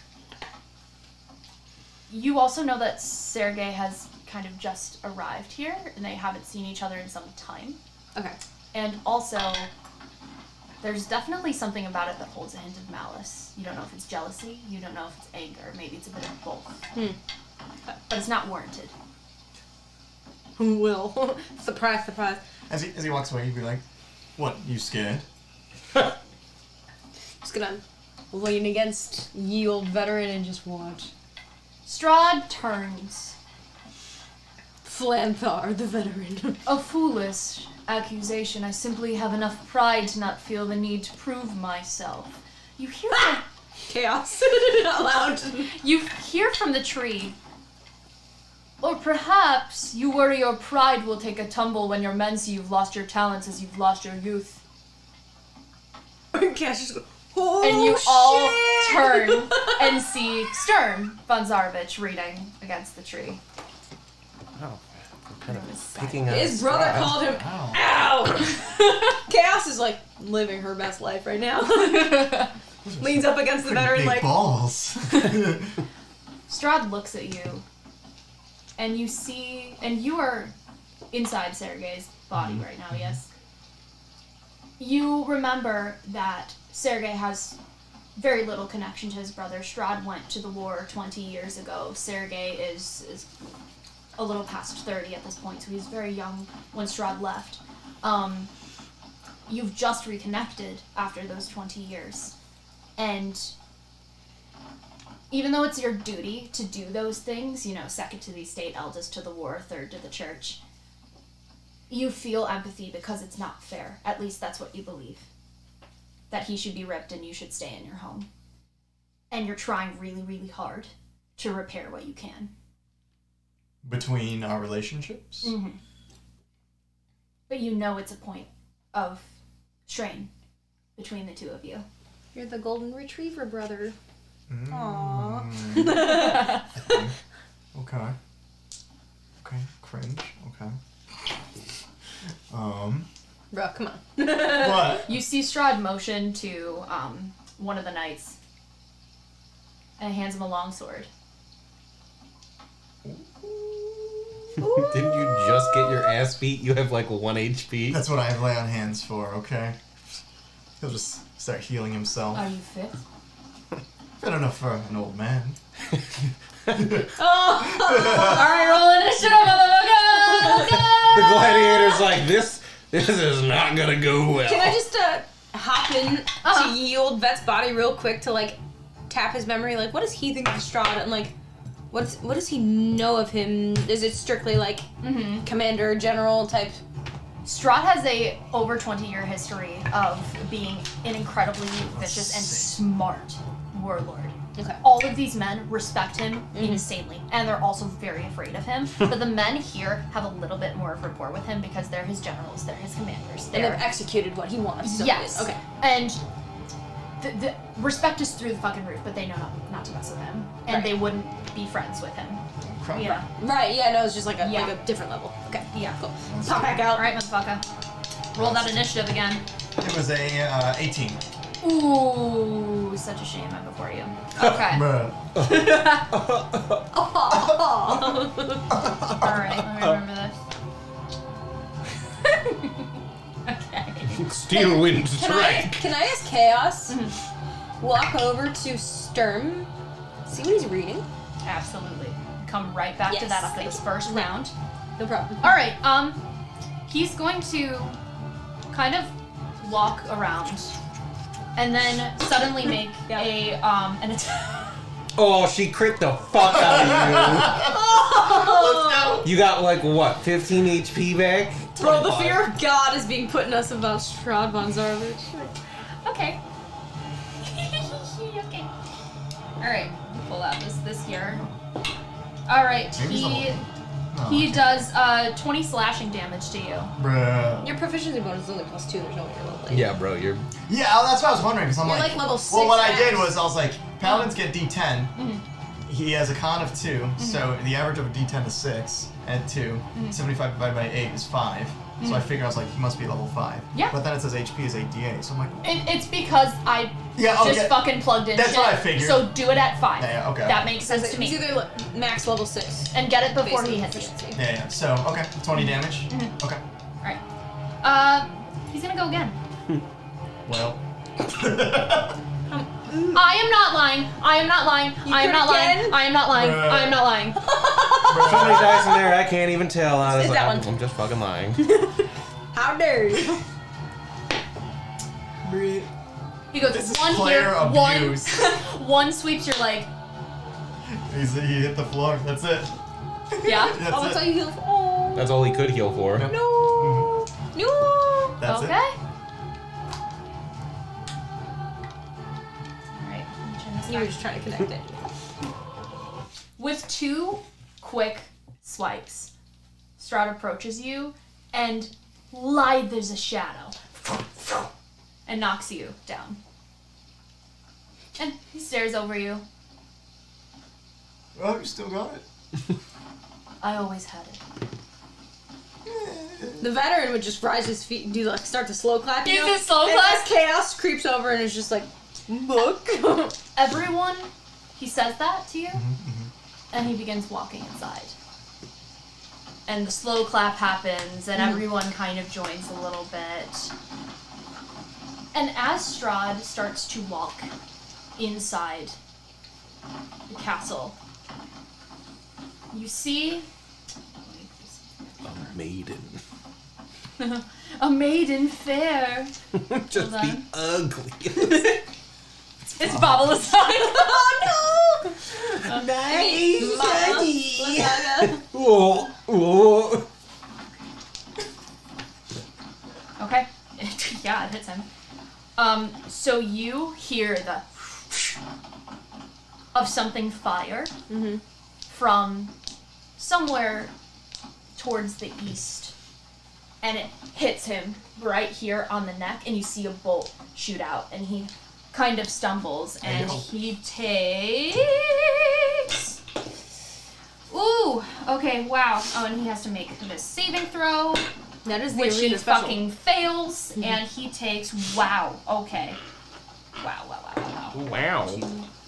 You also know that Sergei has kind of just arrived here, and they haven't seen each other in some time. Okay. And also, there's definitely something about it that holds a hint of malice. You don't know if it's jealousy, you don't know if it's anger, maybe it's a bit of both. But it's not warranted. Will. Surprise, surprise. As he walks away, he'd be like, "What, you scared?" Just gonna lean against ye old veteran and just watch. Strahd turns. Flanthar, the veteran. A foolish accusation. I simply have enough pride to not feel the need to prove myself. You hear Chaos. Out loud. You hear from the tree. Or perhaps you worry your pride will take a tumble when your men see you've lost your talents as you've lost your youth. Cash just goes, oh, And you all shit! turn and see Stern von Zarvich reading against the tree. Oh, kind of picking on His brother Strahd. called him, ow! Chaos is like living her best life right now. Leans up against the veteran Big like, balls. Strahd looks at you, and you see, and you are inside Sergei's body right now, yes? You remember that Sergei has very little connection to his brother. Strahd went to the war 20 years ago. Sergei is a little past 30 at this point, so he's very young when Strahd left. You've just reconnected after those 20 years. And even though it's your duty to do those things, you know, second to the estate, eldest to the war, third to the church, you feel empathy because it's not fair. At least that's what you believe. That he should be ripped and you should stay in your home. And you're trying really, really hard to repair what you can. Between our relationships? Mm-hmm. But you know it's a point of strain between the two of you. you're the golden retriever brother. Aww. Okay. Okay, cringe. Okay. Bro, come on. What? You see Strahd motion to one of the knights and hands him a longsword. Didn't you just get your ass beat? You have like 1 HP. That's what I lay on hands for, okay? He'll just start healing himself. Are you fit? Good enough for an old man. Alright, roll initiative, motherfucker! The gladiator's like, this is not gonna go well. Can I just hop in to yield Vet's body real quick to like tap his memory? Like, what does he think of Strahd? And like, what does he know of him? Is it strictly like commander, general type? Strahd has a over 20-year history of being an incredibly vicious and smart warlord. Okay. All of these men respect him insanely, and they're also very afraid of him. But the men here have a little bit more of rapport with him because they're his generals, they're his commanders. And they've executed what he wants. So Yes. Okay. And the respect is through the fucking roof, but they know not to mess with him, and Right. they wouldn't be friends with him. Crap. Yeah. Right. Yeah. No, it's just like a Yeah. like a different level. Okay. Yeah. Cool. Pop back out. All right, motherfucker. Roll that initiative again. It was a 18. Ooh, such a shame I'm before you. Okay. Bruh. Alright, let me remember this. Okay. Steel wind strike. Can I ask Chaos? Walk over to Sturm. See what he's reading. Absolutely. Come right back to Yes, that after thank this you. first round. No problem. Alright, he's going to kind of walk around and then suddenly make an attack. Oh, she crit the fuck out of Let's go. you. You got like what, 15 HP back? Bro, the fear of God is being put in us about Strahd von Zarvich. Okay. Okay. Alright, pull out this here. Alright, he does 20 slashing damage to you. Bruh. Your proficiency bonus is only +2. There's no way you're level 8. Yeah, bro, you're... Yeah, that's what I was wondering, because I'm You're like... like level 6 Well, what I did max. was, I was like, Paladins get D10. He has a con of 2, so the average of a D10 is 6, add 2. 75 divided by 8 is 5. So I figured, I was like, he must be level 5. Yeah. But then it says HP is 8d8, so I'm like... It's because I Yeah, okay. just fucking plugged in That's shit. what I figured. So do it at 5. Yeah, okay. That makes sense to He's me. either max level 6. And get it before based he on hits you. proficiency. Yeah, so, okay, 20 damage. Okay. Alright. He's gonna go again. Well... I am not lying. I am not lying. I am crit not lying. again? I am not lying. Bruh. I am not lying. So many dice in there, I can't even tell, honestly. that one. I'm just fucking lying. How dare you? He goes This is one player here, abuse. one sweeps your leg. He hit the floor, that's it. Yeah. That's Oh, it. that's all you heal for. Oh. That's all he could heal for. Yep. No. No. That's Okay. it. Alright. You were just trying to connect it. With 2 quick swipes. Strahd approaches you, and lithe as a shadow, and knocks you down. And he stares over you. Oh, you still got it? I always had it. The veteran would just rise his feet and do like start to slow clap. You do slow clap? Chaos creeps over and is just like, look. Everyone, he says that to you, and he begins walking inside. And the slow clap happens, and everyone kind of joins a little bit. And as Strahd starts to walk inside the castle, you see A maiden. a maiden fair. Just Hold the on. ugliest. It's Babalas. Oh no! Nice. Mama. Whoa, whoa. Okay. Yeah, it hits him. So you hear the of something fire from somewhere towards the east. And it hits him right here on the neck, and you see a bolt shoot out, and he kind of stumbles, and he takes... Ooh, okay, wow. Oh, and he has to make this saving throw, That is the which he arena special. fucking fails, and he takes... Wow, okay. Wow. Wow. Wow.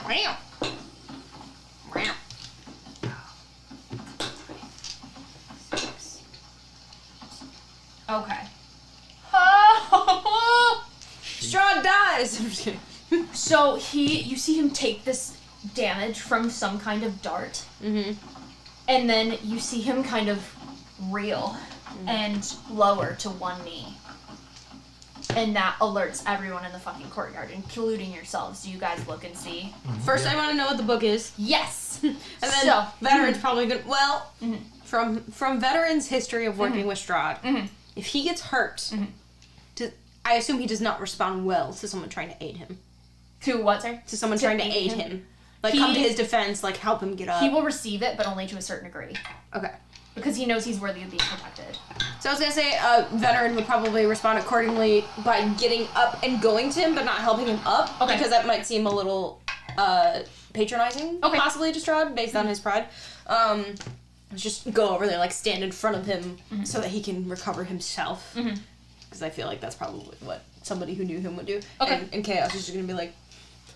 Wow. Okay. Strahd dies. I'm just kidding. So you see him take this damage from some kind of dart, and then you see him kind of reel and lower to one knee. And that alerts everyone in the fucking courtyard, including yourselves. Do you guys look and see? First, I want to know what the book is. Yes! And then So- veteran's probably gonna. Well, from veteran's history of working with Strahd, if he gets hurt, I assume he does not respond well to someone trying to aid him. To what, sir? To someone trying to aid him. Like, He- come to his defense, like, help him get up. He will receive it, but only to a certain degree. Okay. Because he knows he's worthy of being protected. So I was gonna say, a veteran would probably respond accordingly by getting up and going to him, but not helping him up. Okay. Because that might seem a little, patronizing, Okay. possibly to Strahd, based on his pride. Just go over there, like, stand in front of him so that he can recover himself. Because I feel like that's probably what somebody who knew him would do. Okay. And Chaos is just gonna be like,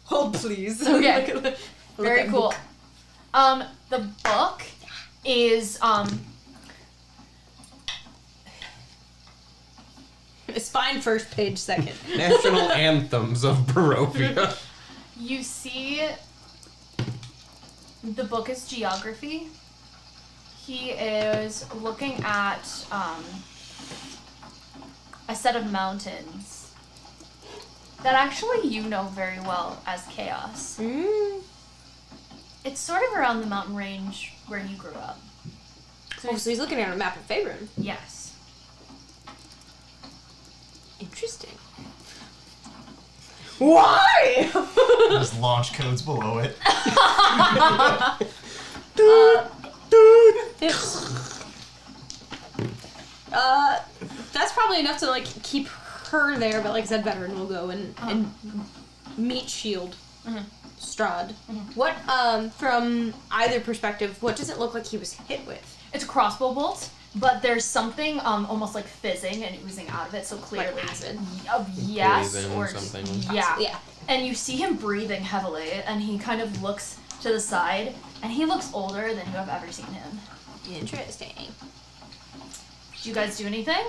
hold please. Okay. Look at Very that cool. book. The book is, It's fine first, page second. National anthems of Barovia. you see, the book is geography. He is looking at, a set of mountains that actually you know very well as Chaos. It's sort of around the mountain range where you grew up. Oh, so he's looking at a map of Faerun. Yes. Interesting. Why? There's launch codes below it. That's probably enough to, like, keep her there, but like I said, veteran will go and meet Shield. Strahd. What, from either perspective, what does it look like he was hit with? It's a crossbow bolt, but there's something almost like fizzing and oozing out of it, so clearly... Like acid? Yes, Poison or... or something. Yeah. Yeah. And you see him breathing heavily, and he kind of looks to the side, and he looks older than you have ever seen him. Interesting. Did you guys do anything?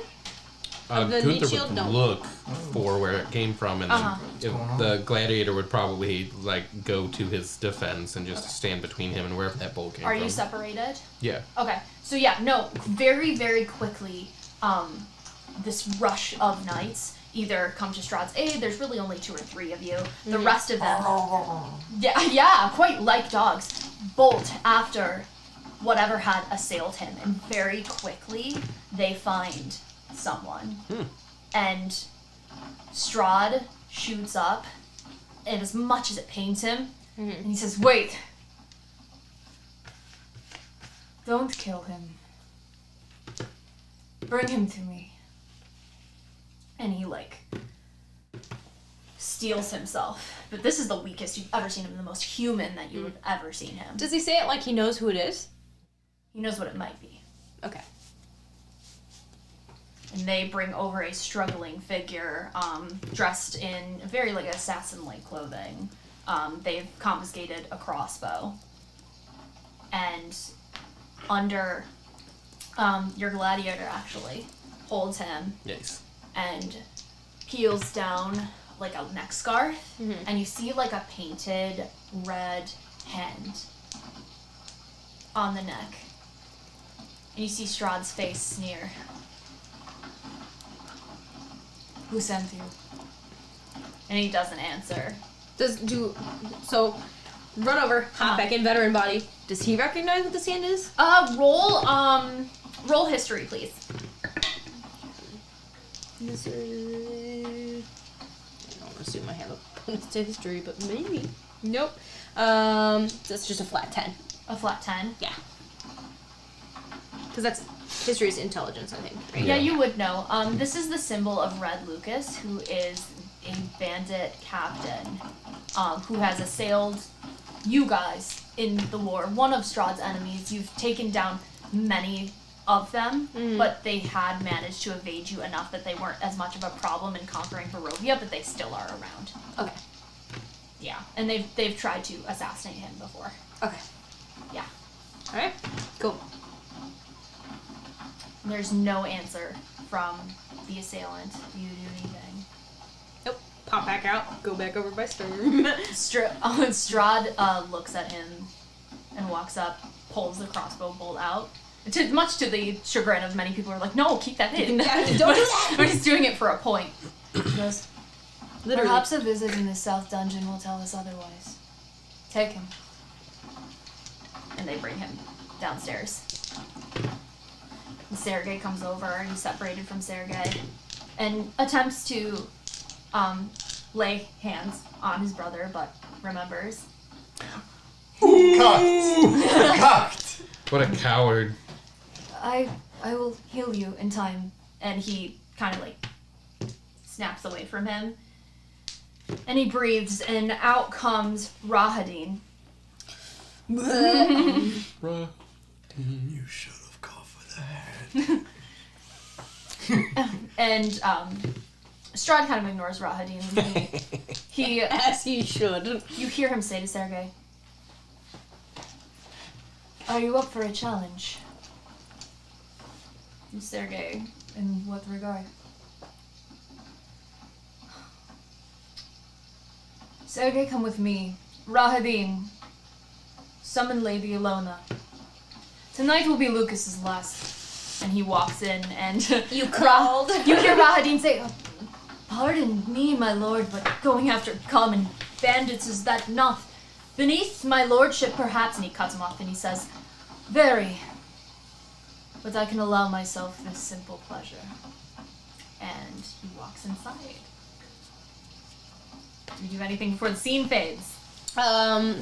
Of the Gunther meat shield? would No. look for where it came from, and then if the gladiator would probably like go to his defense and just stand between him and wherever that bolt came Are from. you separated? Yeah. Okay. So yeah, no, very, very quickly, this rush of knights either come to Strahd's aid. There's really only 2 or 3 of you. The rest of them, yeah, quite like dogs, bolt after whatever had assailed him, and very quickly they find someone. And Strahd shoots up, and as much as it pains him, and he says, "Wait. Don't kill him. Bring him to me. And he, steals himself. But this is the weakest you've ever seen him, the most human that you have ever seen him. Does he say it like he knows who it is? He knows what it might be. Okay. And they bring over a struggling figure, dressed in very, assassin-like clothing. They've confiscated a crossbow. And under, your gladiator actually holds him. Yes. And peels down, a neck scarf. Mm-hmm. And you see, a painted red hand on the neck. And you see Strahd's face sneer. Who sent you? And he doesn't answer. So, run over, hop back in, veteran body. Does he recognize what this hand is? Roll history, please. I don't assume I have a bonus to history, but maybe. Nope. That's just a flat 10. A flat 10? Yeah. Because that's history is intelligence, I think. Right? Yeah, you would know. This is the symbol of Red Lucas, who is a bandit captain, who has assailed you guys in the war. One of Strahd's enemies. You've taken down many of them, but they had managed to evade you enough that they weren't as much of a problem in conquering Barovia, but they still are around. Okay. Yeah, and they've tried to assassinate him before. Okay. Yeah. Alright, cool. There's no answer from the assailant. Do you do anything? Nope. Pop back out, go back over by Sturm. Strahd looks at him and walks up, pulls the crossbow bolt out. Much to the chagrin of many people who are like, no, keep that in. Yeah, don't do that! But he's doing it for a point. He goes, Literally. perhaps a visit in the south dungeon will tell us otherwise. Take him. And they bring him downstairs. And Sergei comes over, and he's separated from Sergei, and attempts to lay hands on his brother, but remembers. Cocked! What a coward. I will heal you in time. And he kind of snaps away from him. And he breathes, and out comes Rahadin. You should have coughed with a hand. And Strahd kind of ignores Rahadin. He As he should. You hear him say to Sergei, "Are you up for a challenge?" And Sergei, in what regard? Sergei, come with me. Rahadin, summon Lady Ilona. Tonight will be Lucas's last. And he walks in and... You called? You hear Rahadin say, "Pardon me, my lord, but going after common bandits is that not beneath my lordship, perhaps?" And he cuts him off and he says, "Very. But I can allow myself this simple pleasure." And he walks inside. Do you do anything before the scene fades?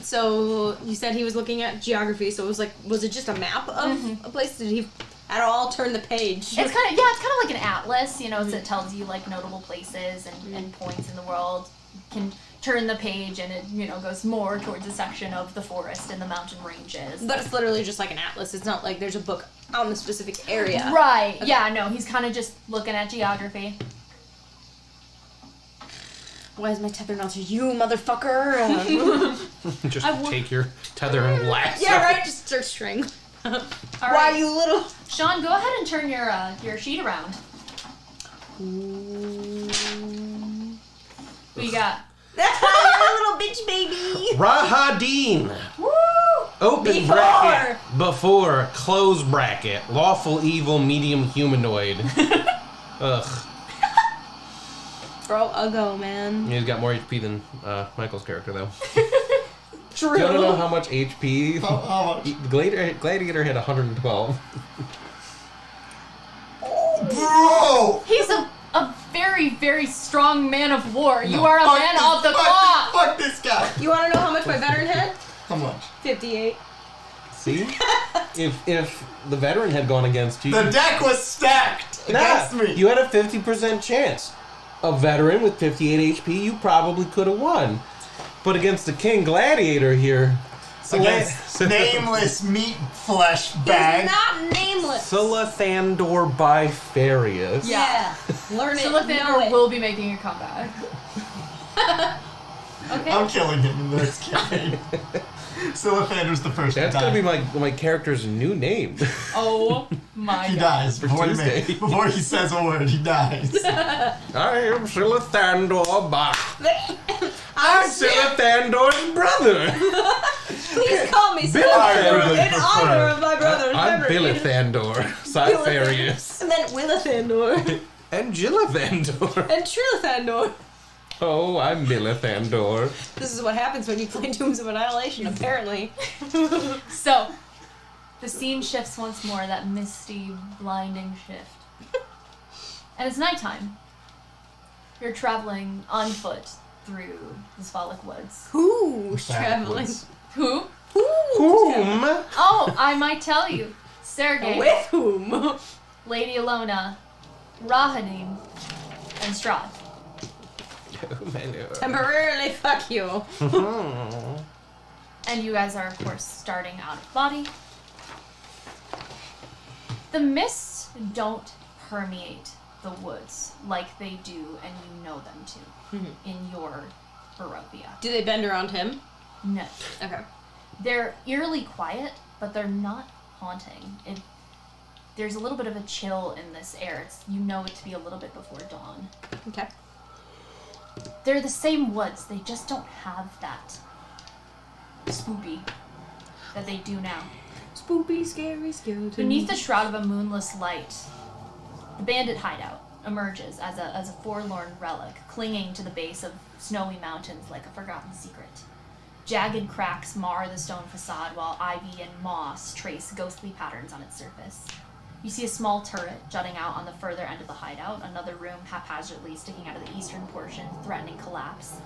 So you said he was looking at geography, so it was was it just a map of a place? Did he at all turn the page? It's kind of like an atlas, so it tells you notable places and points in the world. You can turn the page and it, goes more towards a section of the forest and the mountain ranges. But it's literally just like an atlas. It's not like there's a book on the specific area. Right. Okay. Yeah, no, he's kind of just looking at geography. Why is my tether not to you, motherfucker? Just take your tether and lasso. Yeah, right. Just start string. All Why, right. you little? Sean, go ahead and turn your sheet around. What you got? Little bitch baby. Rahadin. Woo! Open bracket. Before. Close bracket. Lawful evil medium humanoid. Ugh. Bro, I'll go, man. He's got more HP than Michael's character, though. True. Do you want to know how much HP? How much? Gladiator had 112. Bro! He's a very, very strong man of war. You are a man of the cloth. Fuck this guy! You want to know how much my veteran had? How much? 58. See? If the veteran had gone against you... The deck was stacked against me! You had a 50% chance. A veteran with 58 HP, you probably could have won. But against the King Gladiator here... Against nameless meat flesh bag. He's not nameless. Silathandor Bifarius. Yeah. Learn it. Silathandor will be making a comeback. Okay. I'm killing him in this campaign. Silathandor's the first That's to die. gonna be my character's new name. Oh my He god. dies For before Tuesday. before he says a word. He dies. I am Silathandor I'm Silathandor's brother. Please call me Billathandor. in honor of my brother's I'm memory. Billathandor, Cypharius, And then Willathandor. and Gillathandor. And Trillathandor. Oh, I'm Billathandor. This is what happens when you play Tombs of Annihilation, apparently. So, the scene shifts once more, that misty, blinding shift. And it's nighttime. You're traveling on foot through the Svalak woods. Who's traveling? Who? Whom? Oh, I might tell you. Sergei, With whom? Lady Alona, Rahadim, and Strahd. Temporarily, fuck you. And you guys are, of course, starting out of body. The mists don't permeate the woods like they do, and you know them to, in your Barovia. Do they bend around him? No. Okay. They're eerily quiet, but they're not haunting. There's a little bit of a chill in this air. You know it to be a little bit before dawn. Okay. They're the same woods, they just don't have that spoopy that they do now. Spoopy, scary skeleton. Beneath the shroud of a moonless light, the bandit hideout emerges as a forlorn relic, clinging to the base of snowy mountains like a forgotten secret. Jagged cracks mar the stone facade, while ivy and moss trace ghostly patterns on its surface. You see a small turret jutting out on the further end of the hideout, another room haphazardly sticking out of the eastern portion, threatening collapse.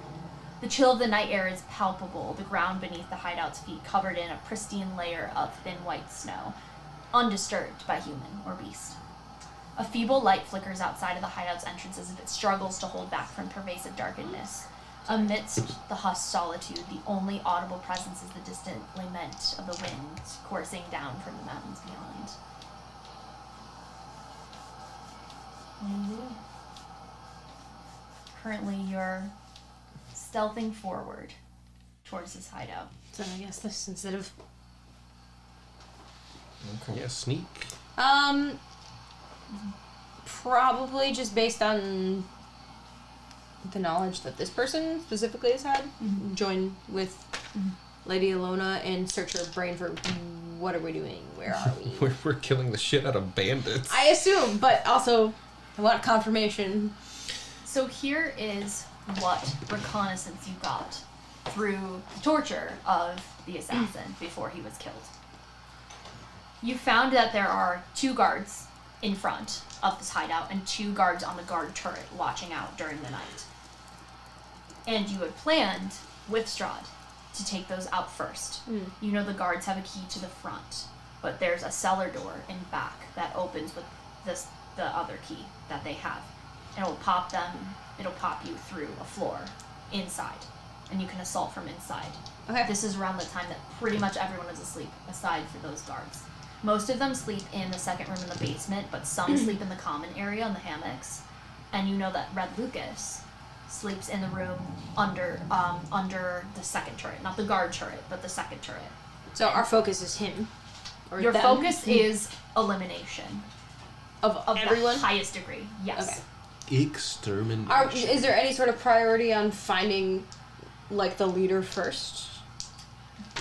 The chill of the night air is palpable, the ground beneath the hideout's feet covered in a pristine layer of thin white snow, undisturbed by human or beast. A feeble light flickers outside of the hideout's entrance as if it struggles to hold back from pervasive darkness. Amidst the hushed solitude, the only audible presence is the distant lament of the wind coursing down from the mountains beyond. What do you do? Currently, you're stealthing forward towards this hideout. So I guess this instead of... Yeah, sneak. Probably just based on the knowledge that this person specifically has had. Join with Lady Alona and search her brain for what are we doing? Where are we? We're killing the shit out of bandits. I assume, but also I want confirmation. So here is what reconnaissance you got through the torture of the assassin before he was killed. You found that there are 2 guards in front of this hideout and 2 guards on the guard turret watching out during the night. And you had planned with Strahd to take those out first. You know the guards have a key to the front, but there's a cellar door in back that opens with the other key that they have. It'll pop you through a floor inside, and you can assault from inside. Okay. This is around the time that pretty much everyone is asleep, aside for those guards. Most of them sleep in the second room in the basement, but some sleep in the common area in the hammocks. And you know that Red Lucas sleeps in the room under the second turret, not the guard turret, but the second turret. So our focus is him. Or Your them. focus is elimination of everyone. the highest degree. Yes. Okay. Extermination. Is there any sort of priority on finding, like, the leader first?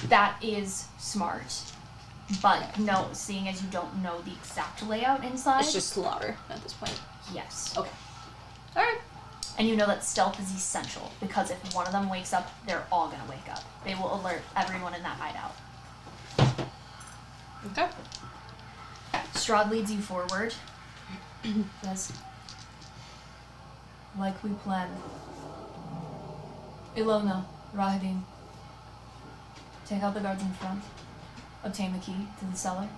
That is smart. But no, seeing as you don't know the exact layout inside. It's just slaughter at this point. Yes. Okay. Alright. And you know that stealth is essential, because if one of them wakes up, they're all gonna wake up. They will alert everyone in that hideout. Okay. Strahd leads you forward. Says, like we planned. Ilona, Rahadim, take out the guards in front. obtain the key to the cellar.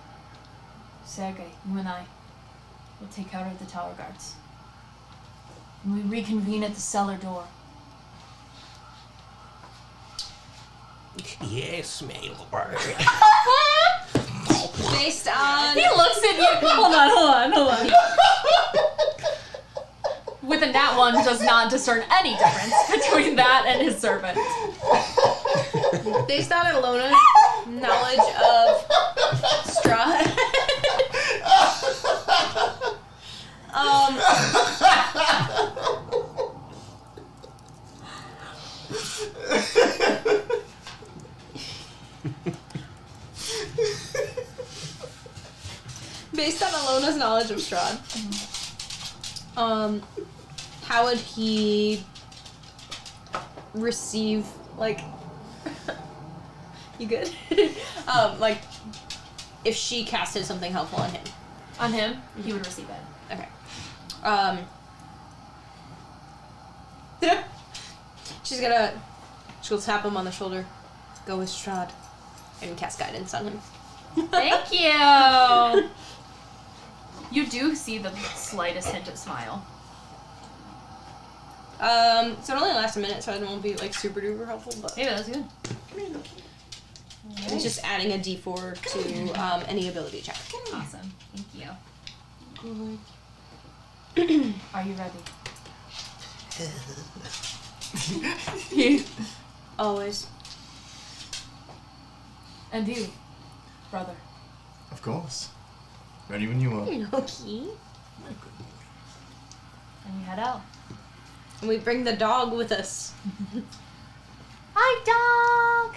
Sergei, you and I will take care of the tower guards. And we reconvene at the cellar door. Yes, Mailbird. Based on... He looks at you. Hold on. With a nat 1 does not discern any difference between that and his servant. Based on Alona's knowledge of Strahd. Based on Alona's knowledge of Strahd, how would he receive, like, you good? Like, if she casted something helpful on him. On him, he would receive it. Okay. She'll tap him on the shoulder, go with Strahd, and cast guidance on him. Thank you! You do see the slightest hint of smile. So it only lasts a minute, so it won't be, like, super duper helpful, but... Yeah, that's good. It's just adding a d4 to any ability check. Awesome. Thank you. Are you ready? Always. And you, brother. Of course. Ready when you are. Okay. And you head out. And we bring the dog with us. Hi, dog!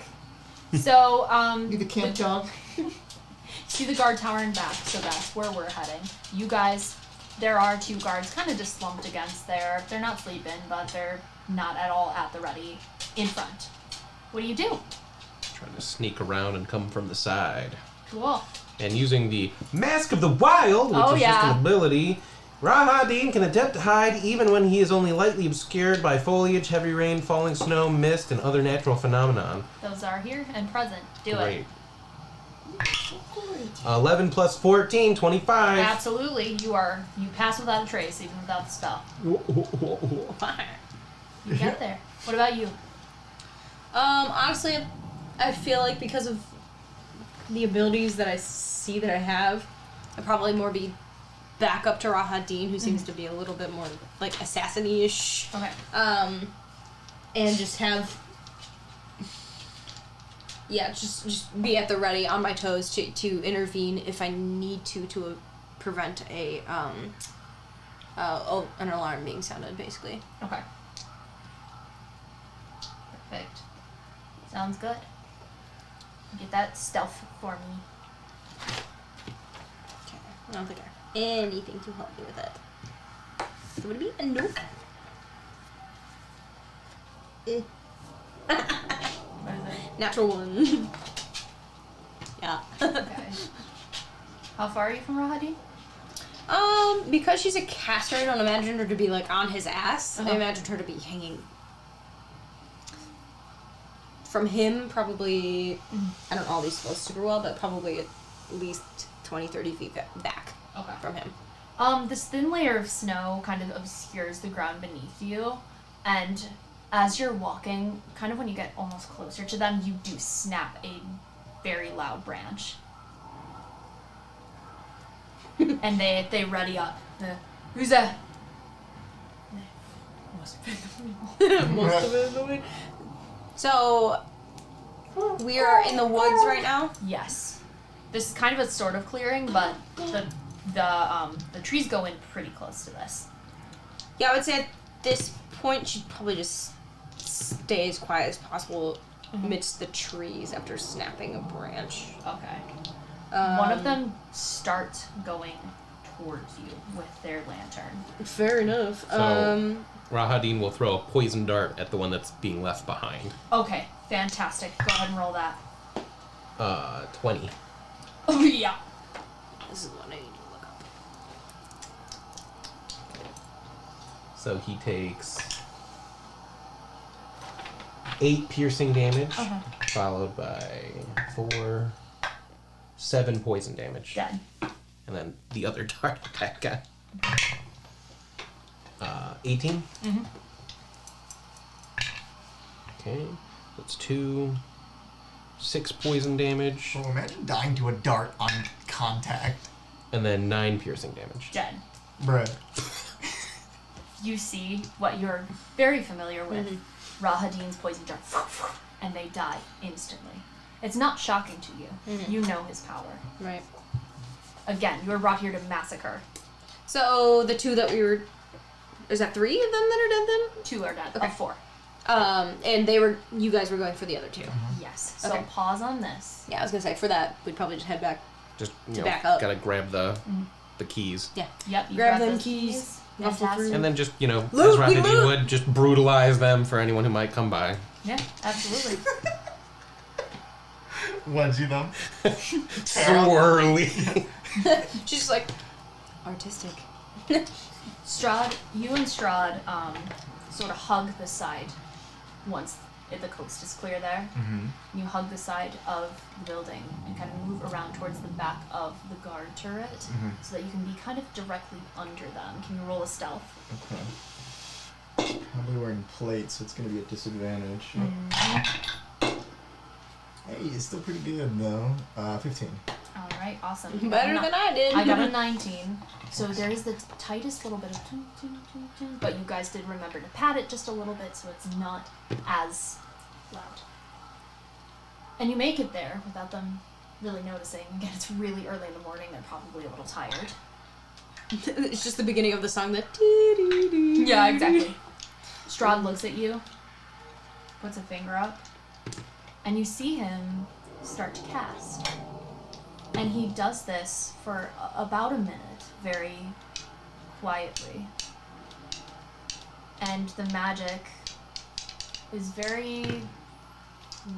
So, You the camp dog? see the guard tower in back, so that's where we're heading. You guys, there are 2 guards kind of just slumped against there. They're not sleeping, but they're not at all at the ready in front. What do you do? Trying to sneak around and come from the side. Cool. And using the Mask of the Wild, which is just an ability, Rahadin can attempt to hide even when he is only lightly obscured by foliage, heavy rain, falling snow, mist, and other natural phenomenon. Those are here and present. Do Great. it. 11 plus 14, 25. Absolutely. You pass without a trace, even without the spell. You get there. What about you? Honestly, I feel like because of the abilities that I see that I have, I'd probably more be back up to Rahadin, who seems to be a little bit more, like, assassin-ish. Okay. And just have... Yeah, just be at the ready, on my toes, to intervene if I need to prevent an alarm being sounded, basically. Okay. Perfect. Sounds good. Get that stealth for me. Okay. I don't think I have anything to help me with it. So would it be a nope? What is it? Natural 1. Yeah. Okay. How far are you from Rahadi? Because she's a caster, I don't imagine her to be, like, on his ass. I imagined her to be hanging from him, probably, I don't know all these spells super well, but probably at least 20, 30 feet back from him. This thin layer of snow kind of obscures the ground beneath you, and as you're walking, kind of when you get almost closer to them, you do snap a very loud branch. And they ready up. Who's that? Most of it. So, we are in the woods right now? Yes. This is kind of a sort of clearing, but the trees go in pretty close to this. Yeah, I would say at this point she'd probably just stay as quiet as possible amidst the trees after snapping a branch. Okay. One of them starts going towards you with their lantern. Fair enough. So, Rahadin will throw a poison dart at the one that's being left behind. Okay, fantastic. Go ahead and roll that. 20. Oh, yeah. This is what I need to look up. So he takes 8 piercing damage, followed by 4, 7 poison damage. Dead. And then the other dart attack guy. 18? Mm-hmm. Okay. That's 2. 6 poison damage. Oh, imagine dying to a dart on contact. And then 9 piercing damage. Dead. Bruh. You see what you're very familiar with. Rahadin's poison dart. And they die instantly. It's not shocking to you. You know his power. Right. Again, you were brought here to massacre. So the 2 that we were... Is that 3 of them that are dead then? 2 are dead. Okay. Of 4. And you guys were going for the other 2. Yes. So Okay. pause on this. Yeah, I was gonna say, for that, we'd probably just head back. Just, back up. gotta grab the keys. Yeah. Yep. You Grab them those keys, ruffle Fantastic. through. And then just, Loot, as we Rahadin loot! would, just brutalize them for anyone who might come by. Yeah, absolutely. Wedgie them. Swirly. She's just like, artistic. Strahd, you and Strahd sort of hug the side once the coast is clear there. Mm-hmm. You hug the side of the building and kind of move around towards the back of the guard turret so that you can be kind of directly under them. Can you roll a stealth? Okay. Probably wearing plates, so it's gonna be a disadvantage. Hey, it's still pretty good though. 15. Alright, awesome. Better than I did. I got a 19. So there is the tightest little bit of toon, toon, toon, toon, but you guys did remember to pad it just a little bit so it's not as loud. And you make it there without them really noticing. Again, it's really early in the morning. They're probably a little tired. It's just the beginning of the song that... Yeah, exactly. Strahd looks at you, puts a finger up, and you see him start to cast. And he does this for about a minute, very quietly. And the magic is very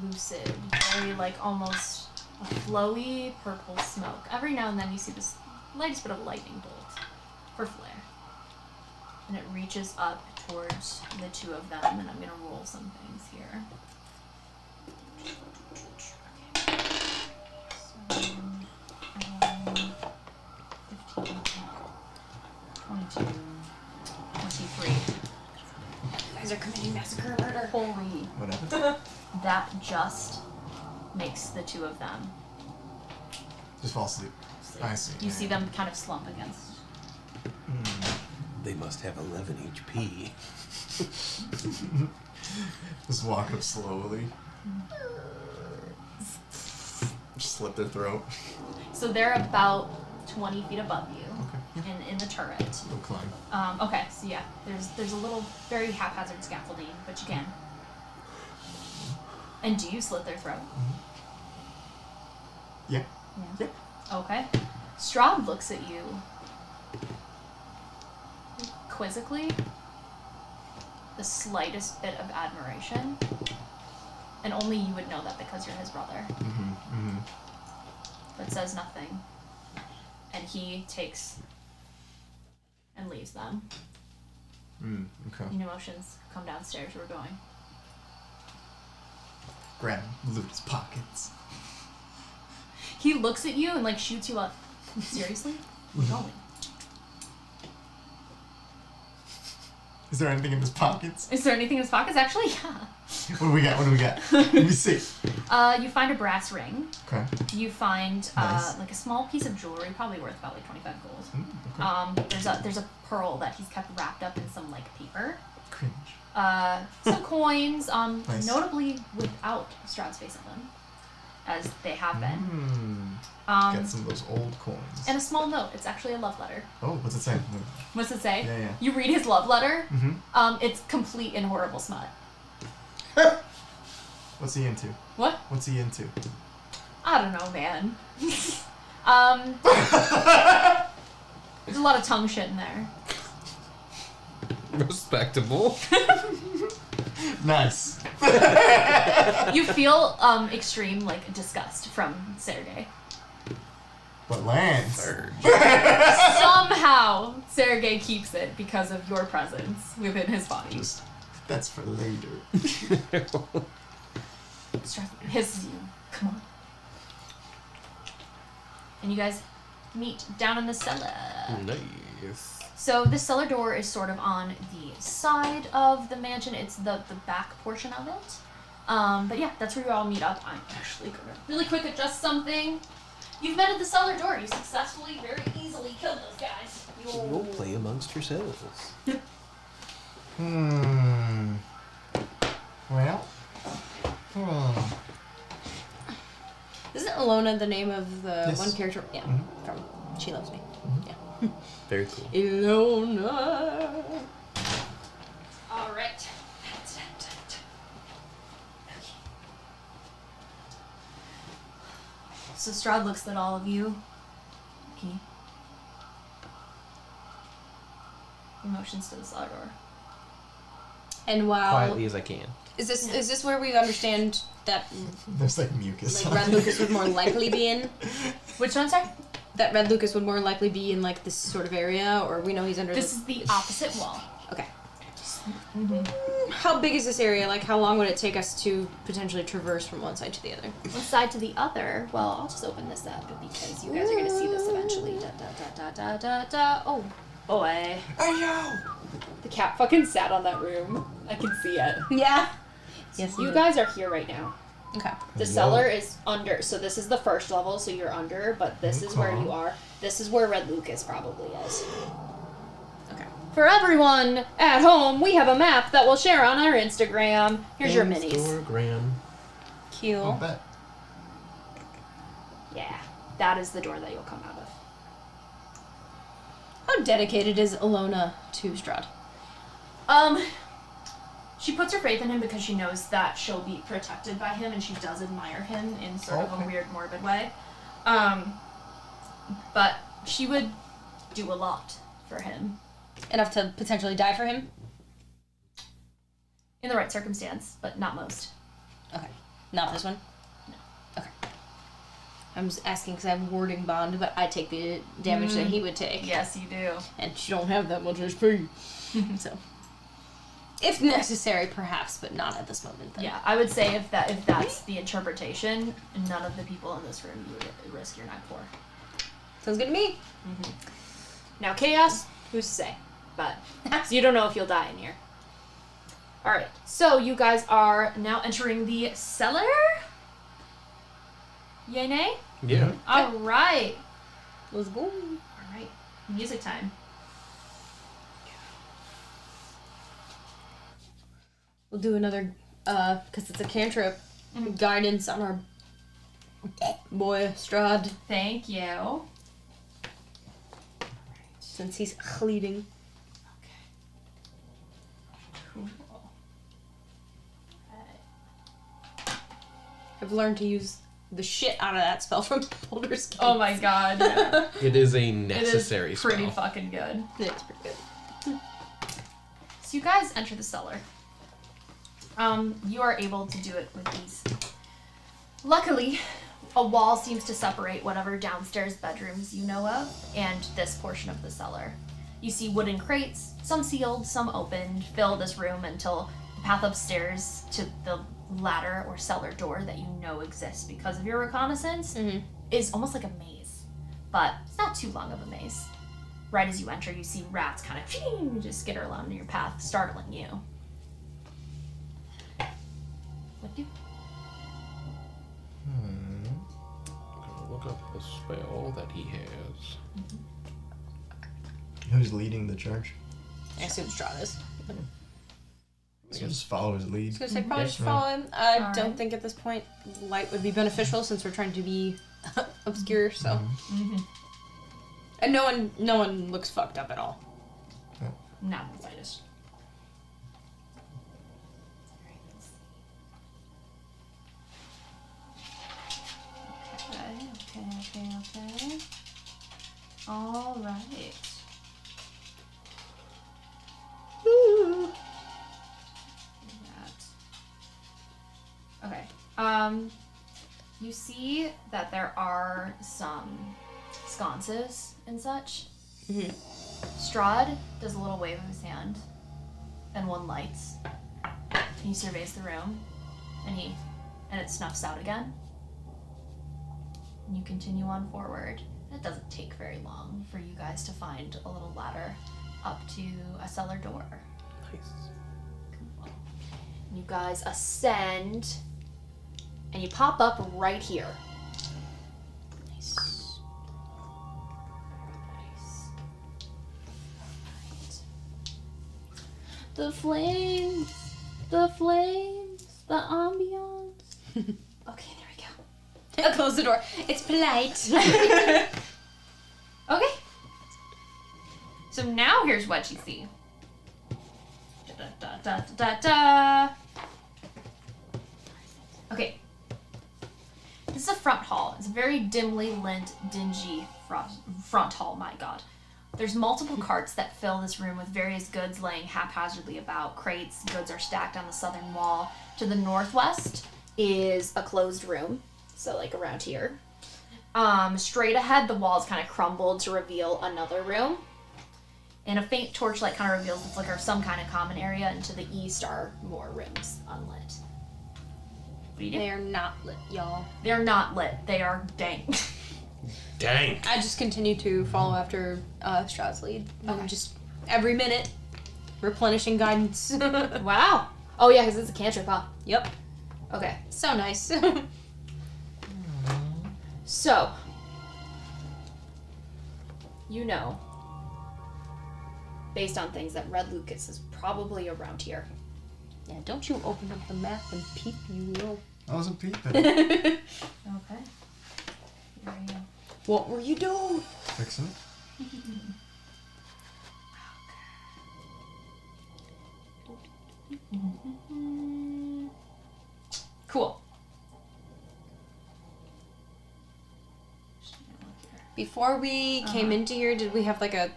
lucid, very like almost a flowy purple smoke. Every now and then you see this lightest bit of lightning bolt for flare. And it reaches up towards the 2 of them, and I'm gonna roll some things here. So, 15, 22, 23. You guys are committing massacre murder. Holy. Whatever. That just makes the 2 of them Just fall asleep. sleep. I see. You see them kind of slump against. They must have 11 HP. Just walk up slowly. Just slit their throat. So they're about 20 feet above you Okay. in the turret. Go climb. Okay, so yeah, there's a little very haphazard scaffolding, but you can. And do you slit their throat? Yeah. Yeah. Okay. Strahd looks at you quizzically, the slightest bit of admiration, and only you would know that because you're his brother. But says nothing. And he takes and leaves them. Okay. Any emotions? Come downstairs, we're going. Grab Luke's pockets. He looks at you and like shoots you up. Seriously? We're going. Is there anything in his pockets? Is there anything in his pockets? Actually, yeah. What do we got? What do we got? Let me see. You find a brass ring. Okay. You find Nice. like a small piece of jewelry, probably worth about like 25 gold. Okay. There's a pearl that he's kept wrapped up in some like paper. Cringe. Some coins, Nice. notably without Strahd's face on them, as they have been. Get some of those old coins. And a small note. It's actually a love letter. Oh, what's it say? What's it say? Yeah. You read his love letter. It's complete and horrible smut. What's he into? What? What's he into? I don't know, man. There's a lot of tongue shit in there. Respectable. Nice. You feel extreme like disgust from Sergei. But Lance. Somehow Sergei keeps it because of your presence within his body. That's for later. Hisses you. Come on. and you guys meet down in the cellar. Nice. So this cellar door is sort of on the side of the mansion. It's the back portion of it. But yeah, that's where you all meet up. I'm actually gonna really quick adjust something. You've met at the cellar door. You successfully, very easily killed those guys. You'll play amongst yourselves. Well. Isn't Alona the name of the Yes. one character? Yeah, from She Loves Me. Yeah. Very cool. Ilona. All right. So Strahd looks at all of you. Okay. He motions to the cellar door. And while Quietly as I can. is this where we understand that There's like mucus. like Red Lucas would more likely be in? Which one, sorry? That Red Lucas would more likely be in like this sort of area, or we know he's under. This is the opposite wall. Okay. How big is this area? Like, how long would it take us to potentially traverse from one side to the other? One side to the other. Well, I'll just open this up because you guys are gonna see this eventually. Oh boy. Hey yo! The cat fucking sat on that room. I can see it. Yeah. Yes. You guys are here right now. Okay. The cellar is under, so this is the first level, so you're under, but this is where you are. This is where Red Lucas probably is. Okay. For everyone at home, we have a map that we'll share on our Instagram. Here's your minis. Instagram. Cute. I'll bet. Yeah, that is the door that you'll come out of. How dedicated is Alona to Strahd? She puts her faith in him because she knows that she'll be protected by him, and she does admire him in sort of a weird, morbid way. But she would do a lot for him. Enough to potentially die for him? In the right circumstance, but not most. Okay. Not this one? No. Okay. I'm just asking because I have warding bond, but I take the damage that he would take. Yes, you do. And she don't have that much HP. So, if necessary, perhaps, but not at this moment. Then. Yeah, I would say if that's the interpretation, none of the people in this room you would risk your neck for. Sounds good to me. Now, Chaos, who's to say? But, so you don't know if you'll die in here. Alright, so you guys are now entering the cellar? Yay, nay? Yeah. Alright. Let's go. Alright, music time. We'll do another, because it's a cantrip, guidance on our boy Strahd, Thank you. since he's bleeding. Cool. I've learned to use the shit out of that spell from Boulder's Gate. Oh my god, yeah. It is a It necessary is pretty spell. fucking good. It's pretty good. So you guys enter the cellar. You are able to do it with these. Luckily, a wall seems to separate whatever downstairs bedrooms you know of and this portion of the cellar. You see wooden crates, some sealed, some opened, fill this room until the path upstairs to the ladder or cellar door that you know exists because of your reconnaissance is almost like a maze. But it's not too long of a maze. Right as you enter, you see rats kind of just skitter along your path, startling you. What do? Gonna look up the spell that he has. Who's leading the charge? I assume Strahd is. So just follow his lead. I was gonna say probably just Yeah. follow him. I Alright. don't think at this point light would be beneficial since we're trying to be obscure. So, and no one looks fucked up at all. Not the slightest. Okay. All right. Okay. You see that there are some sconces and such. Strahd does a little wave of his hand, and one lights. He surveys the room, and it snuffs out again. and you continue on forward. It doesn't take very long for you guys to find a little ladder up to a cellar door. Nice. Cool. You guys ascend, and you pop up right here. Nice. The flames, the ambiance. Okay, there we go. Close the door. It's polite. Okay. So now here's what you see. Da-da-da-da-da-da. Okay. This is a front hall. It's a very dimly lit, dingy front hall, my god. There's multiple carts that fill this room with various goods laying haphazardly about. Crates, goods are stacked on the southern wall. To the northwest Is a closed room, so like around here. straight ahead, the walls kind of crumbled to reveal another room. And a faint torchlight kind of reveals the flicker of some kind of common area. And to the east are more rooms unlit. What do you do? They're not lit, y'all. They're not lit. They are dank. Dang. I just continue to follow after Strahd's lead. I'm just every minute replenishing guidance. Wow. Oh yeah, because it's a cantrip, huh? Yep. Okay. So nice. So, you know, based on things, that Red Lucas is probably around here. Yeah, don't you open up the map and peep, you will. I wasn't peeping. Okay. Here we go. What were you doing? Fixing it. Cool. Before we came into here, did we have like a...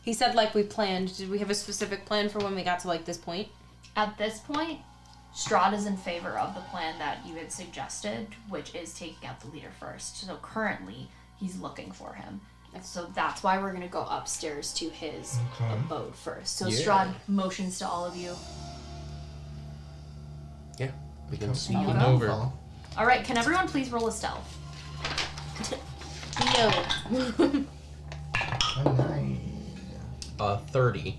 He said like we planned. Did we have a specific plan for when we got to like this point? At this point, Strahd is in favor of the plan that you had suggested, which is taking out the leader first. So currently, he's looking for him. So that's why we're gonna go upstairs to his abode first. So Yeah. Strahd motions to all of you. Yeah. We can Come sneak you on go. over. Follow. All right, can everyone please roll a stealth? No. A 9. 30.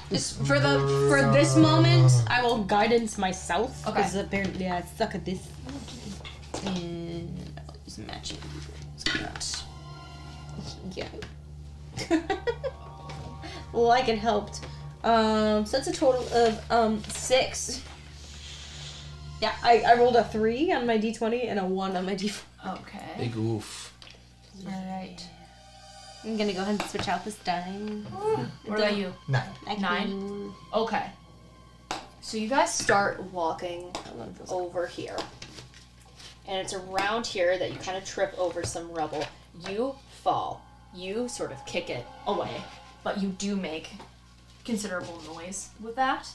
Just for this moment, I will guidance myself. Okay. Because apparently I suck at this. And I'll use matching. Yeah. Like it helped. So that's a total of 6. Yeah, I rolled a 3 on my d20 and a 1 on my d4. Okay. Big oof. All right. I'm gonna go ahead and switch out this die. What about you? 9. 9? Okay. So you guys Start walking over here. And it's around here that you kind of trip over some rubble. You fall. You sort of kick it away. but you do make considerable noise with that.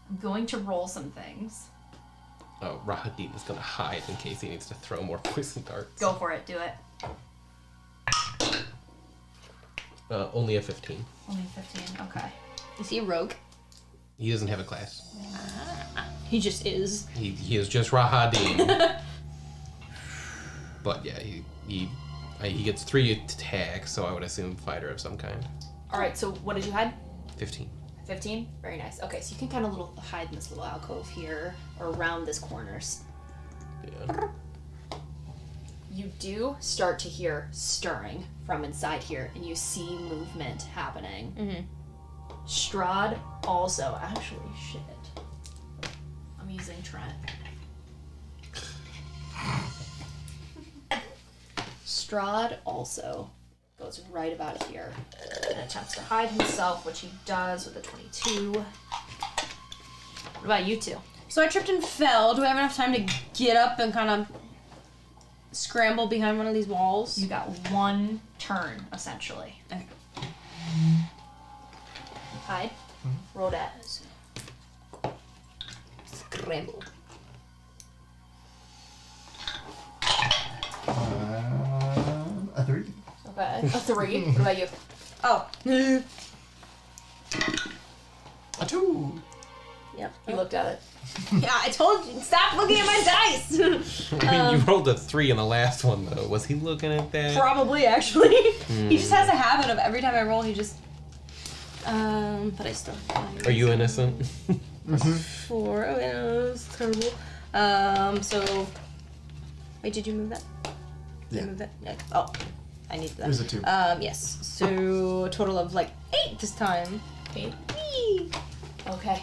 I'm going to roll some things. Oh, Rahadin is gonna hide in case he needs to throw more poison darts. Go for it. Do it. Only a 15. Only 15. Okay. Is he a rogue? He doesn't have a class. He just is. He is just Rahadin. But yeah, he gets 3 attacks, so I would assume fighter of some kind. All right. So what did you hide? 15. 15? Very nice. Okay, so you can kind of hide in this little alcove here, or around this corners. Yeah. You do start to hear stirring from inside here, and you see movement happening. Mm-hmm. Strahd also, actually, shit. I'm using Trent. Strahd also goes right about here and attempts to hide himself, which he does with a 22. What about you two? So I tripped and fell. Do I have enough time to get up and kind of scramble behind one of these walls? You got one turn essentially. Okay. Hide. Roll that. Scramble. A 3. Okay. A 3. What about you? Oh. A 2. Yep. He looked at it. Yeah, I told you. Stop looking at my dice. You rolled a 3 in the last one, though. Was he looking at that? Probably, actually. He just has a habit of every time I roll, he just. But I still. Are you innocent? 4. Oh, yeah, that's terrible. So. Wait, did you move that? Did you move that? Yeah. Oh, I need that. There's a 2. Yes. So, a total of like 8 this time. 8. Whee! Okay.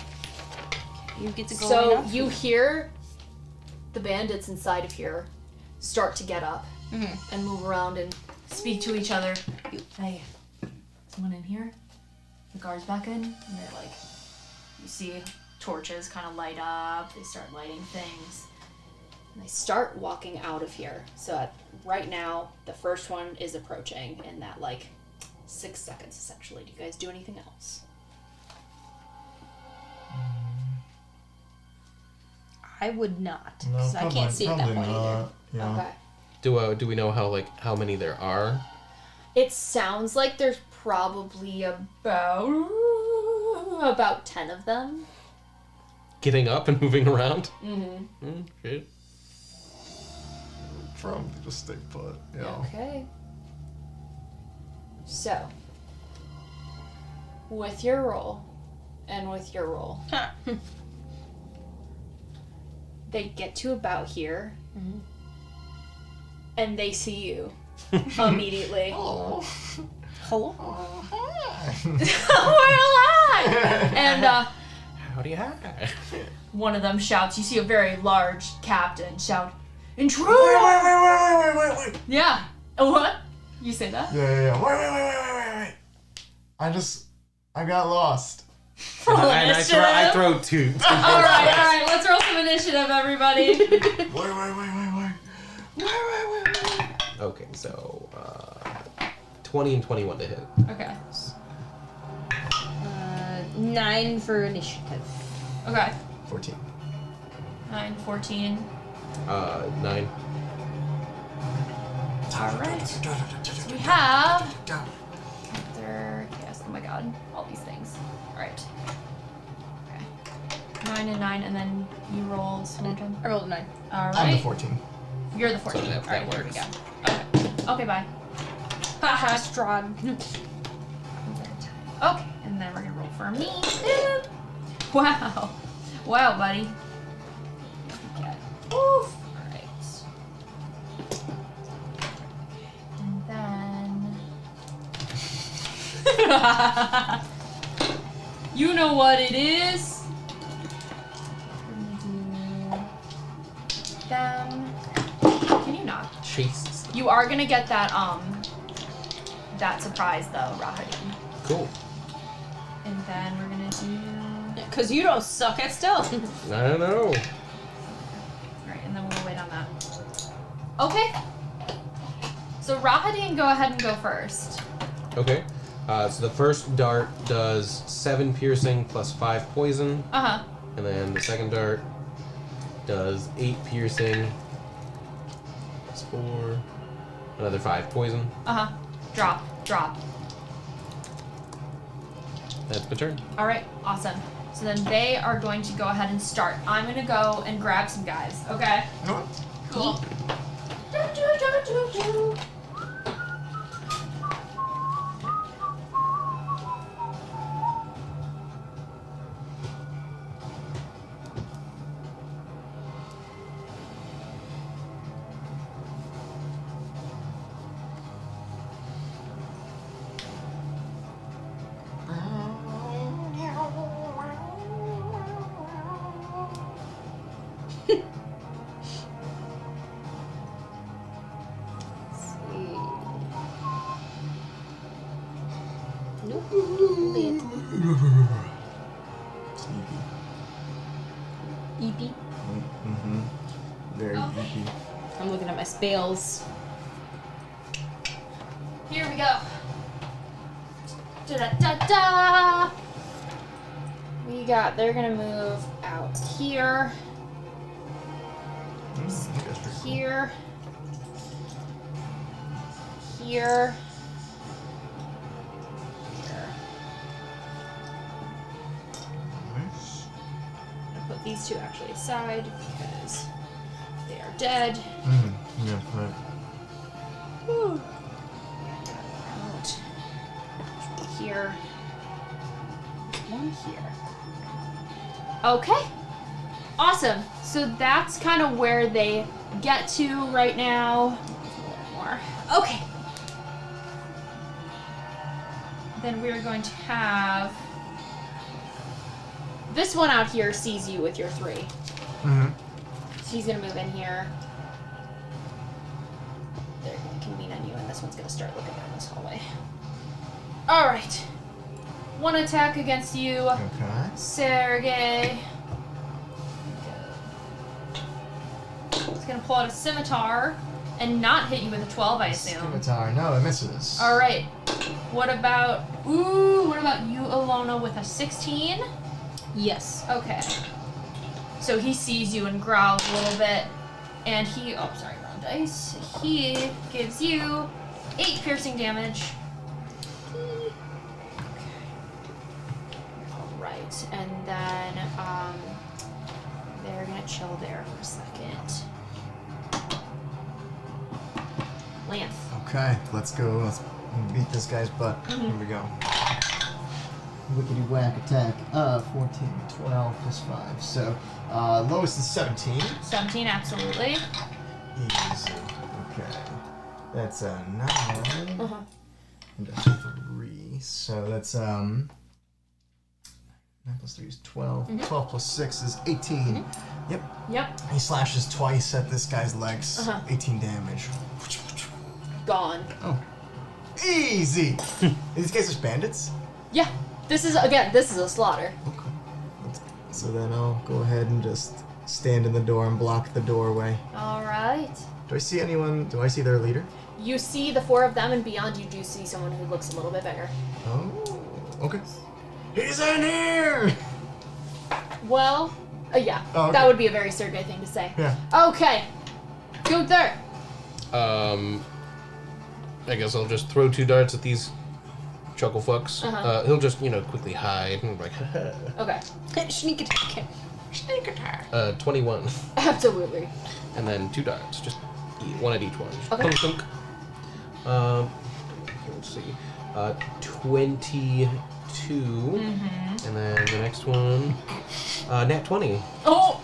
You get to go. So enough. you hear the bandits inside of here start to get up and move around and Speak to each other. Hey, someone in here? The guards back in? And they're like, you see torches kind of light up. They start lighting things. they start walking out of here. So right now, the first one is approaching in that 6 seconds essentially. Do you guys do anything else? I would not. No, 'Cause I can't see at that probably point either. not. Yeah. Okay. Do we know how many there are? It sounds like there's probably about 10 of them. Getting up and moving around? Mm-hmm. Shit. Probably just stay put. Yeah. Okay. So, with your roll, and with your roll, they get to about here, and they see you immediately. Oh. Hello? We're alive! And Howdy hi. one of them shouts, you see a very large captain shout, Intruder! Wait. Yeah. What? You say that? Yeah. Wait. I got lost. And I throw 2. Alright, let's roll some initiative, everybody. Wait. Okay, so 20 and 21 to hit. Okay. 9 for initiative. Okay. 14. 9, 14. 9. Alright. So we have their yes, oh my god, all these things. Alright. Okay. 9 and 9, and then you rolled one more time. I rolled a 9. I'm the Alright. 14. You're the 14. So that Alright, there we works. go. Okay, bye. Haha, Strahd. Okay, and then we're gonna roll for me. Wow. Wow, buddy. Okay. Oof. Alright. And then you know what it is. We're gonna do them. Can you not? Chase. You are gonna get that that surprise though, Rahadin. Cool. And then we're gonna do Because you don't suck at stealth. I don't know. Alright, and then we'll wait on that. Okay. So Rahadin, go ahead and go first. Okay. So the first dart does 7 piercing plus 5 poison. Uh-huh. And then the second dart does 8 piercing plus 4. Another 5 poison. Uh-huh. Drop. That's my turn. Alright, awesome. So then they are going to go ahead and start. I'm gonna go and grab some guys, okay? You know what? Cool. Sneaky. EP. Mm-hmm. Very eepy. I'm looking at my spells. Here we go. Da-da-da-da! They're gonna move out here, here, here, Nice. move these two actually aside because they are dead. Yeah, right. Whew. Out. Here. One here. Okay. Awesome. So that's kind of where they get to right now. A little more. Okay. Then we're going to have this one out here sees you with your 3. Mm-hmm. So he's gonna move in here. They're gonna convene on you, and this one's gonna start looking down this hallway. All right. One attack against you, Okay. Sergey. He's gonna pull out a scimitar and not hit you with a 12, I assume. Scimitar. No, it misses. All right. What about you, Alona, with a 16? Yes. Okay. So he sees you and growls a little bit, and wrong dice. He gives you 8 piercing damage. Okay. All right, and then they're gonna chill there for a second. Lance. Okay, let's go. Let's beat this guy's butt. Here we go. Wickety whack attack. 14, 12 plus 5. So, lowest is 17. 17, absolutely. Easy. Okay. That's a 9. Uh-huh. And a 3. So that's 9 plus 3 is 12. 12 plus 6 is 18. Yep. He slashes twice at this guy's legs. Uh-huh. 18 damage. Gone. Oh. Easy! These guys are bandits? Yeah. This is a slaughter. Okay. So then I'll go ahead and just stand in the door and block the doorway. All right. Do I see anyone? Do I see their leader? You see the 4 of them, and beyond you do see someone who looks a little bit bigger. Oh. Okay. He's in here! Well, yeah. Oh, okay. That would be a very Sergey thing to say. Yeah. Okay. Gunther. I guess I'll just throw 2 darts at these chuckle fucks. Uh-huh. He'll just, quickly hide and like, Okay. Sneak attack. Sneak attack. 21. Absolutely. And then 2 darts, just one at each one. Okay. Clunk, clunk. Let's see. 22. And then the next one, nat 20. Oh.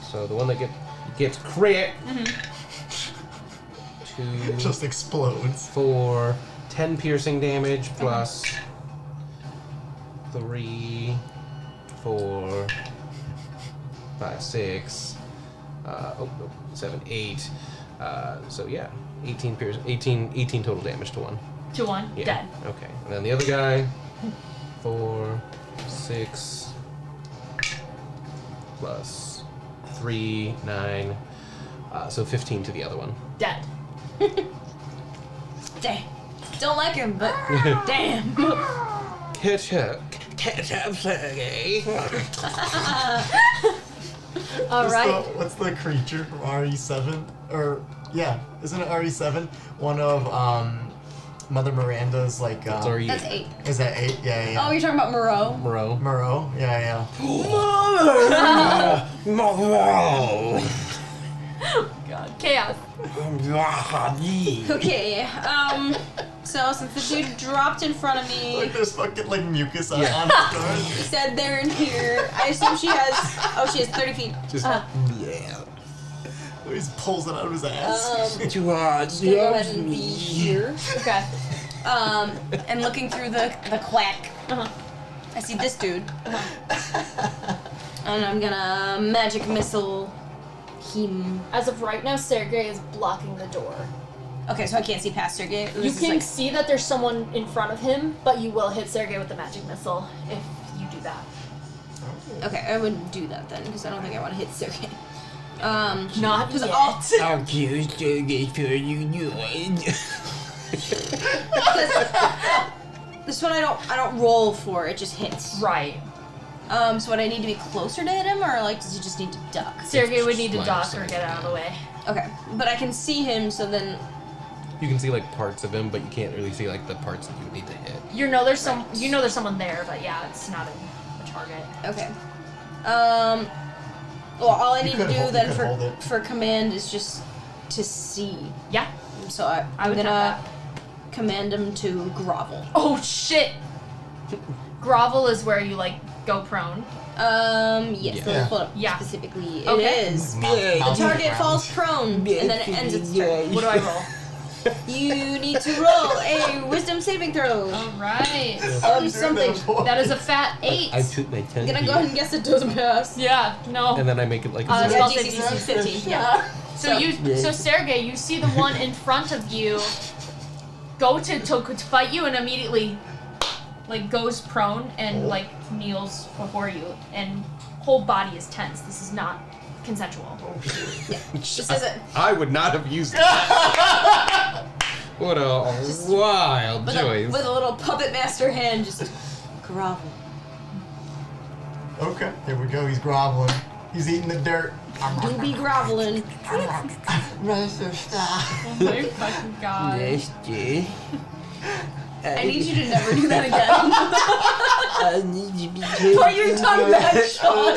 So the one that gets crit. Just explodes. For 10 piercing damage plus 3, 4, 5, 6, 7, 8. So yeah, 18 total damage to 1. To 1. Yeah. Dead. Okay. And then the other guy, 4, 6, plus 3, 9. So 15 to the other one. Dead. Damn. Don't like him, but damn. Catch up, Sergey. All right. What's the creature from RE7? Or, yeah, isn't it RE7? One of, Mother Miranda's, like, That's already That's 8. Is that 8? Yeah. Oh, you're talking about Moreau. Moreau. Yeah. Moreau. God. Chaos. Okay, so since the dude dropped in front of me, Like, there's fucking, like, mucus on Yeah. on his door. he said they're in here. I assume she has 30 feet. Just Yeah. He just pulls it out of his ass. too hard. Gonna go ahead and be here. Okay. And looking through the quack, I see this dude. And I'm gonna magic missile him. As of right now, Sergey is blocking the door. Okay, so I can't see past Sergey. You can see that there's someone in front of him, but you will hit Sergey with the magic missile if you do that. Okay, I wouldn't do that then, because I don't think I want to hit Sergey. Not because yet. I'll kill Sergey for you do it. This one I don't roll for, it just hits. Right. So would I need to be closer to hit him, or like does he just need to duck? Sergey would need to Line of duck or sight, get out of the way. Okay, but I can see him, so then You can see like parts of him, but you can't really see like the parts that you would need to hit. You know there's someone there, but yeah, it's not a target. okay. Well, all I You need to could do hold- you then could hold it. for command is just to see. Yeah. So I I'm would gonna have command him to grovel. Oh shit! Grovel is where you like go prone. Yes. Yeah. Let me pull it up Yeah. specifically. Okay. It is. The Mouse target around. falls prone, and then it ends its turn. What do I roll? You need to roll a wisdom saving throw. All right. Of something. That is a fat 8. I took my I'm 10. gonna go ahead and guess it doesn't pass. Yeah. No. And then I make it like a Uh, zero. spell Yeah, save DC DC 15. Yeah. So Sergey, you see the one in front of you go to fight you and immediately like goes prone and like kneels before you and whole body is tense. This is not consensual. This isn't. I would not have used it. What a wild choice. With a little puppet master hand, just grovel. Okay, here we go. He's groveling. He's eating the dirt. You be groveling. Oh my fucking god. I need you to never do that again. I need to be careful. Put your tongue back, Sean.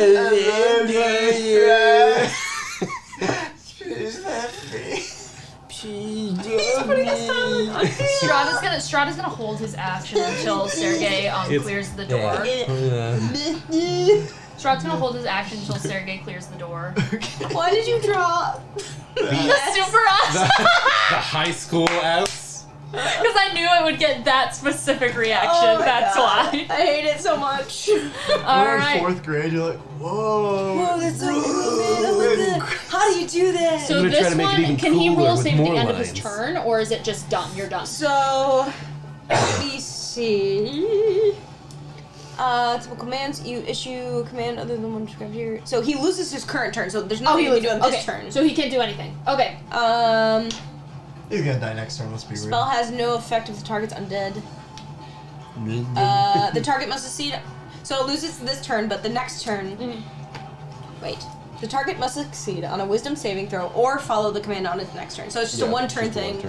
Strahd is gonna hold his action until Sergey clears the door. Strahd's gonna hold his action until Sergey clears the door. Why did you draw? Super us! The high school S. Because I knew I would get that specific reaction. Oh my That's God. why. I hate it so much. We're in Alright. 4th grade. You're like, whoa. Whoa, that's so cool, man. Oh my God. How do you do that? So I'm gonna try this to make it one, even can he cooler roll with save at the more end of his lines. turn, or is it just done? You're done. So, let me see. Typical commands. You issue a command other than one described here. So he loses his current turn, so there's nothing you can do on this turn. So he can't do anything. Okay. He's gonna die next turn. Let's be real. Spell has no effect if the target's undead. The target must succeed. So it loses this turn, but the next turn. Wait. The target must succeed on a wisdom saving throw or follow the command on its next turn. So it's just a one turn thing.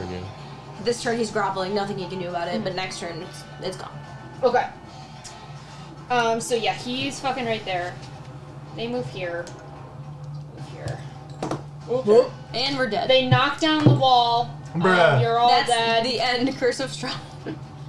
This turn he's groveling, nothing he can do about it, but next turn it's gone. Okay. So yeah, he's fucking right there. They move here. Move here. Okay. And we're dead. They knock down the wall. Bruh. You're all That's dead. the end. Curse of Strahd.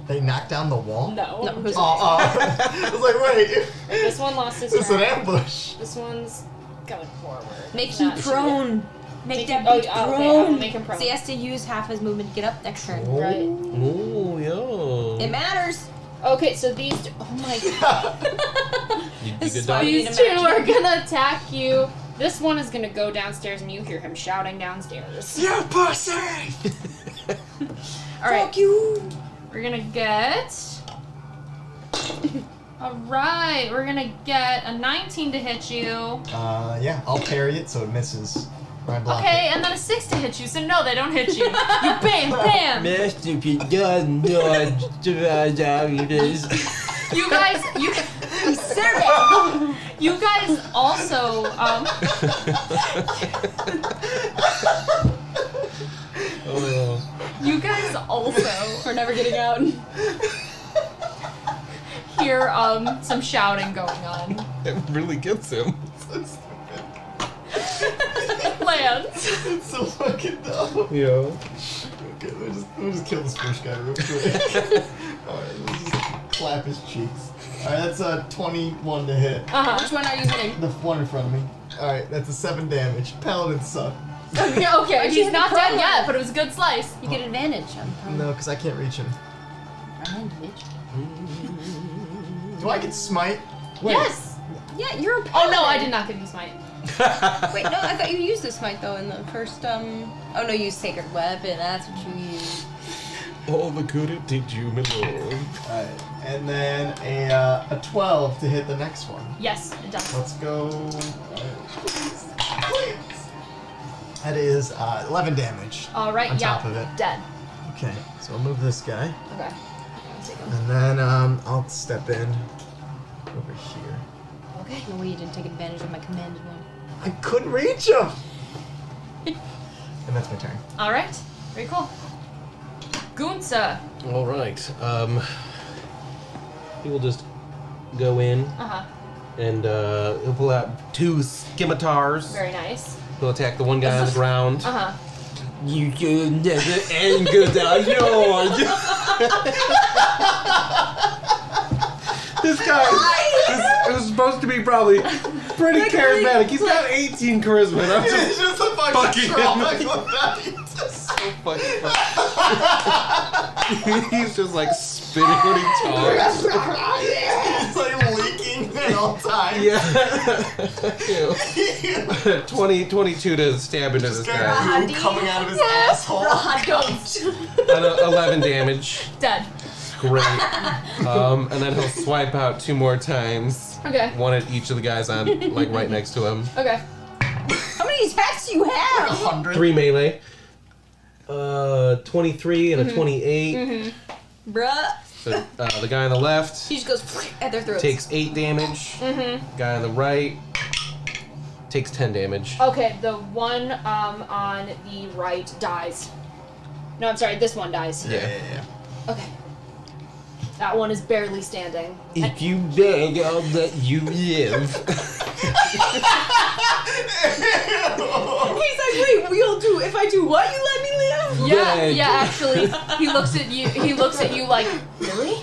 They knocked down the wall? No. No, who's I was like, wait. This one lost his It's an turn. ambush. This one's going forward. Make Not him shooting. prone. Make that Oh, bitch okay, I'll prone. make him prone. So he has to use half his movement to get up next turn. Right. Oh, yo. It matters. Okay, so these. Oh my god. You This could is why die. we need These to two match are him. gonna attack you. This one is gonna go downstairs, and you hear him shouting downstairs. You pussy! All right, Fuck you. we're gonna get. All right, we're gonna get a 19 to hit you. Yeah, I'll parry it so it misses. Or I block Okay, and then a 6 to hit you. So no, they don't hit you. You bam, bam. Masterpiece done, dodge, You guys, you guys also Oh. you guys also We're never getting out. hear some shouting going on. It really gets him. Lands. It's so fucking dumb. Yeah. Okay, we'll just kill this first guy real quick. Alright, let's just clap his cheeks. Alright, that's 21 to hit. Which one are you hitting? The one in front of me. Alright, that's a 7 damage. Paladins suck. Okay, he's not prone? dead yet, but it was a good slice. You get advantage on prone. No, because I can't reach him. Advantage. Do I get smite? Wait. Yes. Yeah, you're a Oh paladin. no, I did not get you smite. Wait, no, I thought you used this smite though in the first Oh no, you used sacred weapon. That's what you used. All the good it did you, my lord. Alright, and then a 12 to hit the next one. Yes, it does. Let's go. Please. That is 11 damage. All right, on yeah, top of it. dead. Okay, so I'll move this guy. Okay. And then I'll step in over here. Okay. No way you didn't take advantage of my commanded one. I couldn't reach him! And that's my turn. All right, very cool. Gunsa. All right. He will just go in Uh huh. And he'll pull out 2 scimitars. Very nice. He'll attack the one guy on the ground. Uh-huh. You can never anger the Lord. This guy it was supposed to be probably pretty charismatic. He's got 18 charisma. And I'm It's just a fucking trauma. so fucking funny. He's just like spitting when he talks. It's like leaking at all times. Yeah. 22 to stab into this guy. Goo coming out of his asshole. And 11 damage. Dead. Great. And then he'll swipe out 2 more times. Okay. 1 at each of the guys on, like, right next to him. Okay. How many attacks do you have? 100. 3 melee. 23 and a 28. Bruh. So, the guy on the left He just goes at their throats. takes 8 damage. Guy on the right takes 10 damage. Okay, the one on the right dies. No, I'm sorry, this one dies. Yeah. Okay. That one is barely standing. If you beg, I'll let you live. He's like, wait, we'll do. If I do what, you let me live? Yeah, actually, he looks at you. He looks at you like, really?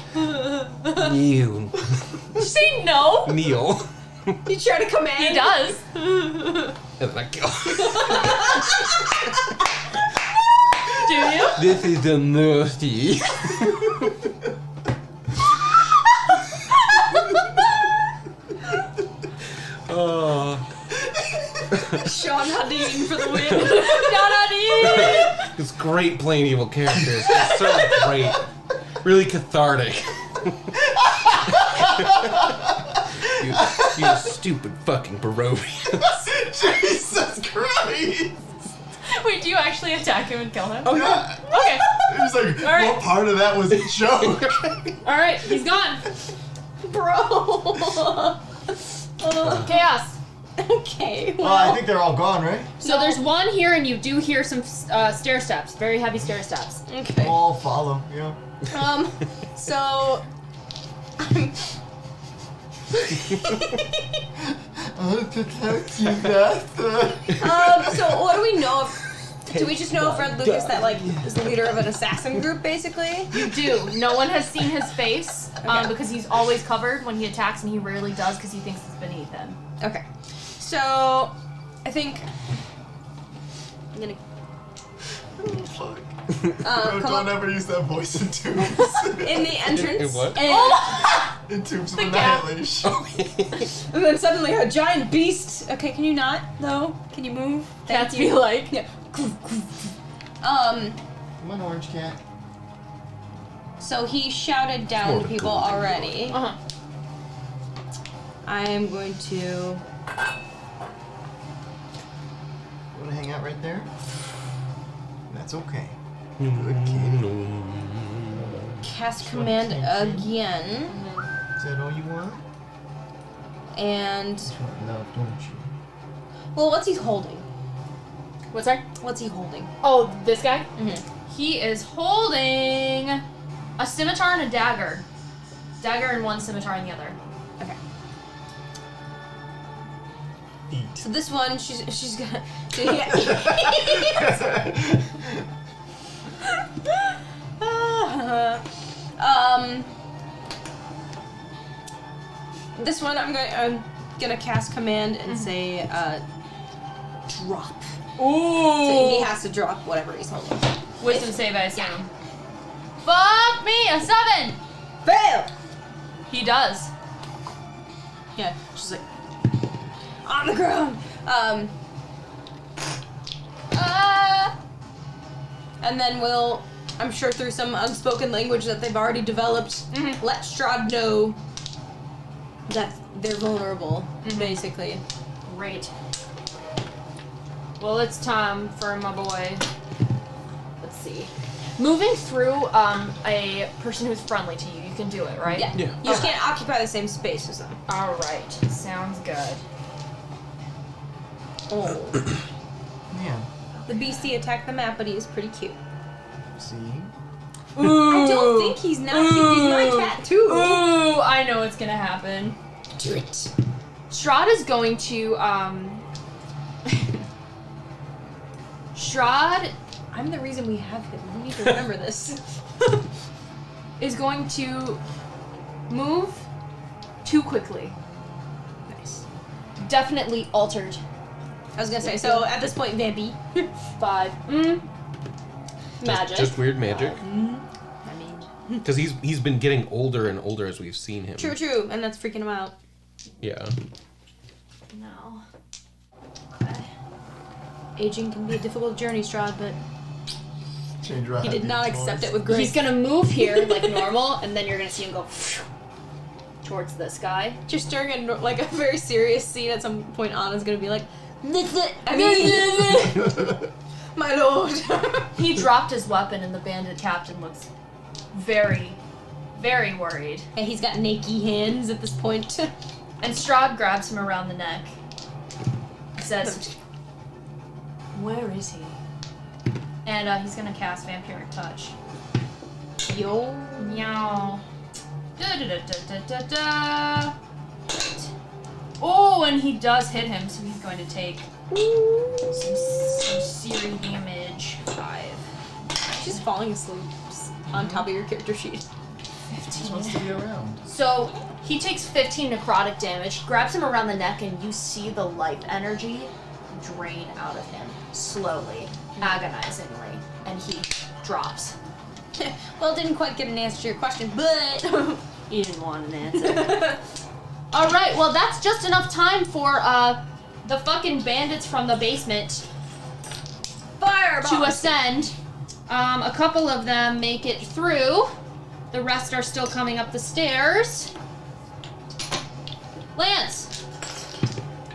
You. Did you say no? Kneel. You try to command. He does. And then I kill. Do you? This is a mercy. Sean Hadeen for the win. It's great playing evil characters. It's so great. Really cathartic. you stupid fucking Barovians. Jesus Christ! Wait, do you actually attack him and kill him? Oh, yeah. Okay. It was like, right. what part of that was a joke? All right, he's gone. Bro. Chaos. Okay. Well, I think they're all gone, right? So there's one here, and you do hear some stair steps, very heavy stair steps. Okay. All follow, yeah. So. I'll protect you, Master. So what do we know of? Do we just know of Red Lucas that like is the leader of an assassin group, basically? You do. No one has seen his face because he's always covered when he attacks, and he rarely does because he thinks it's beneath him. Okay. So, I think I'm gonna. Oh, fuck. Come Don't up ever use that voice in Tubes. in the entrance. In what? And, In Tubes of The cat. Annihilation. and then suddenly a giant beast. Okay, can you not though? Can you move? Cats Thank you. be like, Yeah. I'm an orange cat. So he shouted down to people already. uh-huh. I am going to. You wanna hang out right there? That's okay. Good kitty. Cast command again, Is that all you want? and You want love, don't you? well, what's he holding? What's that? What's he holding? Oh, this guy? He is holding a scimitar and a dagger. Dagger in one, scimitar in the other. Okay. Eat. So this one, she's gonna. This one I'm gonna cast command and say drop. Ooh. So he has to drop whatever he's holding. Wisdom save, I assume. Fuck me, a 7. Fail. He does. Yeah, she's like on the ground. And then we'll, I'm sure through some unspoken language that they've already developed, let Strahd know that they're vulnerable, basically. Great. Well, it's time for my boy. Let's see. Moving through a person who's friendly to you, you can do it, right? Yeah. Yeah. You just can't occupy the same space as them. All right. Sounds good. Oh. Yeah. The beastie attacked the map, but he is pretty cute. See? I don't think he's not cute. He's my cat too. Ooh, I know what's gonna happen. Do it. Strahd is going to, Strahd I'm the reason we have him. We need to remember this. is going to move too quickly. Nice. Definitely altered. I was gonna say, so at this point, Vampy. 5. Magic. Just weird magic. I mean... Because he's been getting older and older as we've seen him. True, and that's freaking him out. Yeah. No. Aging can be a difficult journey, Strahd, but Change around. he did not accept it with grace. He's gonna move here like normal, and then you're gonna see him go towards this guy. Just during a very serious scene at some point, Anna's gonna be like, I mean, my lord. He dropped his weapon and the bandit captain looks very, very worried. And he's got naked hands at this point. And Strahd grabs him around the neck. Says, "Where is he?" And he's gonna cast Vampiric Touch. Yo. Meow. Da-da-da-da-da-da. Oh, and he does hit him, so he's going to take some searing damage. 5. She's falling asleep just on top of your character sheet. Just wants to be around. So he takes 15 necrotic damage, grabs him around the neck, and you see the life energy drain out of him slowly, agonizingly, and he drops. Well, it didn't quite get an answer to your question, but You didn't want an answer. All right, well that's just enough time for the fucking bandits from the basement fireball to ascend. A couple of them make it through. The rest are still coming up the stairs. Lance,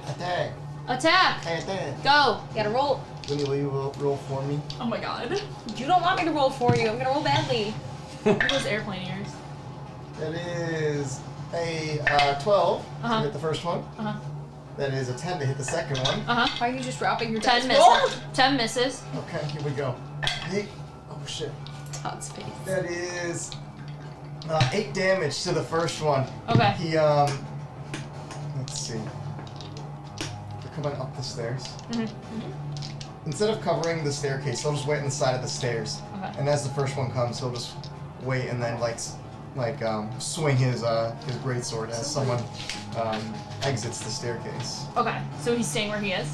Attack. attack. Attack. Go. You gotta roll. Winnie, will you roll for me? Oh my god. You don't want me to roll for you. I'm gonna roll badly. Those airplane ears. That is a 12 Uh-huh. to hit the first one. Uh-huh. That is a 10 to hit the second one. Uh-huh. Why are you just dropping your 10 dice roll? misses. 10 misses. Okay, here we go. Hey. Oh shit. Todd's face. That is 8 damage to the first one. Okay. He let's see. They're coming up the stairs. Instead of covering the staircase, he'll just wait on the side of the stairs. Okay. And as the first one comes, he'll just wait and then swing his greatsword as someone exits the staircase. Okay. So he's staying where he is.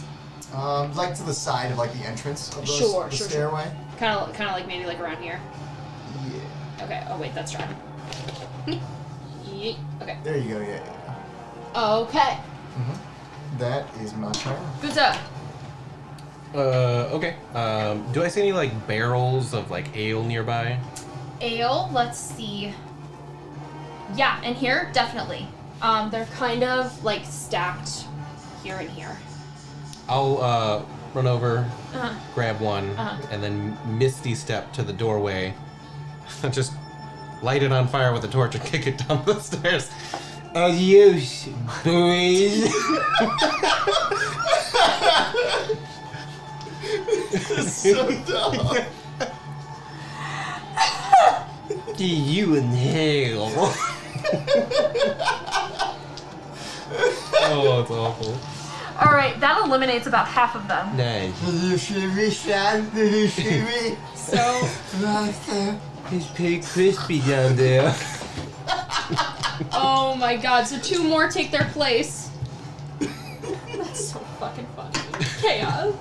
To the side of the entrance of Sure, the sure. stairway. Kind of like maybe like around here. Yeah. Okay. Oh wait, that's Strahd. Yeet. Okay. There you go. Yeah. Okay. That is my turn. Good job. Okay. Do I see any barrels of ale nearby? Ale, let's see. Yeah, and here, definitely. They're kind of stacked here and here. I'll run over, Uh-huh. grab one, Uh-huh. and then misty step to the doorway. Just light it on fire with a torch and kick it down the stairs. Adios, boys. So dumb. See you in hell. Oh, it's awful. All right, that eliminates about half of them. Nice. So, It's pretty crispy down there. oh my god, so 2 more take their place. That's so fucking funny. Chaos.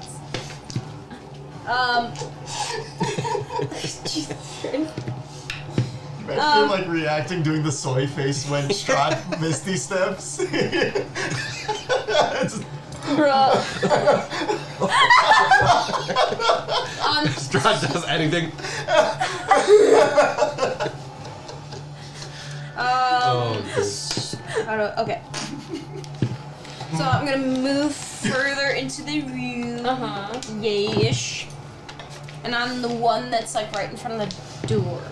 Jesus Christ. Imagine reacting, doing the soy face when Strahd misty steps. Strahd does anything. Okay. So I'm gonna move further into the room. Yay-ish. And I'm the one that's right in front of the door.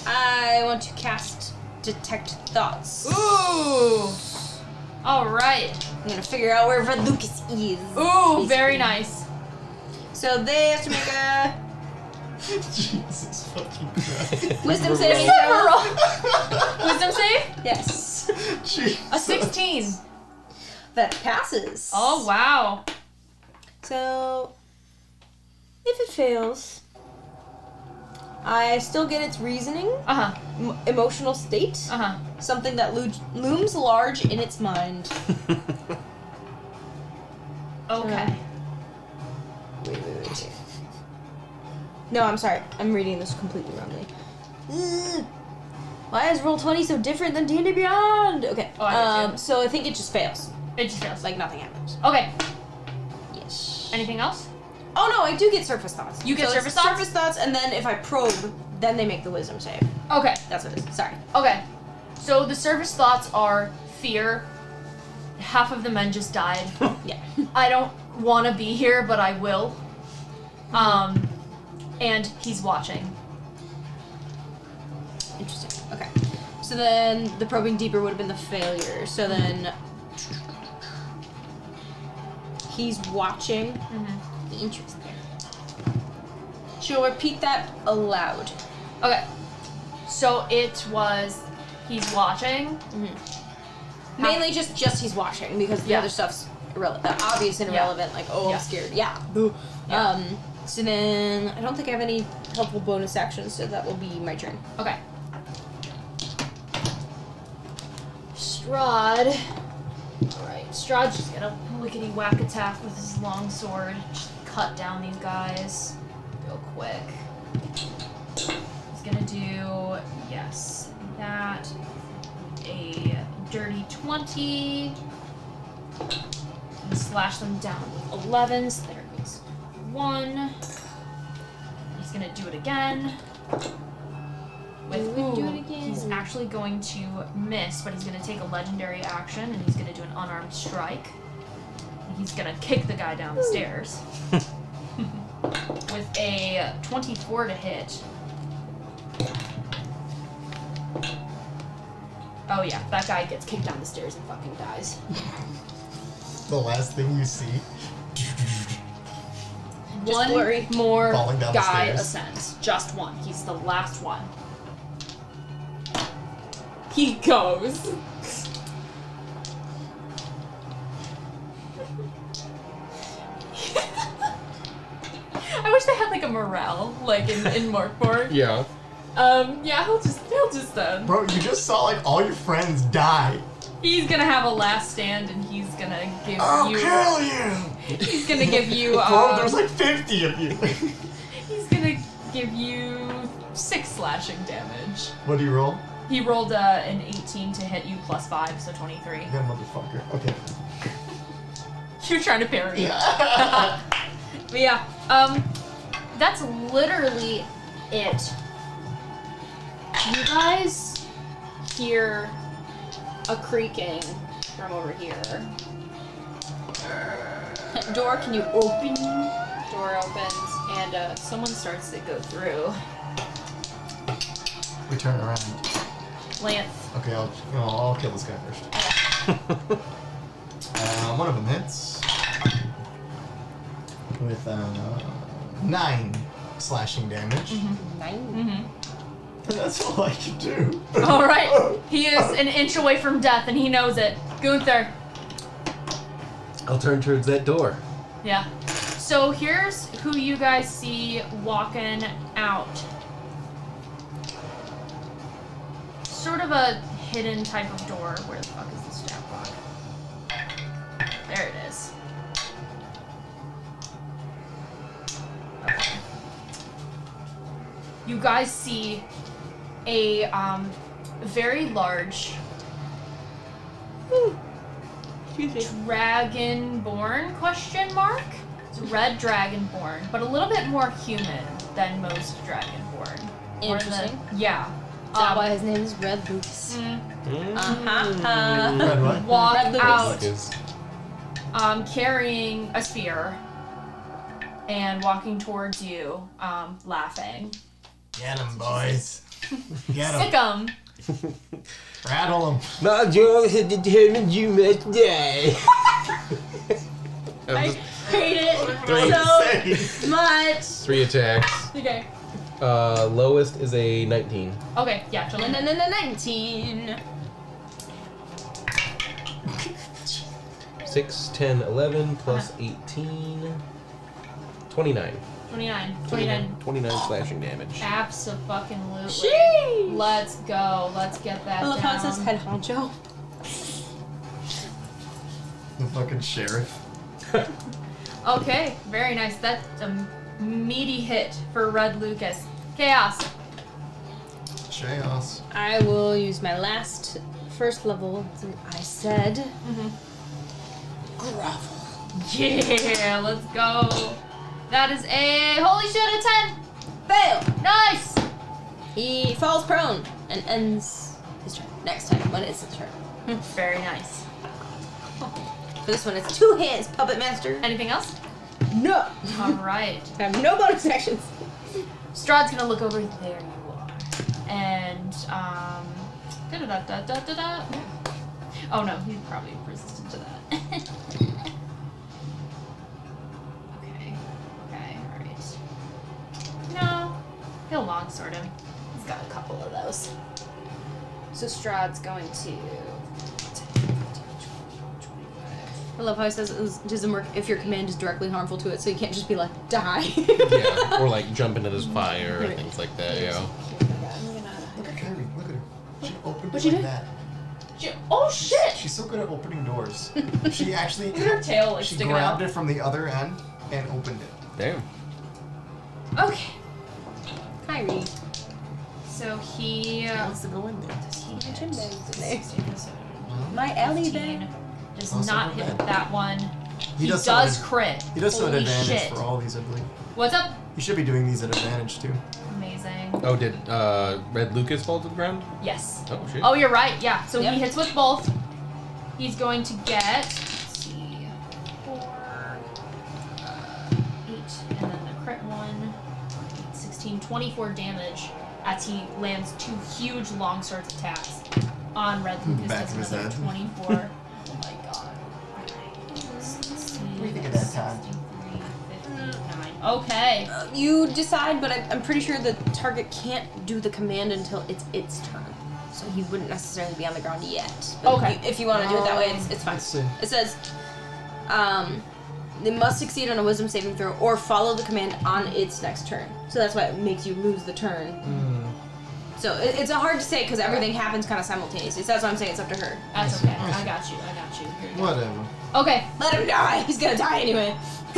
I want to cast Detect Thoughts. Ooh. All right. I'm gonna figure out where Lucas is. Ooh, very nice. So they have to make a Jesus fucking Christ. wisdom saving throw. Wisdom save? Yes. Jeez. A 16. That passes. Oh, wow. So, if it fails, I still get its reasoning, emotional state, something that looms large in its mind. Okay. Wait. No, I'm sorry. I'm reading this completely wrongly. Why is Roll20 so different than D&D Beyond? Okay. So I think it just fails. It just fails. Like nothing happens. Okay. Yes. Anything else? Oh no, I do get surface thoughts. You get surface thoughts? Surface thoughts, and then if I probe, then they make the wisdom save. Okay. That's what it is. Sorry. Okay. So the surface thoughts are fear. Half of the men just died. Yeah. I don't want to be here, but I will. And he's watching. Interesting. Okay. So then the probing deeper would have been the failure. So then he's watching. Mm-hmm. Interesting. She'll repeat that aloud. Okay. So it was he's watching. Mm-hmm. Mainly just he's watching because the other stuff's obvious and irrelevant. Like, I'm scared. Yeah. Boo. Yeah. So then I don't think I have any helpful bonus actions, so that will be my turn. Okay. Strahd. Alright, Strahd's just gonna Lickety whack attack with his long sword. Just cut down these guys real quick. He's gonna do that. A dirty 20. And slash them down with 11. So there goes 1. He's gonna do it again. He's actually going to miss, but he's going to take a legendary action, and he's going to do an unarmed strike. And he's going to kick the guy down the stairs. With a 24 to hit. Oh yeah, that guy gets kicked down the stairs and fucking dies. The last thing you see. One blurry. more Falling down the guy stairs. ascends. Just one. He's the last one. He goes. I wish they had like a morale, like in Morkborg. Yeah. Yeah, he'll just Bro, you just saw like all your friends die. he's gonna have a last stand, and he's gonna give I'll you. kill you! He's gonna give you. Bro, there's like 50 of you. He's gonna give you 6 slashing damage. What do you roll? He rolled an 18 to hit you plus 5, so 23. You motherfucker. Okay. You're trying to parry. Yeah. But yeah, that's literally it. You guys hear a creaking from over here. Door, can you open? door opens and someone starts to go through. We turn around. Lance. Okay, I'll kill this guy first. One of them hits with 9 slashing damage. Mm-hmm. 9. That's all I can do. All right. He is an inch away from death, and he knows it. Gunther. I'll turn towards that door. Yeah. So here's who you guys see walking out. Sort of a hidden type of door. Where the fuck is the stat block? There it is. Okay. You guys see a very large dragonborn question mark? It's a red dragonborn, but a little bit more human than most dragonborn. Interesting. Yeah. Is that why his name is Red Lucas? Red what? Walk Red out Is carrying a spear and walking towards you, laughing. Get him, boys. Get Sick him. 'em. Rattle him. My job has determined you must die. I hate it so much. 3 attacks. Okay. Lowest is a 19. Okay, yeah, chill. 19. 6, 10, 11, plus 18. 29. 29 slashing damage. Abso-fucking-lutely. Let's go. Let's get that I love down. how it says head honcho. The fucking sheriff. Okay, very nice. That's a meaty hit for Red Lucas. Chaos. Chaos. I will use my last first level. I said. Grovel. Yeah, let's go. That is a holy shit, a 10. Fail. Nice. He falls prone and ends his turn. Next time when it's his turn. Very nice. For this one, it's 2 hands, Puppet Master. Anything else? No. All right. I have no bonus actions. Strahd's gonna look over. There you are. And da-da-da-da-da-da-da. Oh no, he's probably resistant to that. Okay, alright. No, he'll longsword him. He's got a couple of those. So Strahd's going to. I love how it says it doesn't work if your command is directly harmful to it, so you can't just be like, die. Yeah, or like jump into this fire or things like that, yeah. Look at Kyrie. Look at her. She opened What'd it she like do? that. Oh shit! She's so good at opening doors. She actually. Look at her tail like She sticking grabbed out. it from the other end and opened it. Damn. Okay. Kyrie. So he. Wants to go in there. Does he hit? Gym bags in there. 16, so My alley 15. bag. Does Also not not hit bad. with that one. He does does so at- crit. He does so at Holy advantage shit. for all these, I believe. What's up? You should be doing these at advantage too. Amazing. Oh, did Red Lucas fall to the ground? Yes. Oh, shit. Oh, you're right. Yeah. So Yep. he hits with both. He's going to get. Let's see. 4, 8, and then the crit one. 8, 16, 24 damage as he lands 2 huge longsword attacks on Red Lucas. Back Does of his another head. 24. Oh my god. Let's see. What do you think of that time? 63, 59. Okay. You decide, but I'm pretty sure the target can't do the command until it's its turn. So he wouldn't necessarily be on the ground yet. But Okay. if you want to do it that way, it's fine. Let's see. It says, they must succeed on a wisdom saving throw or follow the command on its next turn. So that's why it makes you lose the turn. So it's hard to say because everything happens kind of simultaneously. So that's why I'm saying it's up to her. That's okay. I got you. Here you go. Whatever. Okay. Let him die. He's gonna die anyway.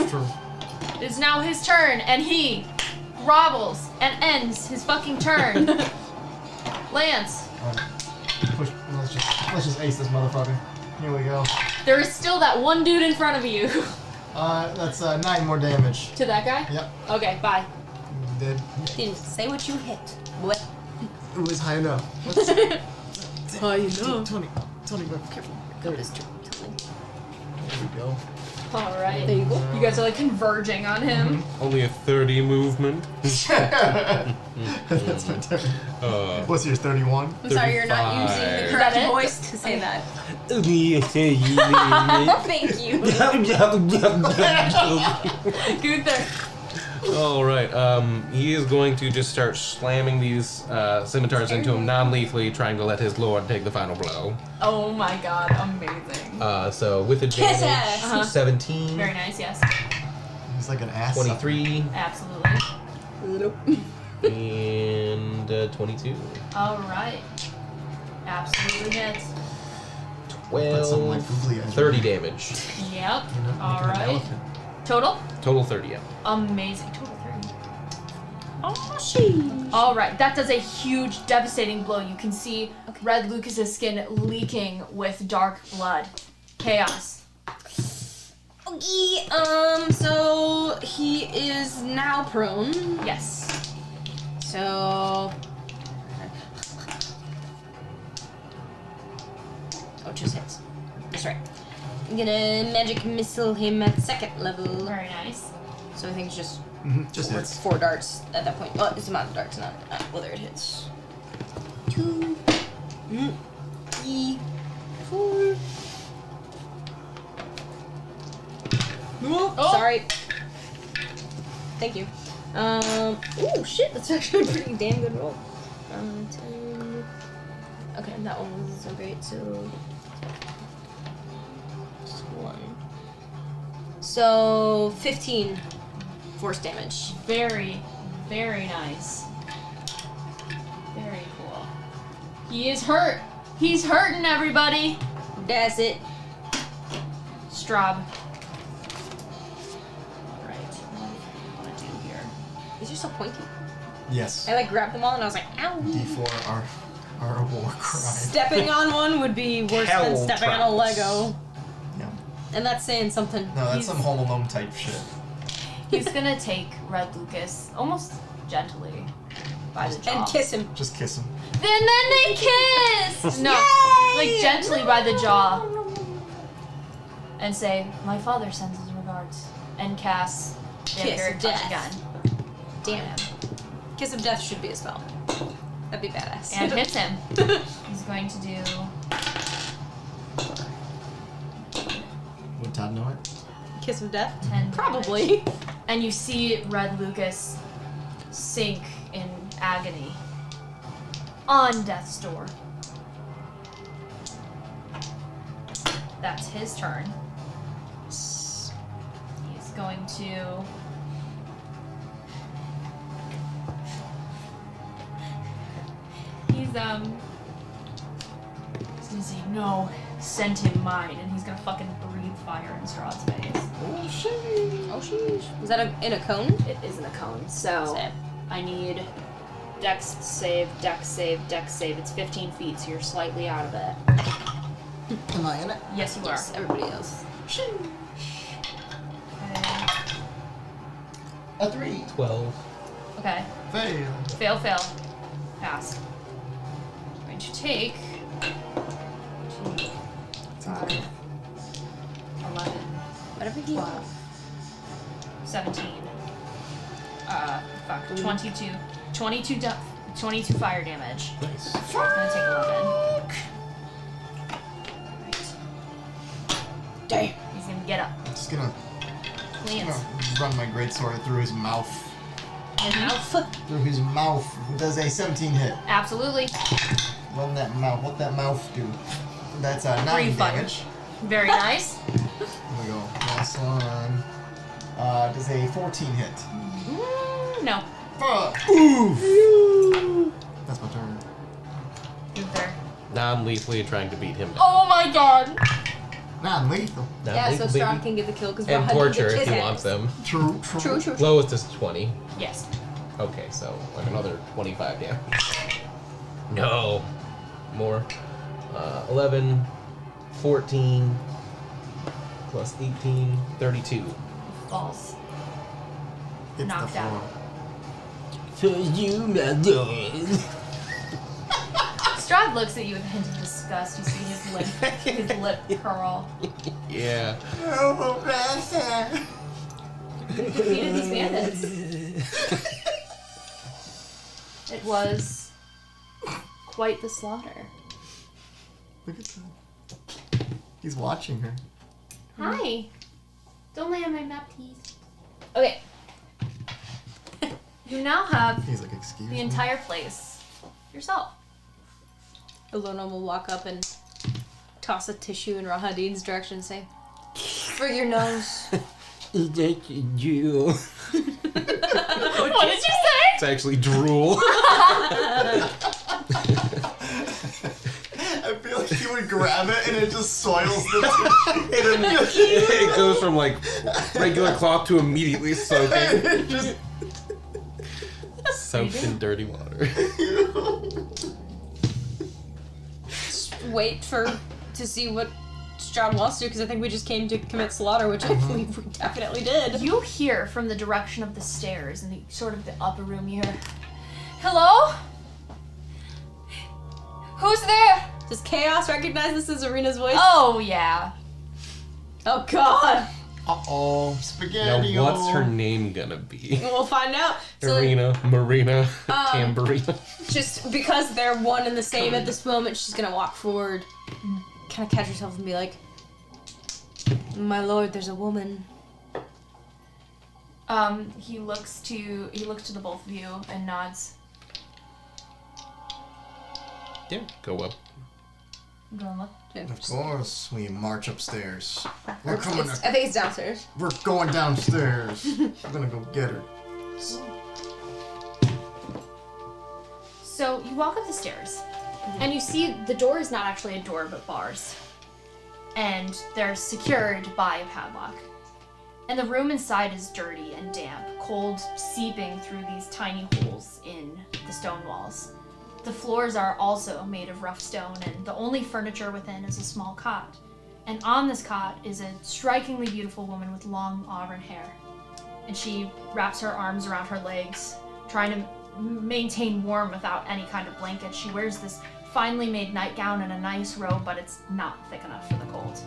True. It's now his turn, and he grovels and ends his fucking turn. Lance, Alright. Push. Let's just ace this motherfucker. Here we go. there is still that one dude in front of you. That's 9 more damage. To that guy? Yep. Okay, bye. Dead. Didn't say what you hit. What? It was high enough. Oh, you know. Tony, be careful. Go to Strahd. There we go. Alright. There you go. You guys are like converging on him. Only a 30 movement. That's my turn. What's yours, 31? I'm sorry you're not using the 35. correct Is that it? voice to say that. Thank Thank you. Gunther. All right. He is going to just start slamming these scimitars into him non-lethally, trying to let his lord take the final blow. Oh my god, amazing. So with advantage, ass. Uh-huh. 17, Very nice, yes. He's like an ass. 23, Absolutely. and 22. Alright. Absolutely hits. Put something 12, like googly eyes. 30 damage. Yep. You know, make an Alright. elephant. Total? Total 30, yeah. Amazing. Total 30. Oh, she. All right, that does a huge, devastating blow. You can see Red Lucas's skin leaking with dark blood. Chaos. Okay, so he is now prone. Yes. So. Oh, just hits. That's right. I'm gonna magic missile him at 2nd level. Very nice. So I think it's just Just hits. 4 darts at that point. Well, it's the amount of darts, not whether it hits. 2, 3, 4. Oh. Sorry. Thank you. Oh shit, that's actually a pretty damn good roll. 10. Okay, that one wasn't so great. So. Just 1. So 15 force damage. Very, very nice. Very cool. He is hurt. He's hurting everybody. That's it. Strahd. Right. What do I want to do here? These are so pointy. Yes. I like grabbed them all and I was like, ow. D4 are a war crime. Stepping on one would be worse than stepping on a Lego. Yeah. And that's saying something. No, that's some Home Alone type shit. He's gonna take Red Lucas almost gently by the jaw. And kiss him. Just kiss him. Then they kiss! No, like gently by the jaw. And say, my father sends his regards. And cast Vampiric of Touch Death. again. Damn it. Kiss of Death should be a spell. That'd be badass. And hits him. He's going to do... Would Todd know it? Kiss of Death? 10 Probably. damage. And you see Red Lucas sink in agony on death's door. That's his turn. He's going to... He's gonna say, no, send him mine, and he's gonna fucking breathe fire in Strahd's face. Oh, sheesh. Oh, sheesh. Is that in a cone? It is in a cone, so Save. I need Dex save, Dex save, Dex save. It's 15 feet, so you're slightly out of it. Am I in it? Yes, you Yes, everybody else. A 3. 12. Okay. Fail. Fail. Pass. I'm going to take 5, 11, Whatever he 12, 17. Fuck. 22. 22 fire damage. Nice. I'm gonna take 11. Damn. He's gonna get up. I'm just gonna Lance. run my greatsword through his mouth. Mouth. Through his mouth. Does a 17 hit? Absolutely. Run that mouth. What that mouth do? That's 9 Breathe fire. damage. Very nice. Here we go. Last one. Does a 14 hit? No. Fuck. Oof. That's my turn. Luther. Non-lethally trying to beat him. Oh my god. Non-lethal. Yeah, so Non-lethal, Strahd baby. can get the kill because And torture if you want them. True. True. Lowest is 20. Yes. Okay, so like another 25 damage. No. More. 11, 14, plus 18, 32. False. Hits Knocked the floor. out. For you, my lord. Strahd looks at you with a hint of disgust. You see his lip curl. Yeah. Oh, bastard. Defeated these bandits. It was quite the slaughter. Look at that. He's watching her. Hi. Don't lay on my map, please. Okay. You now have He's like, excuse the me. entire place yourself. Ilona will walk up and toss a tissue in Rahadin's direction and say, for your nose. Is that you? What did you say? It's actually drool. I feel like he would grab it and it just soils the It goes from like regular cloth to immediately soaking. it just Soaked in dirty water. Wait to see what Strahd wants to do because I think we just came to commit slaughter, which I believe we definitely did. You hear from the direction of the stairs in the sort of the upper room. You hear, "Hello? Who's there?" Does Chaos recognize this as Arena's voice? Oh yeah. Oh God! uh-oh, Now, spaghetti. what's her name gonna be? We'll find out. So, Arena, Marina, Tamburina. just because they're one and the same at this moment, she's gonna walk forward, kind of catch herself and be like, "My lord, there's a woman." He looks to the both of you and nods. Yeah, go up. Go and look. Of course, we march upstairs. We're coming. I think it's downstairs. We're going downstairs. We're gonna go get her. So you walk up the stairs, and you see the door is not actually a door, but bars. And they're secured by a padlock. And the room inside is dirty and damp, cold seeping through these tiny holes in the stone walls. The floors are also made of rough stone, and the only furniture within is a small cot. And on this cot is a strikingly beautiful woman with long auburn hair. And she wraps her arms around her legs, trying to maintain warm without any kind of blanket. She wears this finely made nightgown and a nice robe, but it's not thick enough for the cold.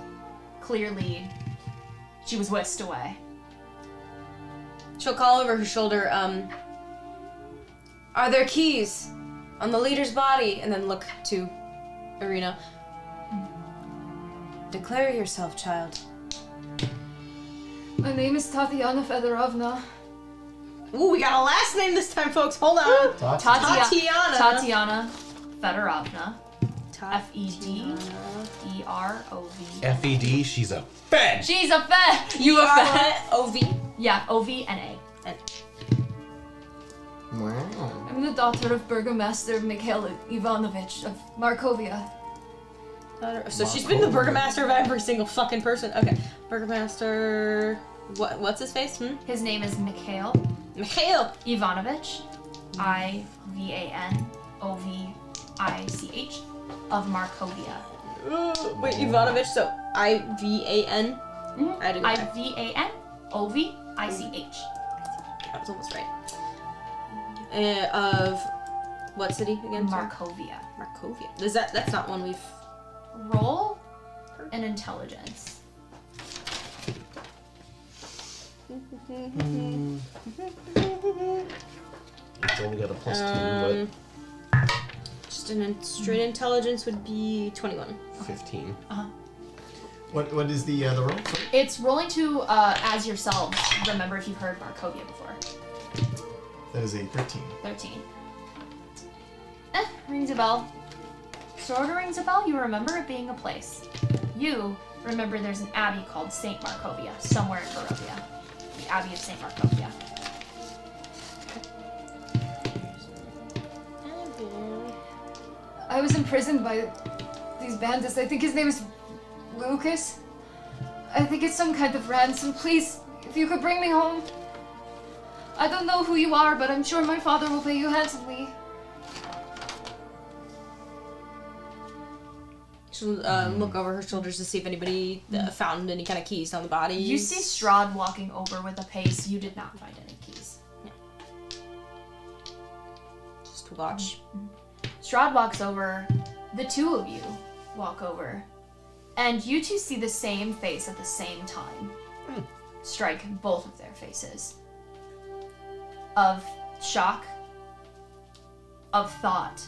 Clearly, she was whisked away. She'll call over her shoulder, are there keys on the leader's body? And then look to Irina. Declare yourself, child. My name is Tatiana Fedorovna. Ooh, we got a last name this time, folks. Hold on. Tatiana. Tatiana. Fedorovna. Fedrov. Fed, she's a fed! She's a fed! You are what? OV? Yeah, OV-NA. Wow. I'm the daughter of Burgomaster Mikhail Ivanovich of Markovia. So she's been the burgomaster of every single fucking person. Okay. Burgomaster... What's his face? His name is Mikhail Ivanovich. Ivanovich of Markovia. Wait, Ivanovich, so I-V-A-N? Mm-hmm. Ivanovich. That was almost right. Of what city again? Markovia. Markovia. That's not one we've... Roll an intelligence. It's only got a +2, just straight intelligence would be 21. but 15. What is the roll? Sorry? It's rolling to, as yourself, remember if you've heard Markovia before. That is a 13. 13. Rings a bell. Sort of rings a bell. You remember it being a place. You remember there's an abbey called St. Markovia, somewhere in Barovia. The Abbey of St. Markovia. I was imprisoned by these bandits. I think his name is Lucas. I think it's some kind of ransom. Please, if you could bring me home. I don't know who you are, but I'm sure my father will pay you handsomely. She'll look over her shoulders to see if anybody found any kind of keys on the body. You see Strahd walking over with a pace. You did not find any keys. Just to watch. Strahd walks over. The two of you walk over. And you two see the same face at the same time. Strike both of their faces. Of shock. Of thought.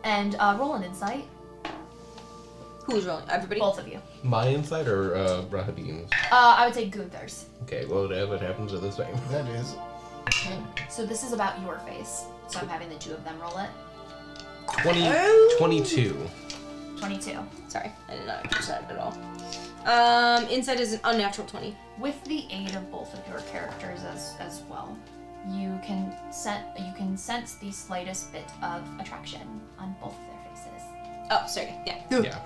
And roll an insight. Who's rolling? Everybody? Both of you. My insight or Rahadin's? I would say Gunther's. Okay, well, what happens at the same? That is 10. So this is about your face. So I'm having the two of them roll it. 22. 22. Sorry, I did not catch that at all. Insight is an unnatural 20. With the aid of both of your characters as well, you can sense the slightest bit of attraction on both of their faces. Oh, sorry. Yeah. Yeah.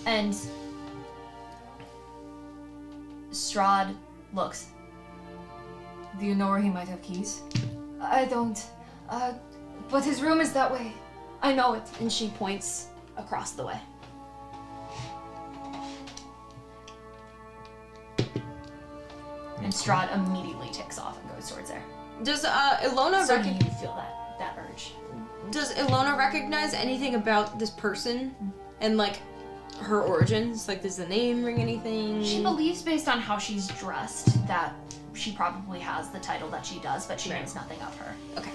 And Strahd looks. Do you know where he might have keys? I don't. But his room is that way. I know it. And she points across the way. And Strahd immediately ticks off and goes towards there. Does Ilona So you feel that urge. Does Ilona recognize anything about this person and like her origins? Like, does the name ring anything? She believes, based on how she's dressed, that she probably has the title that she does, but she knows nothing of her. Okay.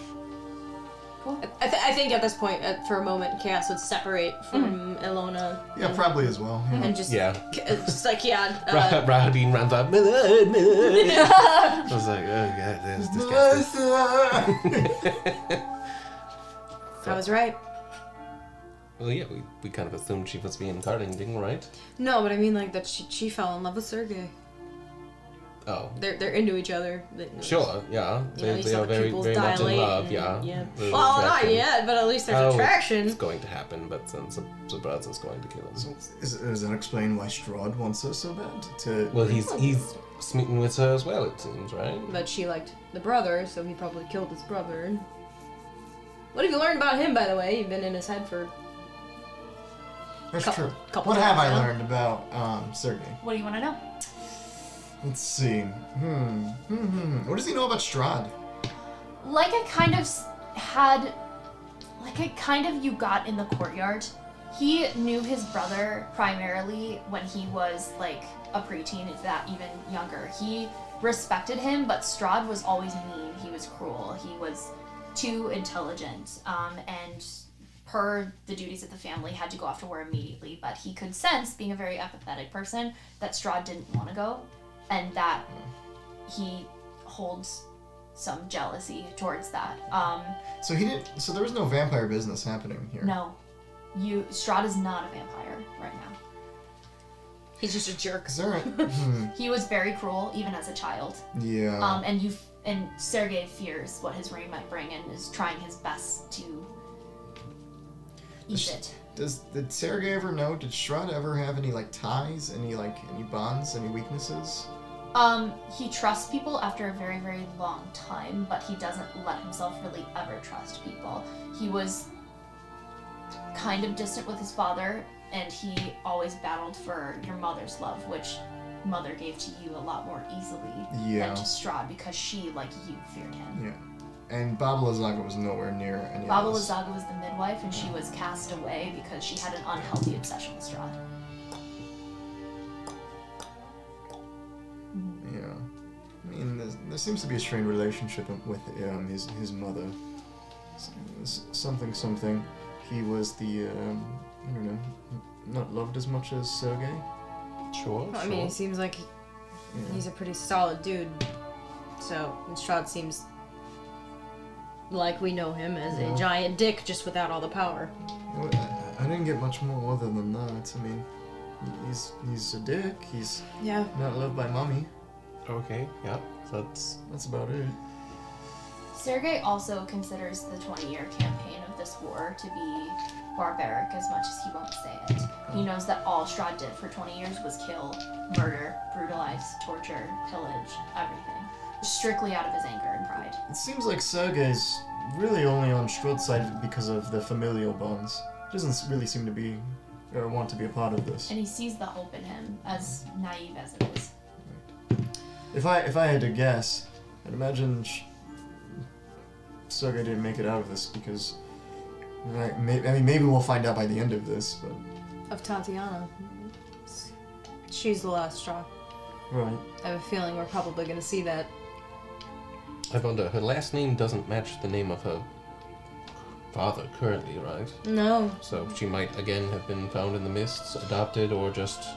Cool. I think at this point, for a moment, Chaos would separate from Ilona. Yeah, probably as well. Yeah. And just, just like, Rahadin runs up. I was like, oh god, this guy. I was right. Well, yeah, we kind of assumed she was reincarnating, right? No, but I mean like that she fell in love with Sergei. Oh. They're into each other. Sure, yeah. They are very, very much in love, yeah. Well, not yet, but at least there's attraction. It's going to happen, but since Zabraz is going to kill him. So, does that explain why Strahd wants her so bad? Well, he's smitten with her as well, it seems, right? But she liked the brother, so he probably killed his brother. What have you learned about him, by the way? You've been in his head for... That's true. Couple What have I now. learned about Sergei? What do you want to know? Let's see. What does he know about Strahd? You got in the courtyard. He knew his brother primarily when he was like a preteen, if that even younger. He respected him, but Strahd was always mean. He was cruel. He was too intelligent, and per the duties of the family, had to go off to war immediately. But he could sense, being a very empathetic person, that Strahd didn't want to go, and that he holds some jealousy towards that. So he didn't. So there was no vampire business happening here. No, Strahd is not a vampire right now. He's just a jerk. Is there He was very cruel, even as a child. Yeah. And Sergei fears what his reign might bring, and is trying his best to ease it. Did Sergei ever know? Did Strahd ever have any ties, any bonds, any weaknesses? He trusts people after a very, very long time, but he doesn't let himself really ever trust people. He was kind of distant with his father, and he always battled for your mother's love, which mother gave to you a lot more easily than to Strahd, because she, like you, feared him. Yeah. And Baba Lysaga was nowhere near any Baba of this. Lysaga was the midwife, and she was cast away because she had an unhealthy obsession with Strahd. Yeah. I mean, there seems to be a strained relationship with his mother. Something. He was the, I don't know, not loved as much as Sergei. Sure. I mean, he seems like he's a pretty solid dude. So, and Strahd seems like we know him as a giant dick, just without all the power. You know, I didn't get much more other than that. I mean, he's a dick. He's not loved by mommy. Okay, yeah. That's about it. Sergei also considers the 20-year campaign of this war to be barbaric as much as he won't say it. He knows that all Strahd did for 20 years was kill, murder, brutalize, torture, pillage, everything. Strictly out of his anger and pride. It seems like Sergei's really only on Strahd's side because of the familial bonds. He doesn't really seem to be, or want to be a part of this. And he sees the hope in him, as naive as it is. If I had to guess, I'd imagine Sergei didn't make it out of this because, maybe we'll find out by the end of this, but... Of Tatiana. She's the last straw. Right. I have a feeling we're probably going to see that. I wonder, her last name doesn't match the name of her father currently, right? No. So she might, again, have been found in the mists, adopted, or just...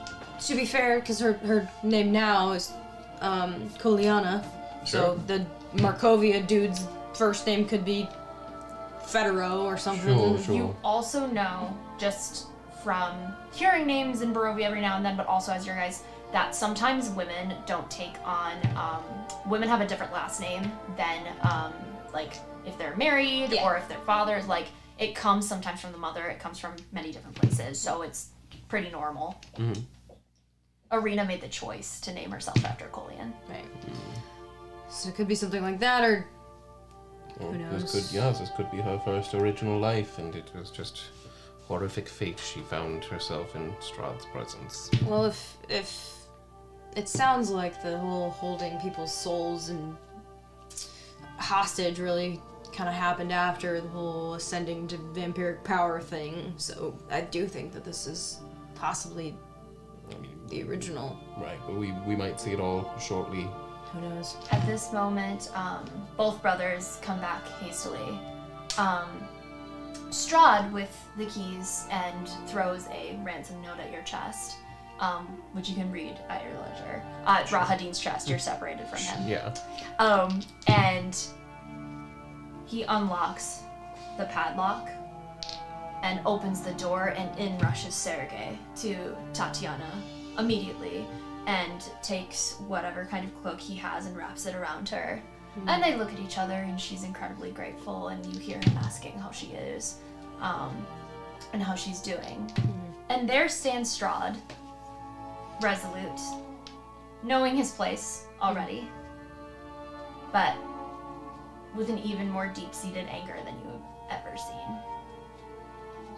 To be fair, because her name now is Koliana, so the Markovia dude's first name could be Federo or something. Sure. You also know, just from hearing names in Barovia every now and then, but also as your guys, that sometimes women don't take on, women have a different last name than, like, if they're married or if their father's, like, it comes sometimes from the mother, it comes from many different places, so it's pretty normal. Mm-hmm. Arena made the choice to name herself after Colian. Right. So it could be something like that, or Well, who knows? This could be her first original life, and it was just horrific fate she found herself in Strahd's presence. Well, if it sounds like the whole holding people's souls and hostage really kind of happened after the whole ascending to vampiric power thing, so I do think that this is possibly the original. Right, but we might see it all shortly. Who knows? At this moment, both brothers come back hastily. Strahd with the keys and throws a ransom note at your chest, which you can read at your leisure. Rahadin's chest, you're separated from him. Yeah. And he unlocks the padlock and opens the door, and in rushes Sergei to Tatiana immediately and takes whatever kind of cloak he has and wraps it around her. And they look at each other, and she's incredibly grateful, and you hear him asking how she is, and how she's doing. And there stands Strahd, resolute, knowing his place already, but with an even more deep-seated anger than you have ever seen.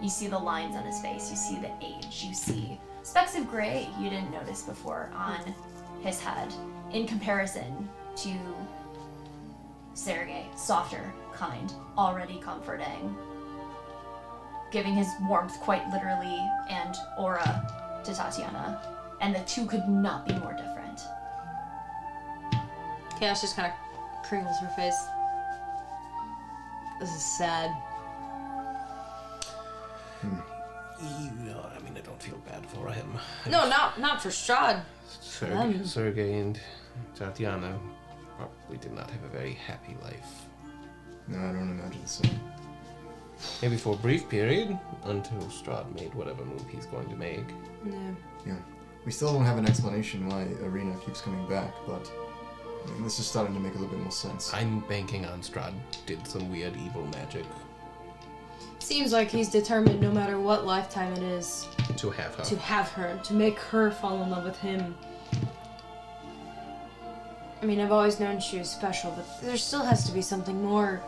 You see the lines on his face, you see the age, you see specks of gray you didn't notice before on his head, in comparison to Sergei, softer, kind, already comforting, giving his warmth quite literally and aura to Tatiana, and the two could not be more different. Chaos just kind of crinkles her face. This is sad. I mean, I don't feel bad for him. No, not for Strahd. Sergei and Tatiana probably did not have a very happy life. No, I don't imagine so. Maybe for a brief period, until Strahd made whatever move he's going to make. Yeah. We still don't have an explanation why Arena keeps coming back, but I mean, this is starting to make a little bit more sense. I'm banking on Strahd did some weird evil magic. Seems like he's determined, no matter what lifetime it is, To have her. to have her, to make her fall in love with him. I mean, I've always known she was special, but there still has to be something more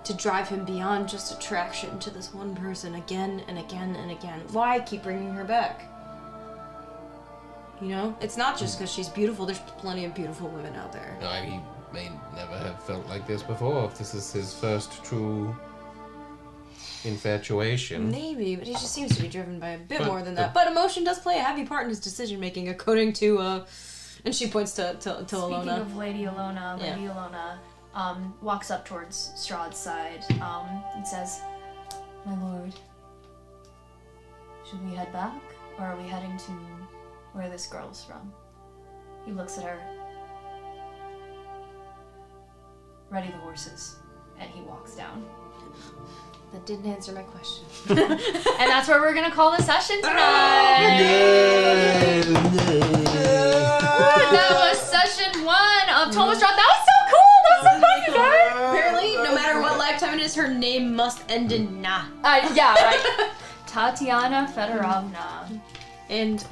to drive him beyond just attraction to this one person again and again and again. Why keep bringing her back? You know? It's not just because she's beautiful. There's plenty of beautiful women out there. No, he may never have felt like this before. If this is his first true infatuation. Maybe, but he just seems to be driven by a bit more than that. But emotion does play a heavy part in his decision-making, according to, and she points to Alona. Speaking of Lady Alona, Lady Alona walks up towards Strahd's side and says, "My lord, should we head back, or are we heading to where this girl's from?" He looks at her. "Ready the horses," and he walks down. That didn't answer my question. And that's where we're gonna call the session tonight. That was session 1 of Tome of Strahd. That was so cool. That was so fun, you guys. Apparently, no matter what lifetime it is, her name must end in na. Yeah, right. Tatiana Fedorovna. And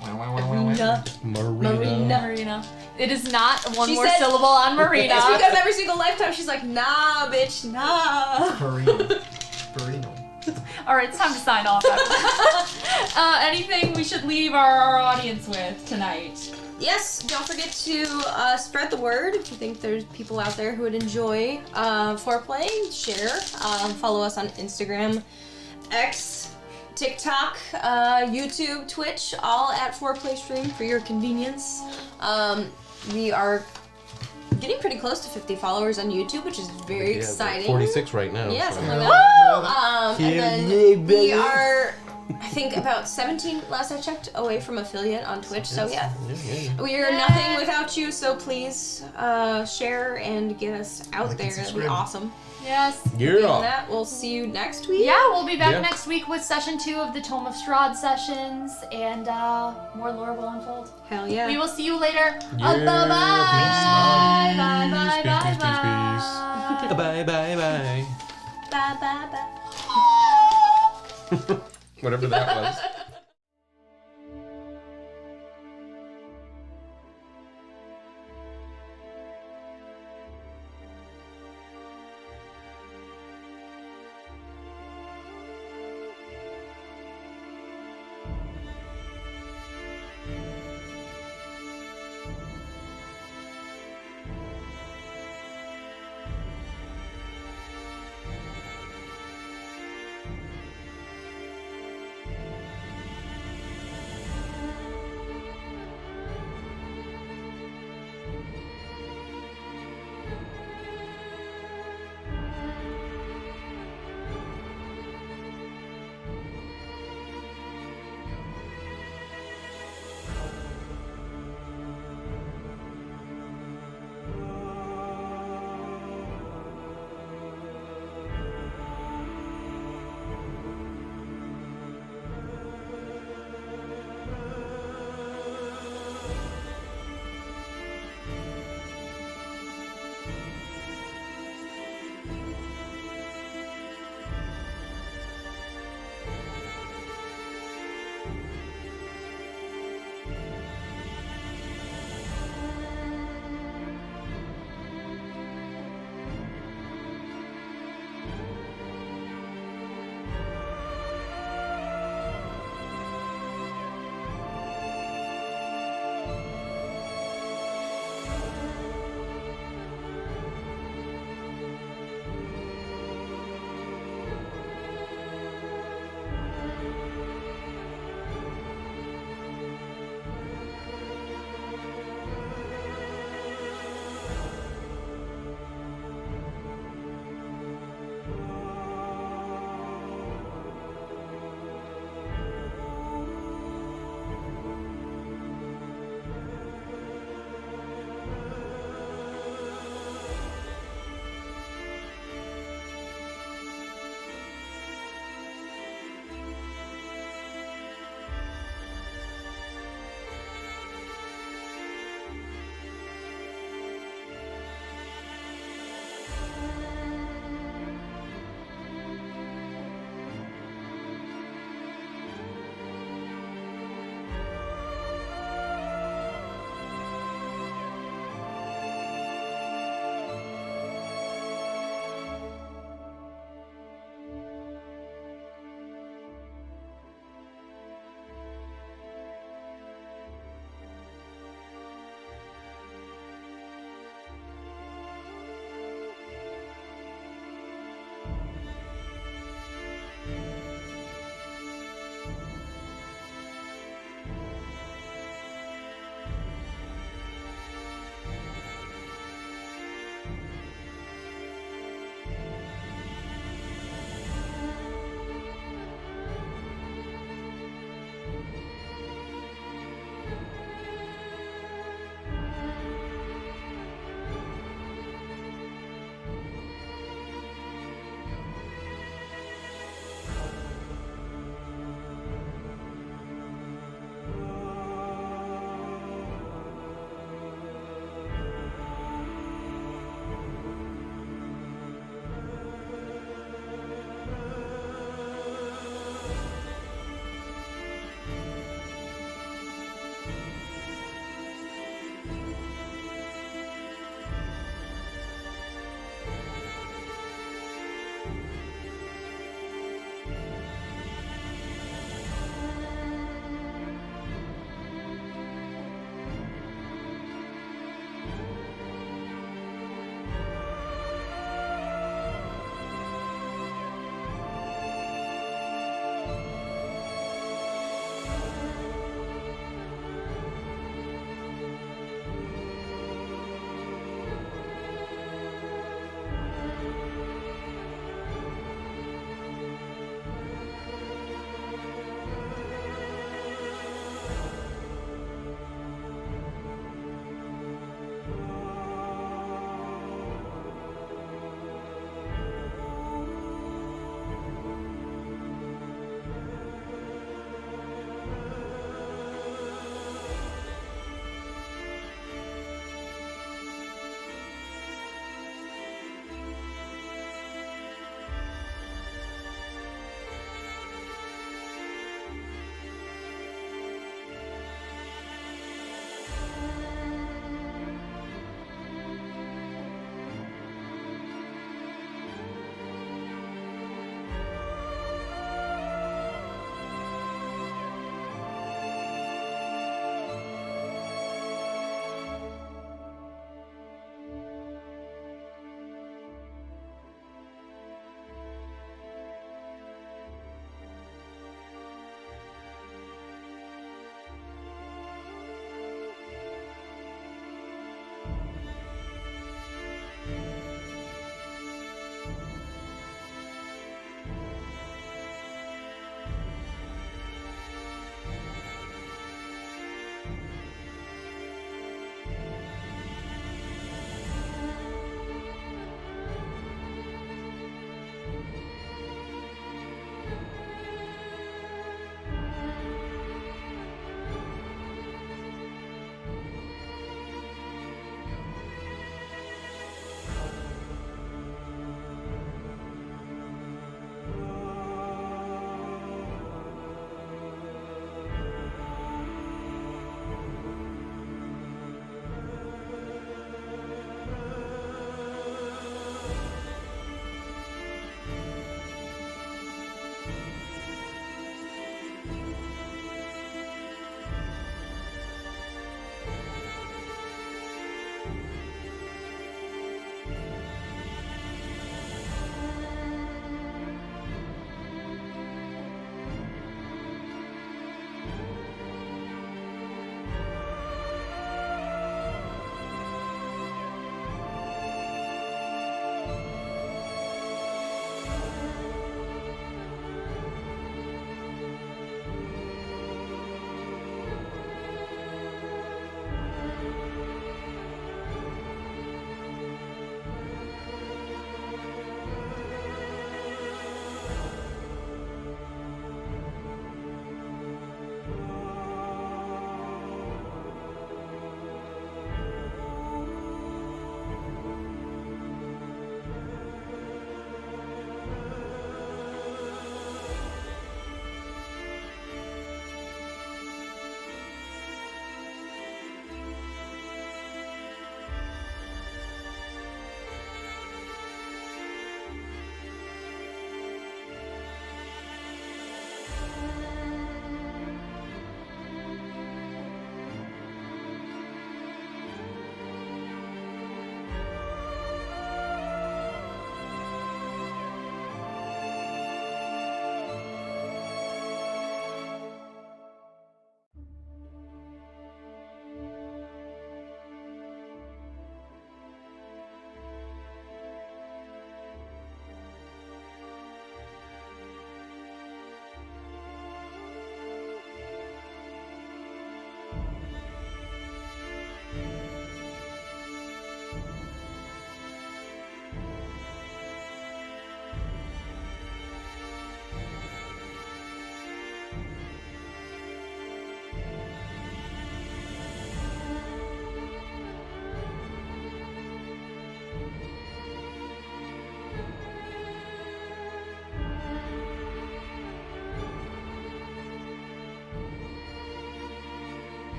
Marina. It is not one more said- syllable on Marina. It's because every single lifetime she's like, nah, bitch, nah. Burrito. Alright, it's time to sign off. Anything we should leave our audience with tonight? Yes, don't forget to spread the word if you think there's people out there who would enjoy FourPlay. Share. Follow us on Instagram, X, TikTok, YouTube, Twitch, all at FourPlay Stream for your convenience. We are getting pretty close to 50 followers on YouTube, which is very exciting. 46 right now. Yeah, so. something like that. And then Yeah, we are, I think, about 17, last I checked, away from affiliate on Twitch. So yeah, we are nothing without you. So please share and get us out there. That'd be awesome. Yes. Other than that, we'll see you next week. Yeah, we'll be back next week with session 2 of the Tome of Strahd sessions, and more lore will unfold. Hell yeah. We will see you later. Yeah. Bye-bye. Bye-bye. Peace. Bye-bye. Bye, bye, bye. Bye, bye, bye. Whatever that was.